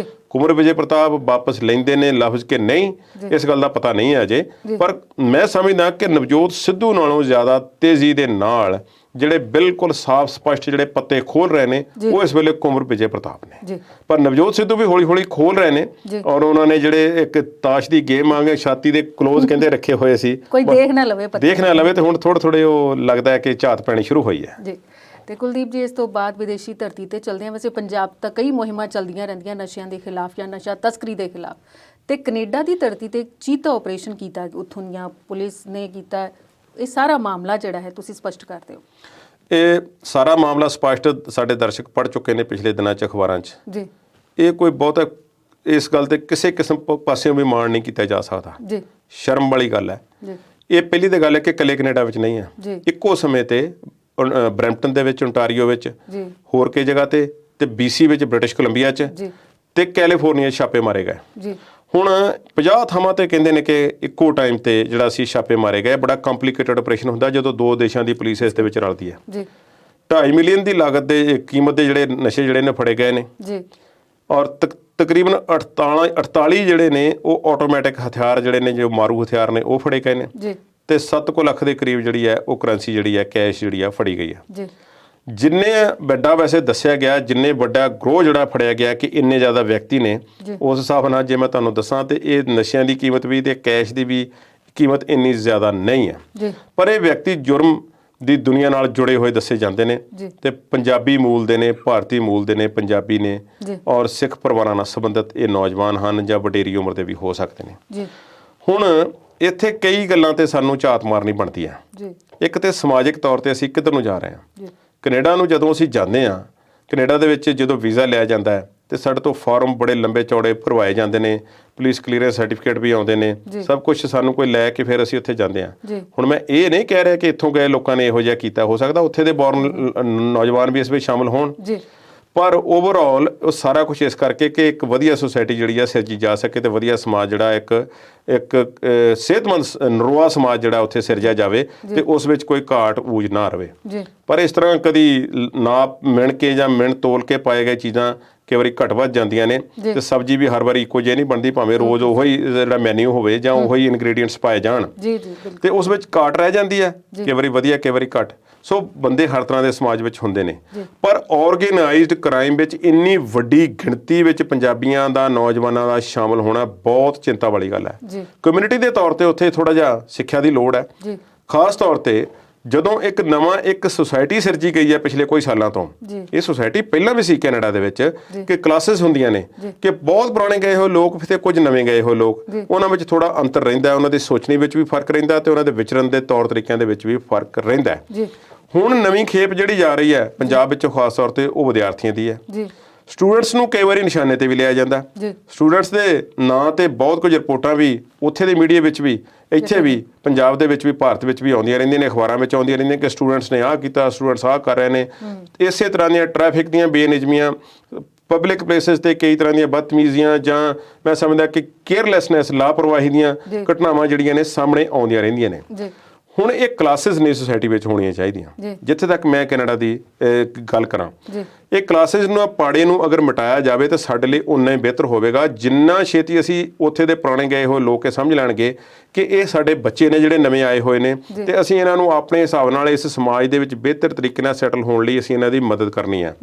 ਕੁੰਵਰ ਵਿਜੇ ਪ੍ਰਤਾਪ ਵਾਪਸ ਲੈਂਦੇ ਨੇ ਲਫ਼ਜ਼ ਕਿ ਨਹੀਂ, ਇਸ ਗੱਲ ਦਾ ਪਤਾ ਨਹੀਂ ਹੈ ਅਜੇ, ਪਰ ਮੈਂ ਸਮਝਦਾ ਕਿ ਨਵਜੋਤ ਸਿੱਧੂ ਨਾਲੋਂ ਜ਼ਿਆਦਾ ਤੇਜ਼ੀ ਦੇ ਨਾਲ ਜਿਹੜੇ ਬਿਲਕੁਲ ਸਾਫ਼ ਸਪਸ਼ਟ ਜਿਹੜੇ ਪੱਤੇ ਖੋਲ ਰਹੇ ਨੇ ਉਹ ਇਸ ਵੇਲੇ ਕੁੰਵਰ ਵਿਜੇ ਪ੍ਰਤਾਪ ਨੇ। ਪਰ ਨਵਜੋਤ ਸਿੱਧੂ ਵੀ ਹੌਲੀ-ਹੌਲੀ ਖੋਲ ਰਹੇ ਨੇ, ਔਰ ਉਹਨਾਂ ਨੇ ਜਿਹੜੇ ਇੱਕ ਤਾਸ਼ ਦੀ ਗੇਮ ਆਂਗੇ ਛਾਤੀ ਦੇ ਕਲੋਜ਼ ਕਹਿੰਦੇ ਰੱਖੇ ਹੋਏ ਸੀ, ਕੋਈ ਦੇਖ ਨਾ ਲਵੇ, ਤੇ ਹੁਣ ਥੋੜੇ ਉਹ ਲੱਗਦਾ ਹੈ ਕਿ ਝਾਤ ਪੈਣੀ ਸ਼ੁਰੂ ਹੋਈ ਹੈ ਜੀ। ਤੇ ਕੁਲਦੀਪ ਜੀ, ਇਸ ਤੋਂ ਬਾਅਦ ਵਿਦੇਸ਼ੀ ਧਰਤੀ ਤੇ ਚਲਦਿਆਂ, ਵੈਸੇ ਪੰਜਾਬ ਤਾਂ ਕਈ ਮੁਹਿੰਮਾਂ ਚੱਲਦੀਆਂ ਰਹਿੰਦੀਆਂ ਨਸ਼ਿਆਂ ਦੇ ਖਿਲਾਫ ਜਾਂ ਨਸ਼ਾ ਤਸਕਰੀ ਦੇ ਖਿਲਾਫ, ਤੇ ਕੈਨੇਡਾ ਦੀ ਧਰਤੀ ਤੇ ਚੀਤਾ ਆਪਰੇਸ਼ਨ ਕੀਤਾ, ਉੱਥੋਂ ਦੀਆਂ ਪੁਲਿਸ ਨੇ ਕੀਤਾ। ਇਹ ਸਾਰਾ ਮਾਮਲਾ ਜਿਹੜਾ ਹੈ ਤੁਸੀਂ ਸਪਸ਼ਟ ਕਰ ਦਿਓ। ਇਹ ਸਾਰਾ ਮਾਮਲਾ ਸਪਸ਼ਟ ਸਾਡੇ ਦਰਸ਼ਕ ਪੜ੍ਹ ਚੁੱਕੇ ਨੇ ਪਿਛਲੇ ਦਿਨਾਂ 'ਚ ਅਖਬਾਰਾਂ 'ਚ ਜੀ। ਇਹ ਕੋਈ ਬਹੁਤਾ ਇਸ ਗੱਲ ਤੇ ਕਿਸੇ ਕਿਸਮ ਪਾਸਿਓਂ ਵੀ ਮਾਣ ਨਹੀਂ ਕੀਤਾ ਜਾ ਸਕਦਾ ਜੀ, ਸ਼ਰਮ ਵਾਲੀ ਗੱਲ ਹੈ ਜੀ। ਇਹ ਪਹਿਲੀ ਤਾਂ ਗੱਲ ਹੈ ਕਿ ਇਕੱਲੇ ਕੈਨੇਡਾ ਵਿੱਚ ਨਹੀਂ ਹੈ, ਇੱਕੋ ਸਮੇਂ ਤੇ ਬਰੈਂਪਟਨ ਦੇ ਵਿੱਚ, ਓਨਟਾਰੀਓ ਵਿੱਚ, ਹੋਰ ਕਈ ਜਗ੍ਹਾ ਤੇ BC ਵਿੱਚ, ਬ੍ਰਿਟਿਸ਼ ਕੋਲੰਬੀਆ 'ਚ ਤੇ ਕੈਲੀਫੋਰਨੀਆ 'ਚ ਛਾਪੇ ਮਾਰੇ ਗਏ। ਹੁਣ 50 ਥਾਵਾਂ ਤੇ ਕਹਿੰਦੇ ਨੇ ਕਿ ਇੱਕੋ ਟਾਈਮ ਤੇ ਜਿਹੜਾ ਸੀ ਛਾਪੇ ਮਾਰੇ ਗਏ। ਬੜਾ ਕੰਪਲੀਕੇਟਡ ਆਪਰੇਸ਼ਨ ਹੁੰਦਾ ਜਦੋਂ ਦੋ ਦੇਸ਼ਾਂ ਦੀ ਪੁਲਿਸ ਇਸ ਦੇ ਵਿੱਚ ਰਲਦੀ ਹੈ। 2.5 ਮਿਲੀਅਨ ਦੀ ਲਾਗਤ ਦੇ ਕੀਮਤ ਦੇ ਜਿਹੜੇ ਨਸ਼ੇ ਜਿਹੜੇ ਨੇ ਫੜੇ ਗਏ ਨੇ, ਔਰ ਤਕਰੀਬਨ 48 ਜਿਹੜੇ ਨੇ ਉਹ ਆਟੋਮੈਟਿਕ ਹਥਿਆਰ ਜਿਹੜੇ ਨੇ, ਜੋ ਮਾਰੂ ਹਥਿਆਰ ਨੇ, ਉਹ ਫੜੇ ਗਏ ਨੇ ਤੇ 7 ਲੱਖ ਦੇ ਕਰੀਬ ਜਿਹੜੀ ਹੈ ਉਹ ਕਰੰਸੀ ਜਿਹੜੀ ਹੈ, ਕੈਸ਼ ਜਿਹੜੀ ਆ ਫੜੀ ਗਈ ਹੈ। ਜਿੰਨੇ ਵੱਡਾ ਵੈਸੇ ਦੱਸਿਆ ਗਿਆ, ਜਿੰਨੇ ਵੱਡਾ ਗਰੋਹ ਜਿਹੜਾ ਫੜਿਆ ਗਿਆ ਕਿ ਇੰਨੇ ਜ਼ਿਆਦਾ ਵਿਅਕਤੀ ਨੇ, ਉਸ ਹਿਸਾਬ ਨਾਲ ਜੇ ਮੈਂ ਤੁਹਾਨੂੰ ਦੱਸਾਂ ਤੇ ਇਹ ਨਸ਼ਿਆਂ ਦੀ ਕੀਮਤ ਵੀ ਤੇ ਕੈਸ਼ ਦੀ ਵੀ ਕੀਮਤ ਇੰਨੀ ਜ਼ਿਆਦਾ ਨਹੀਂ ਹੈ। ਪਰ ਇਹ ਵਿਅਕਤੀ ਜੁਰਮ ਦੀ ਦੁਨੀਆ ਨਾਲ ਜੁੜੇ ਹੋਏ ਦੱਸੇ ਜਾਂਦੇ ਨੇ ਤੇ ਪੰਜਾਬੀ ਮੂਲ ਦੇ ਨੇ, ਭਾਰਤੀ ਮੂਲ ਦੇ ਨੇ, ਪੰਜਾਬੀ ਨੇ, ਔਰ ਸਿੱਖ ਪਰਿਵਾਰਾਂ ਨਾਲ ਸੰਬੰਧਿਤ ਇਹ ਨੌਜਵਾਨ ਹਨ ਜਾਂ ਵਡੇਰੀ ਉਮਰ ਦੇ ਵੀ ਹੋ ਸਕਦੇ ਨੇ। ਹੁਣ ਇੱਥੇ ਕਈ ਗੱਲਾਂ ਤੇ ਸਾਨੂੰ ਝਾਤ ਮਾਰਨੀ ਬਣਦੀ ਆ ਜੀ। ਇੱਕ ਤੇ ਸਮਾਜਿਕ ਤੌਰ ਤੇ ਅਸੀਂ ਕਿੱਧਰ ਨੂੰ ਜਾ ਰਹੇ ਹਾਂ। ਜੀ। ਕੈਨੇਡਾ ਨੂੰ ਜਦੋਂ ਅਸੀਂ ਜਾਂਦੇ ਹਾਂ, ਕੈਨੇਡਾ ਦੇ ਵਿੱਚ ਜਦੋਂ ਵੀਜ਼ਾ ਲਿਆ ਜਾਂਦਾ ਹੈ ਤੇ ਸਾਡੇ ਤੋਂ ਫਾਰਮ ਬੜੇ ਲੰਬੇ ਚੌੜੇ ਭਰਵਾਏ ਜਾਂਦੇ ਨੇ, ਪੁਲਿਸ ਕਲੀਅਰੈਂਸ ਸਰਟੀਫਿਕੇਟ ਵੀ ਆਉਂਦੇ ਨੇ, ਸਭ ਕੁਝ ਸਾਨੂੰ ਕੋਈ ਲੈ ਕੇ ਫਿਰ ਅਸੀਂ ਉੱਥੇ ਜਾਂਦੇ ਹਾਂ। ਹੁਣ ਮੈਂ ਇਹ ਨਹੀਂ ਕਹਿ ਰਿਹਾ ਕਿ ਇੱਥੋਂ ਗਏ ਲੋਕਾਂ ਨੇ ਇਹੋ ਜਿਹਾ ਕੀਤਾ, ਹੋ ਸਕਦਾ ਉੱਥੇ ਦੇ ਬੋਰਨ ਨੌਜਵਾਨ ਵੀ ਇਸ ਵਿੱਚ ਸ਼ਾਮਲ ਹੋਣ, ਪਰ ਓਵਰਆਲ ਉਹ ਸਾਰਾ ਕੁਝ ਇਸ ਕਰਕੇ ਕਿ ਇੱਕ ਵਧੀਆ ਸੁਸਾਇਟੀ ਜਿਹੜੀ ਆ ਸਿਰਜੀ ਜਾ ਸਕੇ ਤੇ ਵਧੀਆ ਸਮਾਜ ਜਿਹੜਾ ਇੱਕ ਸਿਹਤਮੰਦ ਨਰੋਆ ਸਮਾਜ ਜਿਹੜਾ ਉੱਥੇ ਸਿਰਜਿਆ ਜਾਵੇ ਤੇ ਉਸ ਵਿੱਚ ਕੋਈ ਘਾਟ ਊਜ ਨਾ ਰਵੇ। ਪਰ ਇਸ ਤਰ੍ਹਾਂ ਕਦੀ ਨਾਪ ਮਿਣ ਕੇ ਜਾਂ ਮਿਣ ਤੋਲ ਕੇ ਪਾਏ ਗਏ ਚੀਜ਼ਾਂ ਕਈ ਵਾਰੀ ਘੱਟ ਵੱਧ ਜਾਂਦੀਆਂ ਨੇ ਤੇ ਸਬਜ਼ੀ ਵੀ ਹਰ ਵਾਰੀ ਇੱਕੋ ਜਿਹੀ ਨਹੀਂ ਬਣਦੀ, ਭਾਵੇਂ ਰੋਜ਼ ਉਹੀ ਜਿਹੜਾ ਮੈਨਿਊ ਹੋਵੇ ਜਾਂ ਉਹੀ ਇਨਗਰੀਡੀਐਂਟਸ ਪਾਏ ਜਾਣ ਤੇ ਉਸ ਵਿੱਚ ਘਾਟ ਰਹਿ ਜਾਂਦੀ ਹੈ, ਕਈ ਵਾਰੀ ਵਧੀਆ ਕਈ ਵਾਰੀ ਘੱਟ। ਸੋ ਬੰਦੇ ਹਰ ਤਰ੍ਹਾਂ ਦੇ ਸਮਾਜ ਵਿੱਚ ਹੁੰਦੇ ਨੇ, ਪਰ ਆਰਗੇਨਾਈਜ਼ਡ ਕ੍ਰਾਈਮ ਵਿੱਚ ਇੰਨੀ ਵੱਡੀ ਗਿਣਤੀ ਵਿੱਚ ਪੰਜਾਬੀਆਂ ਦਾ, ਨੌਜਵਾਨਾਂ ਦਾ ਸ਼ਾਮਲ ਹੋਣਾ ਬਹੁਤ ਚਿੰਤਾ ਵਾਲੀ ਗੱਲ ਹੈ। ਕਮਿਊਨਿਟੀ ਦੇ ਤੌਰ ਤੇ ਉੱਥੇ ਥੋੜਾ ਜਿਹਾ ਸਿੱਖਿਆ ਦੀ ਲੋੜ ਹੈ, ਖਾਸ ਤੌਰ ਤੇ ਜਦੋਂ ਇੱਕ ਸੁਸਾਇਟੀ ਸਿਰਜੀ ਗਈ ਹੈ ਪਿਛਲੇ ਕੋਈ ਸਾਲਾਂ ਤੋਂ। ਇਹ ਸੁਸਾਇਟੀ ਪਹਿਲਾਂ ਵੀ ਸੀ ਕੈਨੇਡਾ ਦੇ ਵਿੱਚ ਕਿ ਕਲਾਸਿਸ ਹੁੰਦੀਆਂ ਨੇ ਕਿ ਬਹੁਤ ਪੁਰਾਣੇ ਗਏ ਹੋਏ ਲੋਕ ਤੇ ਕੁਝ ਨਵੇਂ ਗਏ ਹੋਏ ਲੋਕ, ਉਹਨਾਂ ਵਿੱਚ ਥੋੜਾ ਅੰਤਰ ਰਹਿੰਦਾ, ਉਹਨਾਂ ਦੀ ਸੋਚਣੀ ਵਿੱਚ ਵੀ ਫਰਕ ਰਹਿੰਦਾ ਤੇ ਉਹਨਾਂ ਦੇ ਵਿਚਰਨ ਦੇ ਤੌਰ ਤਰੀਕਿਆਂ ਦੇ ਵਿੱਚ ਵੀ ਫਰਕ ਰਹਿੰਦਾ। ਹੁਣ ਨਵੀਂ ਖੇਪ ਜਿਹੜੀ ਜਾ ਰਹੀ ਹੈ ਪੰਜਾਬ ਵਿੱਚ ਖਾਸ ਤੌਰ ਤੇ ਉਹ ਵਿਦਿਆਰਥੀਆਂ ਦੀ ਹੈ। ਸਟੂਡੈਂਟਸ ਨੂੰ ਕਈ ਵਾਰੀ ਨਿਸ਼ਾਨੇ ਤੇ ਵੀ ਲਿਆ ਜਾਂਦਾ, ਸਟੂਡੈਂਟਸ ਦੇ ਨਾਂ ਤੇ ਬਹੁਤ ਕੁਝ ਰਿਪੋਰਟਾਂ ਵੀ ਉੱਥੇ ਦੇ ਮੀਡੀਆ ਵਿੱਚ ਵੀ, ਇੱਥੇ ਵੀ, ਪੰਜਾਬ ਦੇ ਵਿੱਚ ਵੀ, ਭਾਰਤ ਵਿੱਚ ਵੀ ਆਉਂਦੀਆਂ ਰਹਿੰਦੀਆਂ ਨੇ, ਅਖਬਾਰਾਂ ਵਿੱਚ ਆਉਂਦੀਆਂ ਰਹਿੰਦੀਆਂ ਕਿ ਸਟੂਡੈਂਟਸ ਨੇ ਆਹ ਕੀਤਾ, ਸਟੂਡੈਂਟਸ ਆਹ ਕਰ ਰਹੇ ਨੇ। ਇਸੇ ਤਰ੍ਹਾਂ ਦੀਆਂ ਟ੍ਰੈਫਿਕ ਦੀਆਂ ਬੇਨਿਯਮੀਆਂ, ਪਬਲਿਕ ਪਲੇਸਿਸ ਤੇ ਕਈ ਤਰ੍ਹਾਂ ਦੀਆਂ ਬਦਤਮੀਜ਼ੀਆਂ ਜਾਂ ਮੈਂ ਸਮਝਦਾ ਕਿ ਕੇਅਰਲੈਸਨੈਸ, ਲਾਪਰਵਾਹੀ ਦੀਆਂ ਘਟਨਾਵਾਂ ਜਿਹੜੀਆਂ ਨੇ ਸਾਹਮਣੇ ਆਉਂਦੀਆਂ ਰਹਿੰਦੀਆਂ ਨੇ। ਹੁਣ ਇਹ ਕਲਾਸਿਸ ਨੇ ਸੁਸਾਇਟੀ ਵਿੱਚ ਹੋਣੀਆਂ ਚਾਹੀਦੀਆਂ। ਜਿੱਥੇ ਤੱਕ ਮੈਂ ਕੈਨੇਡਾ ਦੀ ਗੱਲ ਕਰਾਂ, ਇਹ ਕਲਾਸਿਸ ਨੂੰ, ਪਾੜੇ ਨੂੰ ਅਗਰ ਮਿਟਾਇਆ ਜਾਵੇ ਤਾਂ ਸਾਡੇ ਲਈ ਉਨਾ ਹੀ ਬਿਹਤਰ ਹੋਵੇਗਾ। ਜਿੰਨਾ ਛੇਤੀ ਅਸੀਂ ਉੱਥੇ ਦੇ ਪੁਰਾਣੇ ਗਏ ਹੋਏ ਲੋਕ ਇਹ ਸਮਝ ਲੈਣਗੇ ਕਿ ਇਹ ਸਾਡੇ ਬੱਚੇ ਨੇ ਜਿਹੜੇ ਨਵੇਂ ਆਏ ਹੋਏ ਨੇ ਤੇ ਅਸੀਂ ਇਹਨਾਂ ਨੂੰ ਆਪਣੇ ਹਿਸਾਬ ਨਾਲ ਇਸ ਸਮਾਜ ਦੇ ਵਿੱਚ ਬਿਹਤਰ ਤਰੀਕੇ ਨਾਲ ਸੈਟਲ ਹੋਣ ਲਈ ਅਸੀਂ ਇਹਨਾਂ ਦੀ ਮਦਦ ਕਰਨੀ ਹੈ।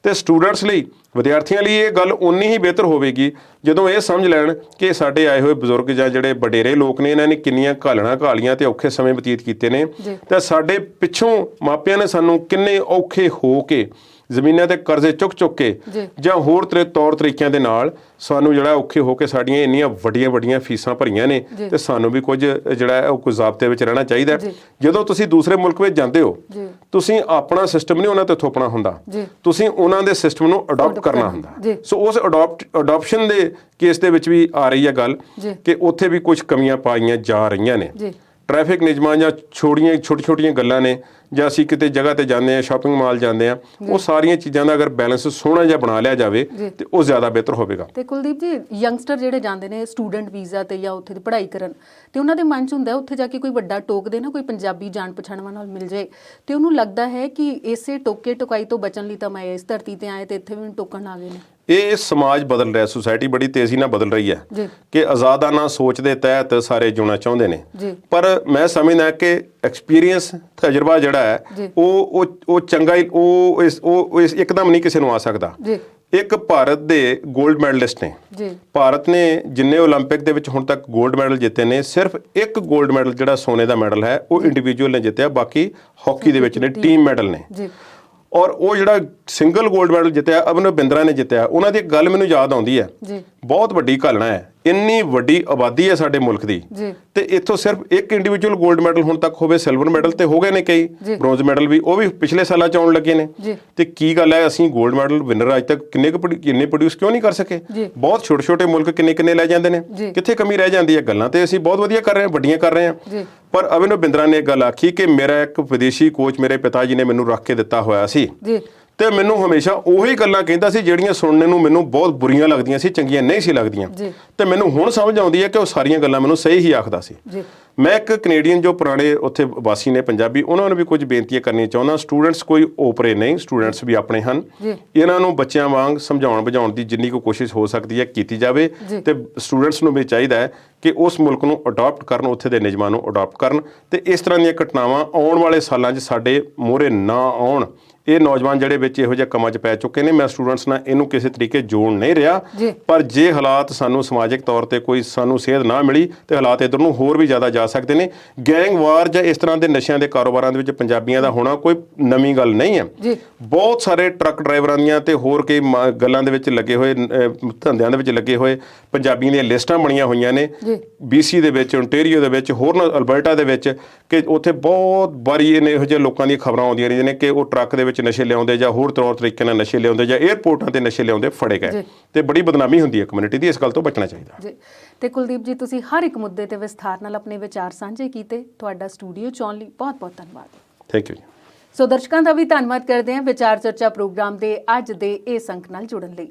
ਤੇ ਸਟੂਡੈਂਟਸ ਲਈ, ਵਿਦਿਆਰਥੀਆਂ ਲਈ ਇਹ ਗੱਲ ਉਨੀ ਹੀ ਬਿਹਤਰ ਹੋਵੇਗੀ ਜਦੋਂ ਇਹ ਸਮਝ ਲੈਣ ਕਿ ਸਾਡੇ ਆਏ ਹੋਏ ਬਜ਼ੁਰਗ ਜਾਂ ਜਿਹੜੇ ਵਡੇਰੇ ਲੋਕ ਨੇ, ਇਹਨਾਂ ਨੇ ਕਿੰਨੀਆਂ ਘਾਲਣਾ ਘਾਲੀਆਂ ਤੇ ਔਖੇ ਸਮੇਂ ਬਤੀਤ ਕੀਤੇ ਨੇ ਤੇ ਸਾਡੇ ਪਿੱਛੋਂ ਮਾਪਿਆਂ ਨੇ ਸਾਨੂੰ ਕਿੰਨੇ ਔਖੇ ਹੋ ਕੇ ਜ਼ਮੀਨਾਂ ਤੇ ਕਰਜ਼ੇ ਚੁੱਕ ਕੇ ਜਾਂ ਹੋਰ ਤੌਰ ਤਰੀਕਿਆਂ ਦੇ ਨਾਲ ਸਾਨੂੰ ਜਿਹੜਾ ਔਖੇ ਹੋ ਕੇ ਸਾਡੀਆਂ ਇੰਨੀਆਂ ਵੱਡੀਆਂ ਫੀਸਾਂ ਭਰੀਆਂ ਨੇ ਤੇ ਸਾਨੂੰ ਵੀ ਕੁਝ ਜਿਹੜਾ ਉਹ ਕੋਈ ਜ਼ਾਬਤੇ ਵਿੱਚ ਰਹਿਣਾ ਚਾਹੀਦਾ। ਜਦੋਂ ਤੁਸੀਂ ਦੂਸਰੇ ਮੁਲਕ ਵਿੱਚ ਜਾਂਦੇ ਹੋ, ਤੁਸੀਂ ਆਪਣਾ ਸਿਸਟਮ ਨਹੀਂ ਉਹਨਾਂ ਤੇ ਥੋਪਣਾ ਹੁੰਦਾ, ਤੁਸੀਂ ਉਹਨਾਂ ਦੇ ਸਿਸਟਮ ਨੂੰ ਅਡਾਪਟ ਕਰਨਾ ਹੁੰਦਾ। ਸੋ ਉਸ ਅਡਾਪਸ਼ਨ ਦੇ ਕੇਸ ਦੇ ਵਿੱਚ ਵੀ ਆ ਰਹੀ ਹੈ ਗੱਲ ਕਿ ਉੱਥੇ ਵੀ ਕੁਝ ਕਮੀਆਂ ਪਾਈਆਂ ਜਾ ਰਹੀਆਂ ਨੇ। ਟ੍ਰੈਫਿਕ ਨਿਯਮਾਂ ਜਾਂ ਛੋਟੀਆਂ ਗੱਲਾਂ ਨੇ, ਜਾਂ ਅਸੀਂ ਕਿਤੇ ਜਗ੍ਹਾ ਤੇ ਜਾਂਦੇ ਹਾਂ, ਸ਼ਾਪਿੰਗ ਮਾਲ ਜਾਂਦੇ ਹਾਂ, ਉਹ ਸਾਰੀਆਂ ਚੀਜ਼ਾਂ ਦਾ ਅਗਰ ਬੈਲੈਂਸ ਸੋਹਣਾ ਜਿਹਾ ਬਣਾ ਲਿਆ ਜਾਵੇ ਤੇ ਉਹ ਜ਼ਿਆਦਾ ਬਿਹਤਰ ਹੋਵੇਗਾ। ਤੇ ਕੁਲਦੀਪ ਜੀ, ਯੰਗਸਟਰ ਜਿਹੜੇ ਜਾਂਦੇ ਨੇ ਸਟੂਡੈਂਟ ਵੀਜ਼ਾ ਤੇ ਜਾਂ ਉੱਥੇ ਦੀ ਪੜ੍ਹਾਈ ਕਰਨ, ਤੇ ਉਹਨਾਂ ਦੇ ਮਨ 'ਚ ਹੁੰਦਾ ਉੱਥੇ ਜਾ ਕੇ ਕੋਈ ਵੱਡਾ ਟੋਕ ਦੇ ਨਾ, ਕੋਈ ਪੰਜਾਬੀ ਜਾਣ ਪਛਾਣ ਨਾਲ ਮਿਲ ਜਾਏ ਤੇ ਉਹਨੂੰ ਲੱਗਦਾ ਹੈ ਕਿ ਇਸੇ ਟੋਕੇ ਟੋਕਾਈ ਤੋਂ ਬਚਣ ਲਈ ਤਾਂ ਮੈਂ ਇਸ ਧਰਤੀ ਤੇ ਆਏ ਤੇ ਇੱਥੇ ਵੀ ਟੋਕਣ ਆ ਗਏ ਨੇ। ਇਹ ਸਮਾਜ ਬਦਲ ਰਿਹਾ, ਸੁਸਾਇਟੀ ਬੜੀ ਤੇਜ਼ੀ ਨਾਲ ਬਦਲ ਰਹੀ ਹੈ ਕਿ ਆਜ਼ਾਦਾਨਾ ਸੋਚ ਦੇ ਤਹਿਤ ਸਾਰੇ ਜਿਉਣਾ ਚਾਹੁੰਦੇ ਨੇ। ਪਰ ਮੈਂ ਸਮਝਦਾ ਕਿ ਐਕਸਪੀਰੀਅੰਸ, ਤਜਰਬਾ ਜਿਹੜਾ ਹੈ ਉਹ ਚੰਗਾ ਹੀ, ਉਹ ਇੱਕਦਮ ਨਹੀਂ ਕਿਸੇ ਨੂੰ ਆ ਸਕਦਾ। ਇੱਕ ਭਾਰਤ ਦੇ 골ਡ ਮੈਡਲਿਸਟ ਨੇ, ਭਾਰਤ ਨੇ ਜਿੰਨੇ ਓਲੰਪਿਕ ਦੇ ਵਿੱਚ ਹੁਣ ਤੱਕ 골ਡ ਮੈਡਲ ਜਿੱਤੇ ਨੇ, ਸਿਰਫ ਇੱਕ 골ਡ ਮੈਡਲ ਜਿਹੜਾ ਸੋਨੇ ਦਾ ਮੈਡਲ ਹੈ ਉਹ ਇੰਡੀਵਿਜੂਅਲ ਨੇ ਜਿੱਤਿਆ, ਬਾਕੀ ਹਾਕੀ ਦੇ ਵਿੱਚ ਨੇ ਟੀਮ ਮੈਡਲ ਨੇ। ਔਰ ਉਹ ਜਿਹੜਾ ਸਿੰਗਲ 골ਡ ਮੈਡਲ ਜਿੱਤਿਆ ਅਭਿਨਵ ਬਿੰਦਰਾ ਨੇ ਜਿੱਤਿਆ, ਉਹਨਾਂ ਦੀ ਇੱਕ ਗੱਲ ਮੈਨੂੰ ਯਾਦ ਆਉਂਦੀ ਹੈ, ਬਹੁਤ ਵੱਡੀ ਘਾਲਣਾ ਹੈ, ਇੰਨੀ ਵੱਡੀ ਆਬਾਦੀ ਹੈ ਸਾਡੇ ਮੁਲਕ ਦੀ ਤੇ ਇੱਥੋਂ ਸਿਰਫ ਇੱਕ ਇੰਡੀਵਿਜੂਅਲ 골ਡ ਮੈਡਲ ਹੁਣ ਤੱਕ ਹੋਵੇ, ਸਿਲਵਰ ਮੈਡਲ ਤੇ ਹੋ ਗਏ ਨੇ ਕਈ, ਬ੍ਰੌਂਜ਼ ਮੈਡਲ ਵੀ, ਉਹ ਵੀ ਪਿਛਲੇ ਸਾਲਾਂ ਚ ਆਉਣ ਲੱਗੇ ਨੇ। ਤੇ ਕੀ ਗੱਲ ਹੈ, ਅਸੀਂ 골ਡ ਮੈਡਲ ਵਿਨਰ ਅੱਜ ਤੱਕ ਕਿੰਨੇ ਪ੍ਰੋਡਿਊਸ ਕਿਉਂ ਨਹੀਂ ਕਰ ਸਕੇ? ਬਹੁਤ ਛੋਟੇ ਮੁਲਕ ਕਿੰਨੇ ਲੈ ਜਾਂਦੇ ਨੇ, ਕਿੱਥੇ ਕਮੀ ਰਹਿ ਜਾਂਦੀ ਹੈ? ਗੱਲਾਂ ਤੇ ਅਸੀਂ ਬਹੁਤ ਵਧੀਆ ਕਰ ਰਹੇ ਹਾਂ, ਵੱਡੀਆਂ ਕਰ ਰਹੇ ਹਾਂ, ਪਰ ਅਭਿਨਵ ਬਿੰਦਰਾ ਨੇ ਇਹ ਗੱਲ ਆਖੀ ਕਿ ਮੇਰਾ ਇੱਕ ਵਿਦੇਸ਼ੀ ਕੋਚ ਮੇਰੇ ਪਿਤਾ ਜੀ ਨੇ ਮੈਨੂੰ ਰੱਖ ਕੇ ਦਿੱਤਾ ਹੋਇਆ ਸੀ ਤੇ ਮੈਨੂੰ ਹਮੇਸ਼ਾ ਉਹੀ ਗੱਲਾਂ ਕਹਿੰਦਾ ਸੀ ਜਿਹੜੀਆਂ ਸੁਣਨ ਨੂੰ ਮੈਨੂੰ ਬਹੁਤ ਬੁਰੀਆਂ ਲੱਗਦੀਆਂ ਸੀ, ਚੰਗੀਆਂ ਨਹੀਂ ਸੀ ਲੱਗਦੀਆਂ। ਤੇ ਮੈਨੂੰ ਹੁਣ ਸਮਝ ਆਉਂਦੀ ਹੈ ਕਿ ਉਹ ਸਾਰੀਆਂ ਗੱਲਾਂ ਮੈਨੂੰ ਸਹੀ ਹੀ ਆਖਦਾ ਸੀ। ਮੈਂ ਇੱਕ ਕੈਨੇਡੀਅਨ ਜੋ ਪੁਰਾਣੇ ਉੱਥੇ ਵਾਸੀ ਨੇ ਪੰਜਾਬੀ, ਉਹਨਾਂ ਨੂੰ ਵੀ ਕੁਝ ਬੇਨਤੀਆਂ ਕਰਨੀਆਂ ਚਾਹੁੰਦਾ। ਸਟੂਡੈਂਟਸ ਕੋਈ ਓਪਰੇ ਨਹੀਂ, ਸਟੂਡੈਂਟਸ ਵੀ ਆਪਣੇ ਹਨ। ਇਹਨਾਂ ਨੂੰ ਬੱਚਿਆਂ ਵਾਂਗ ਸਮਝਾਉਣ ਬੁਝਾਉਣ ਦੀ ਜਿੰਨੀ ਕੁ ਕੋਸ਼ਿਸ਼ ਹੋ ਸਕਦੀ ਹੈ ਕੀਤੀ ਜਾਵੇ ਤੇ ਸਟੂਡੈਂਟਸ ਨੂੰ ਵੀ ਚਾਹੀਦਾ ਹੈ ਕਿ ਉਸ ਮੁਲਕ ਨੂੰ ਅਡਾਪਟ ਕਰਨ, ਉੱਥੇ ਦੇ ਨਿਯਮਾਂ ਨੂੰ ਅਡਾਪਟ ਕਰਨ ਤੇ ਇਸ ਤਰ੍ਹਾਂ ਦੀਆਂ ਘਟਨਾਵਾਂ ਆਉਣ ਵਾਲੇ ਸਾਲਾਂ 'ਚ ਸਾਡੇ ਮੂਹਰੇ ਨਾ ਆਉਣ, ਇਹ ਨੌਜਵਾਨ ਜਿਹੜੇ ਵਿੱਚ ਇਹੋ ਜਿਹੇ ਕੰਮਾਂ 'ਚ ਪੈ ਚੁੱਕੇ ਨੇ। ਮੈਂ ਸਟੂਡੈਂਟਸ ਨਾਲ ਇਹਨੂੰ ਕਿਸੇ ਤਰੀਕੇ ਜੋੜ ਨਹੀਂ ਰਿਹਾ, ਪਰ ਜੇ ਹਾਲਾਤ ਸਾਨੂੰ ਸਮਾਜਿਕ ਤੌਰ ਤੇ ਕੋਈ ਸਾਨੂੰ ਸੇਧ ਨਾ ਮਿਲੀ ਤੇ ਹਾਲਾਤ ਇੱਧਰ ਨੂੰ ਹੋਰ ਵੀ ਜ਼ਿਆਦਾ ਜਾ ਸਕਦੇ ਨੇ। ਗੈਂਗ ਵਾਰ ਜਾਂ ਇਸ ਤਰ੍ਹਾਂ ਦੇ ਨਸ਼ਿਆਂ ਦੇ ਕਾਰੋਬਾਰਾਂ ਦੇ ਵਿੱਚ ਪੰਜਾਬੀਆਂ ਦਾ ਹੋਣਾ ਕੋਈ ਨਵੀਂ ਗੱਲ ਨਹੀਂ ਹੈ। ਬਹੁਤ ਸਾਰੇ ਟਰੱਕ ਡਰਾਈਵਰਾਂ ਦੀਆਂ ਤੇ ਹੋਰ ਕਈ ਗੱਲਾਂ ਦੇ ਵਿੱਚ ਲੱਗੇ ਹੋਏ ਧੰਦਿਆਂ ਦੇ ਵਿੱਚ ਲੱਗੇ ਹੋਏ ਪੰਜਾਬੀਆਂ ਦੀਆਂ ਲਿਸਟਾਂ ਬਣੀਆਂ ਹੋਈਆਂ ਨੇ BC ਦੇ ਵਿੱਚ, ਓਨਟੇਰੀਓ ਦੇ ਵਿੱਚ, ਹੋਰ ਅਲਬਰਟਾ ਦੇ ਵਿੱਚ, ਕਿ ਉੱਥੇ ਬਹੁਤ ਵਾਰੀ ਇਹੋ ਜਿਹੇ ਲੋਕਾਂ ਦੀਆਂ ਖਬਰਾਂ ਆਉਂਦੀਆਂ ਰਹੀਆਂ ਨੇ ਕਿ ਉਹ ਟਰੱਕ ਦੇ ਵਿੱਚ ਨਸ਼ੇ ਲਿਆਉਂਦੇ ਜਾਂ ਹੋਰ ਤੌਰ ਤਰੀਕੇ ਨਾਲ ਨਸ਼ੇ ਲਿਆਉਂਦੇ ਜਾਂ 에ਅਰਪੋਰਟਾਂ ਤੇ ਨਸ਼ੇ ਲਿਆਉਂਦੇ ਫੜੇ ਗਏ ਤੇ ਬੜੀ ਬਦਨਾਮੀ ਹੁੰਦੀ ਹੈ ਕਮਿਊਨਿਟੀ ਦੀ। ਇਸ ਗੱਲ ਤੋਂ ਬਚਣਾ ਚਾਹੀਦਾ ਜੀ। ਤੇ ਕੁਲਦੀਪ ਜੀ, ਤੁਸੀਂ ਹਰ ਇੱਕ ਮੁੱਦੇ ਤੇ ਵਿਸਥਾਰ ਨਾਲ ਆਪਣੇ ਵਿਚਾਰ ਸਾਂਝੇ ਕੀਤੇ। ਤੁਹਾਡਾ ਸਟੂਡੀਓ 'ਚ ਆਉਣ ਲਈ ਬਹੁਤ ਬਹੁਤ ਧੰਨਵਾਦ। ਥੈਂਕ ਯੂ ਜੀ। ਸੋ ਦਰਸ਼ਕਾਂ ਦਾ ਵੀ ਧੰਨਵਾਦ ਕਰਦੇ ਹਾਂ ਵਿਚਾਰ ਚਰਚਾ ਪ੍ਰੋਗਰਾਮ ਦੇ ਅੱਜ ਦੇ ਇਸ ਅੰਕ ਨਾਲ ਜੁੜਨ ਲਈ।